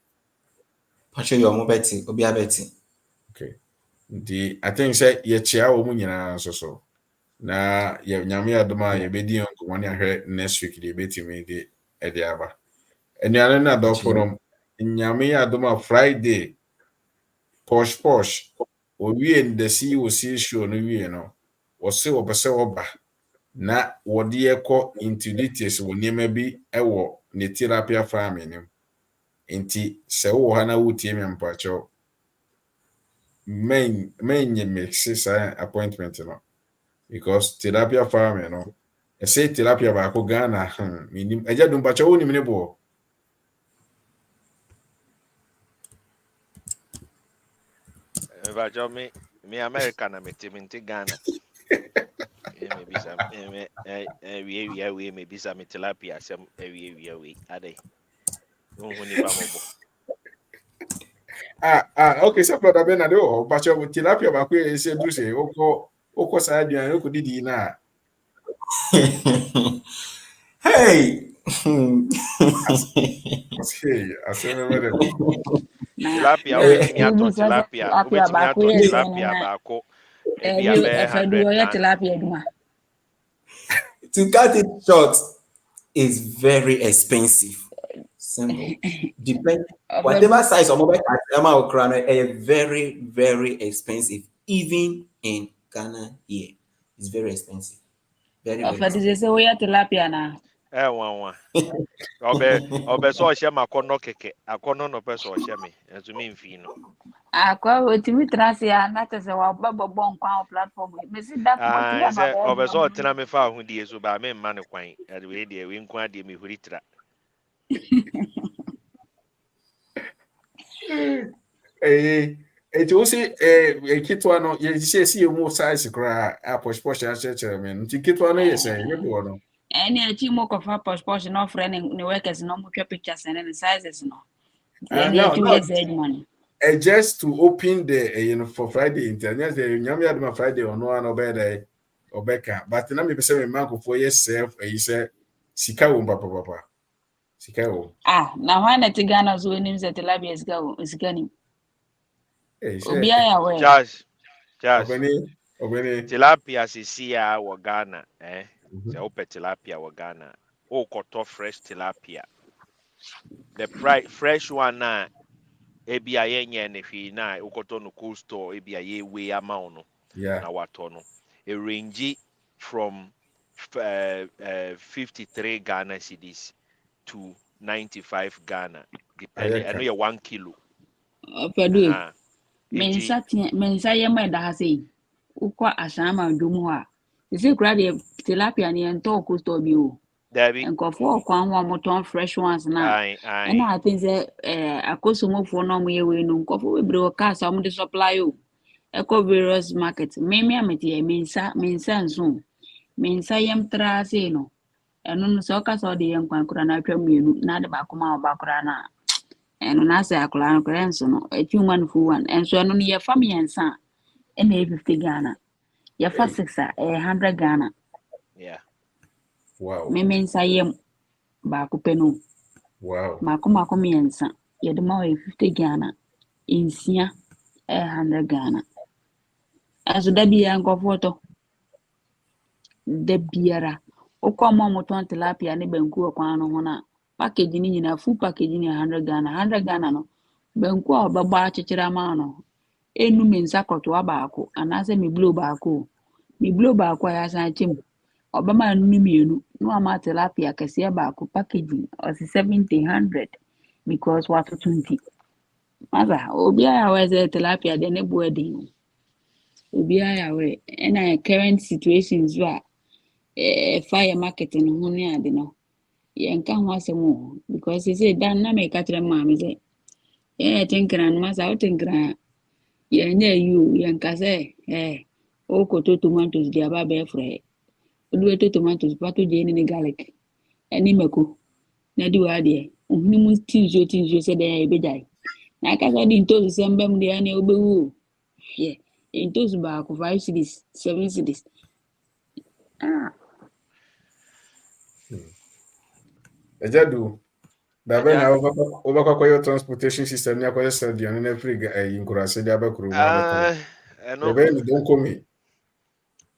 Pacho yo mo beti obi abeti. okay I think say ye chia o mu nyina so na ye nyame adoma ye bedi onko ne ahwe next week de betimi de e de aba enuane na do forum nyame adoma Friday posh o wie nda si o si show no wie no o se o pese oba na wode ye kɔ into details wo niema bi ɛwɔ ne therapy farming nim enti sɛ wo ha na wotie me mpacho men mix sa appointment no because therapy farming no say therapy ba ko Ghana minim eja dum mpacho wo nim ne bo Bajo me America na me Ghana. Maybe some we maybe some tilapia some we ade. Unhuni pa mobo. Okay so brother Bernard o mpacho therapy ba ko e se du se okɔ sa aduan okɔ didi na Hey. hey aseme mede Tilapia Eh, ubetimi ato tilapia ubetimi ato tilapia baako ebi abe 100 Ghana. To cut it short is very expensive. Simple. Depend whatever size or mobile crown very, very expensive. Even in Ghana here. It's very expensive. Very, very expensive. say we tilapia na. One. Obe so ohye makono keke. Akono no person ohye me. Enso me mfi no. Akwa wetimi trasia na tese wa babo nkwa platform. Me si that much ya Say na. obe so tena me fa ahudie so ba me mma ne kwan. Ade we de we nko ade me huri tra. Eti o si kitwa no ye si emu size kra a posh a chere me nti kitwa no ye se ye bo no Any achi mo ko fa posh no friend ni workers no mo twa pictures and the sizes no. Any now achi we say money. Just to open the for Friday internet the nyame adoma Friday ono an obeda obeka but na me pese me manko for yourself say sika wo papa sika wo Na why na tigana zo nim se tilapia sika ni. say Obi aya we. Just obeni tilapia sisia wo Ghana se ope tilapia wo Ghana. O koto fresh tilapia. The price fresh one na ebi ayenye ne hwi na ukoto no cold store ebi aye we amount no yeah na wato no a range from 53 Ghana cedis to 95 Ghana depending I know you 1 kilo Opedu. Mensa ye ma da ha sei. Ukwa ashama dum ho a. Ise kura de tilapia ni ento cold store bi o. Debbie Nkofo kwa nwa moton fresh ones na. I And I think that akosomofo no mo ye we no nkofo we bre ka sa mo de supply o. Eco various market. Me amete mensa nso. Mensa yem tra sei no. Eno no so ka so de yen kwan kura na atwa mienu na de ba koma ba kura na. Eno na se akura no kura nso no. Atuma no fu one. Enso eno no ye fam yensa. E na 50 Ghana. Ye fa 6 a 100 Ghana. yeah wow Me mensa yem ba ko penu. wow Mako miensa. Ye de ma 50 Ghana. Insia 100 Ghana. Aso da bia nkofo to. Da biara. Okwa mo ton tilapia ne banku okwan no ho na. Package ni nyina full package ni 100 Ghana. 100 Ghana no. Banku a obagba achechira ma no. Enu mensa koto abaako anase me blow baako. Me blow baako ya san chem. Obama nnu mienu. No ama tilapia kese baako packaging or 70 100 because what 20. Mother, obi a we say tilapia de ne bo adin. Obi a we na current situations wa fire market no ho ne ade no. Ye nka ho asem o because say dan na me ka kire ma me say tinkran masa o tinkran ye nye you ye nkase o koto tomatoes dia ba be fry o to tomatoes pato je ni garlic ani mako na di wa de ohuni mu tinjo se de e bejai na ka so di ntozu se mbem de ani obewu yeah ntozu ba ko 5 cities 7 cities ah Ejadu. Dabe na Agya, obakwa your transportation system ni akwese said you na free inkurase dia ba kuro ma beton. ɛno Dabe ni don komi.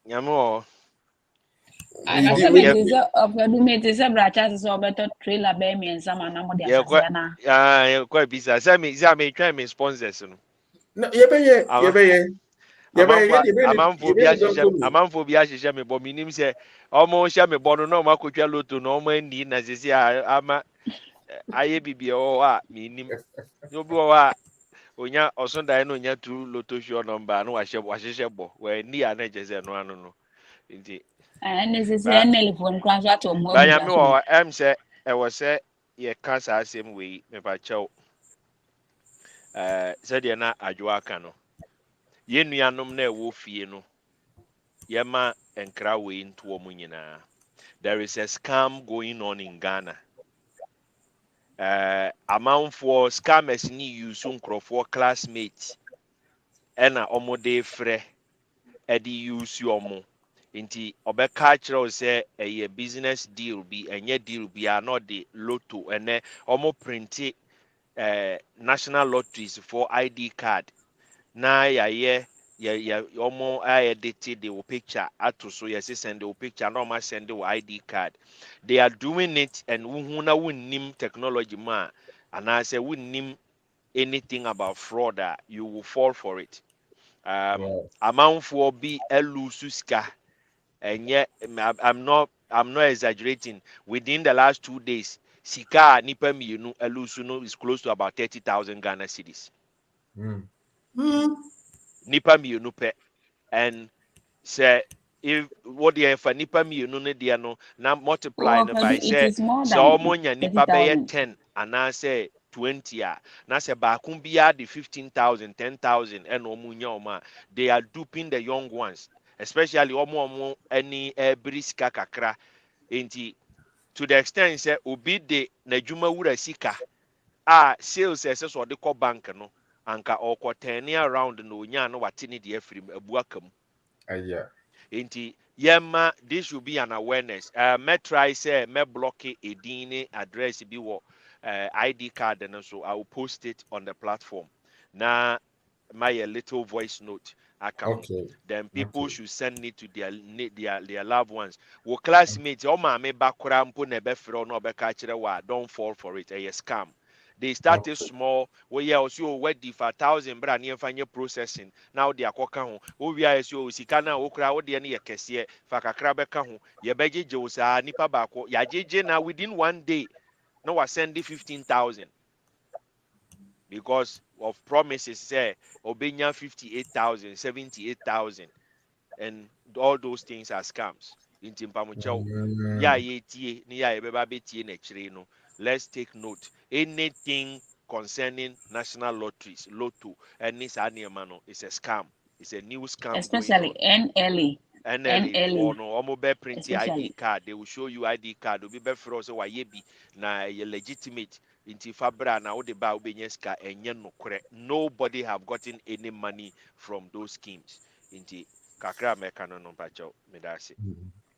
nyame wɔ ana Idi se we beti se ofedu meti se bracha se obeto trailer be mi ensama na mo de yɛkɔ asase na yɛkɔ bisa sɛ me twɛn me sponsors no no yebeye ama yebeye amanfo yebeye ni don komi. amanfo bi ahyehyɛ me bɔ menim sɛ ɔmo hyɛ me bɔ no na ɔmo akotwa loto na ɔmo ani na sisi a ama ayɛ bibi ɛwɔ hɔ a menim na obi wɔ hɔ a onya ɔsondae na onya tu loto sure number na wahyehyɛ bɔ wani a na kyerɛ sɛ no ano no nti ene se ba ene phone kra so ato mo ba abuja nyame so bi wɔ hɔ ɛm sɛ ɛwɔ sɛ yɛka saa asɛm wei mepakyɛw sɛdeɛ na adwoa aka no yɛn nuanom na ɛwɔ fie no yɛma nkra wei ntoɔ mu nyinaa there is a scam going on in Ghana. Amanfoɔ scammers ni use nkurɔfoɔ classmates ɛna ɔmo de frɛ ɛde use ɔmo nti ɔbɛka kyerɛ wo sɛ ɛyɛ business deal bi ɛnyɛ deal bi a na ɔde lotto ɛnɛ ɔmo printi national lotteries for ID card na yɛayɛ ɔmo ayɛ de te de wo picture ato so yɛse send wo picture na ɔmo send wo ID card they are doing it and wohu na wonnim technology mu a anaasɛ wonnim anything about fraud you will fall for it Wow. amanfoɔ bi ɛlusu sika ɛnyɛ I'm not exaggerating within the last 2 days sika a nipa mmienu ɛlusu no is close to about 30,000 Ghana cedis Mm. nipa mmienu pɛ and sɛ if what the for nipa mmienu no deɛ no na multiply oh no for by it sɛ is more sɛ than ɔmo nya nipa bɛyɛ 30,000 10 anaasɛ 20 a na sɛ baako biara de 15,000 10,000 ɛna ɔmo nya ɔmo a they are duping the young ones especially ɔmo ɛni ɛbiri sika kakra nti to the extent sɛ obi de n'adwuma wura sika a sales ɛsɛ sɛ ɔde kɔ bank no anka ɔkɔ turning around na onya no wate ne deɛ afiri mu abu aka mu Aya. nti yɛma this should be an awareness mɛ try sɛ mɛ block edin ne address bi wɔ ID card no so I will post it on the platform na my little voice note account Okay. then people Okay. should send it to their loved ones wo classmates o ma me bakora mpo na be frɛ no obɛka kyerɛ wa don't fall for it a scam they started Okay. small we yeah also wedi for 1,000 bra ne mfanye processing now they akoka ho wo wia eso sika na wo kra wo de ne yekese fa kakra bɛka ho ye begege wo saa nipa baako ya gege na within 1 day no was send 15,000 because of promises say obenya 58,000 78,000 and all those things are scams nti mpamokyɛw ya Mm. ye tie ne ya beba betie na kyerɛ no let's take note anything concerning national lotteries lotto and saa nneɛma no is a scam it's a new scam going especially on NLA for NLA no omo be print ID especially card they will show you ID card obi be frɛ so waye bi na ye legitimate nti fabra na wo de ba obenya sika enye nokore nobody have gotten any money from those schemes nti kakra meka no no pacho medase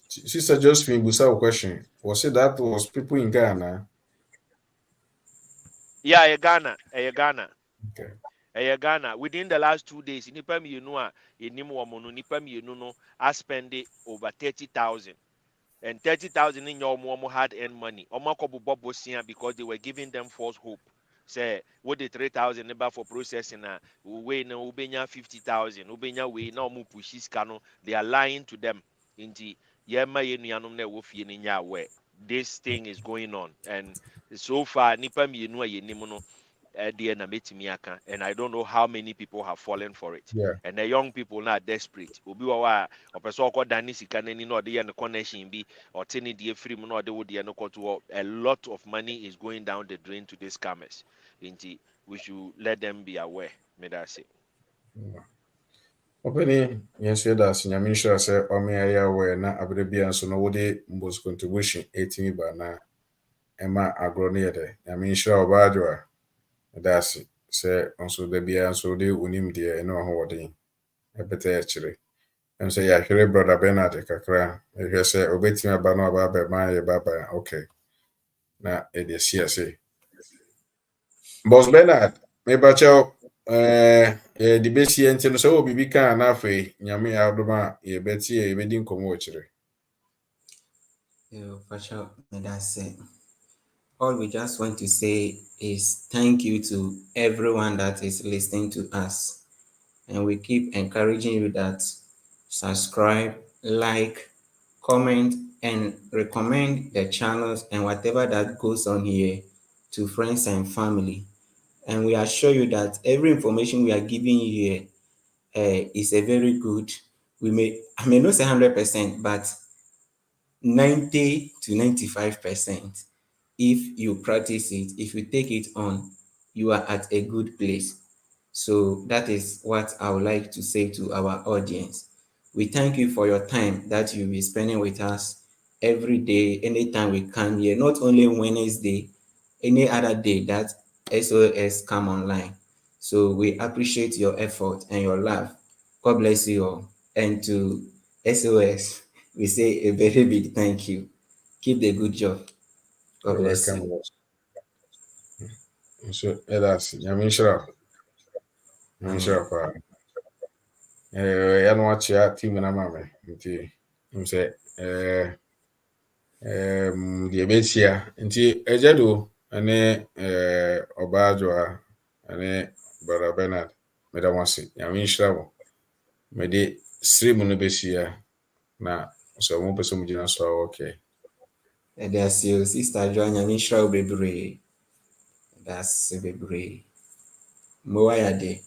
Sister Josephine Busa question. Was it that was people in Ghana? yeah Ghana Okay. Ghana within the last 2 days nipa mienu a enim wo mo no nipa mienu no I spend over 30,000 and 30,000 in your mom had earned money. Omakobu bobosia because they were giving them false hope. Say what the 3,000 number for processing we na ubenya 50,000 ubenya we na omu pushis kano they are lying to them inti yema yenu yanum na wofi ni nya where this thing is going on and so far nipa mienu a yenim no dear na metimi aka and I don't know how many people have fallen for it Yeah. and the young people now desperate obi wa ɔpɛ sɛ dani sika n'ani na ɔde yɛ no connection bi ɔte ne deɛ free mu na ɔde wo deɛ no kɔto hɔ a lot of money is going down the drain to these scammers nti we should let them be aware. May that say. Openi yes da nyame nhyira sɛ ɔme ayɛ aware na abere bia nso no wode mbos contribution 18 ba na ɛma agro no yɛde nyame nhyira ɔbaadwo a da ase sɛ nso da bia nso de unim deɛ ɛne ɔhoɔden ɛbɛtɛ akyire ɛm sɛ yɛahwere brother Bernard kakra ɛhwɛ sɛ obetimi aba no aba bɛma yɛ baba okay na ɛde si ase Boss Bernard mebakyɛw the best year nti no sɛ wɔ biribi kaa na afei nyame adom a yɛbɛtie yɛbɛdi nkɔmmɔ wɔ kyerɛ Pastor, that's it. All we just want to say is thank you to everyone that is listening to us. And we keep encouraging you that subscribe, like, comment, and recommend the channels and whatever that goes on here to friends and family. And we assure you that every information we are giving you here is a very good. I may not say 100%, but 90 to 95%. If you practice it, if you take it on, you are at a good place. So that is what I would like to say to our audience. We thank you for your time that you'll be spending with us every day, anytime we come here, not only Wednesday, any other day that SOS come online. So we appreciate your effort and your love. God bless you all. And to SOS, we say a very big thank you. Keep the good job. God bless welcome you. nso ɛda ase nyame nhyira paa yɛno akyea team no ama me nti m sɛ deɛ ɛbɛtia nti agya do ɛne ɔbaadwo a ɛne brother Bernard meda mo ase nyame nhyira mo mede sere mu no bɛhyia na sɛ mo pɛ sɛ mo gyina so a okay That's your sister Joanna Mishra Bebre. That's Bebre. Moayade.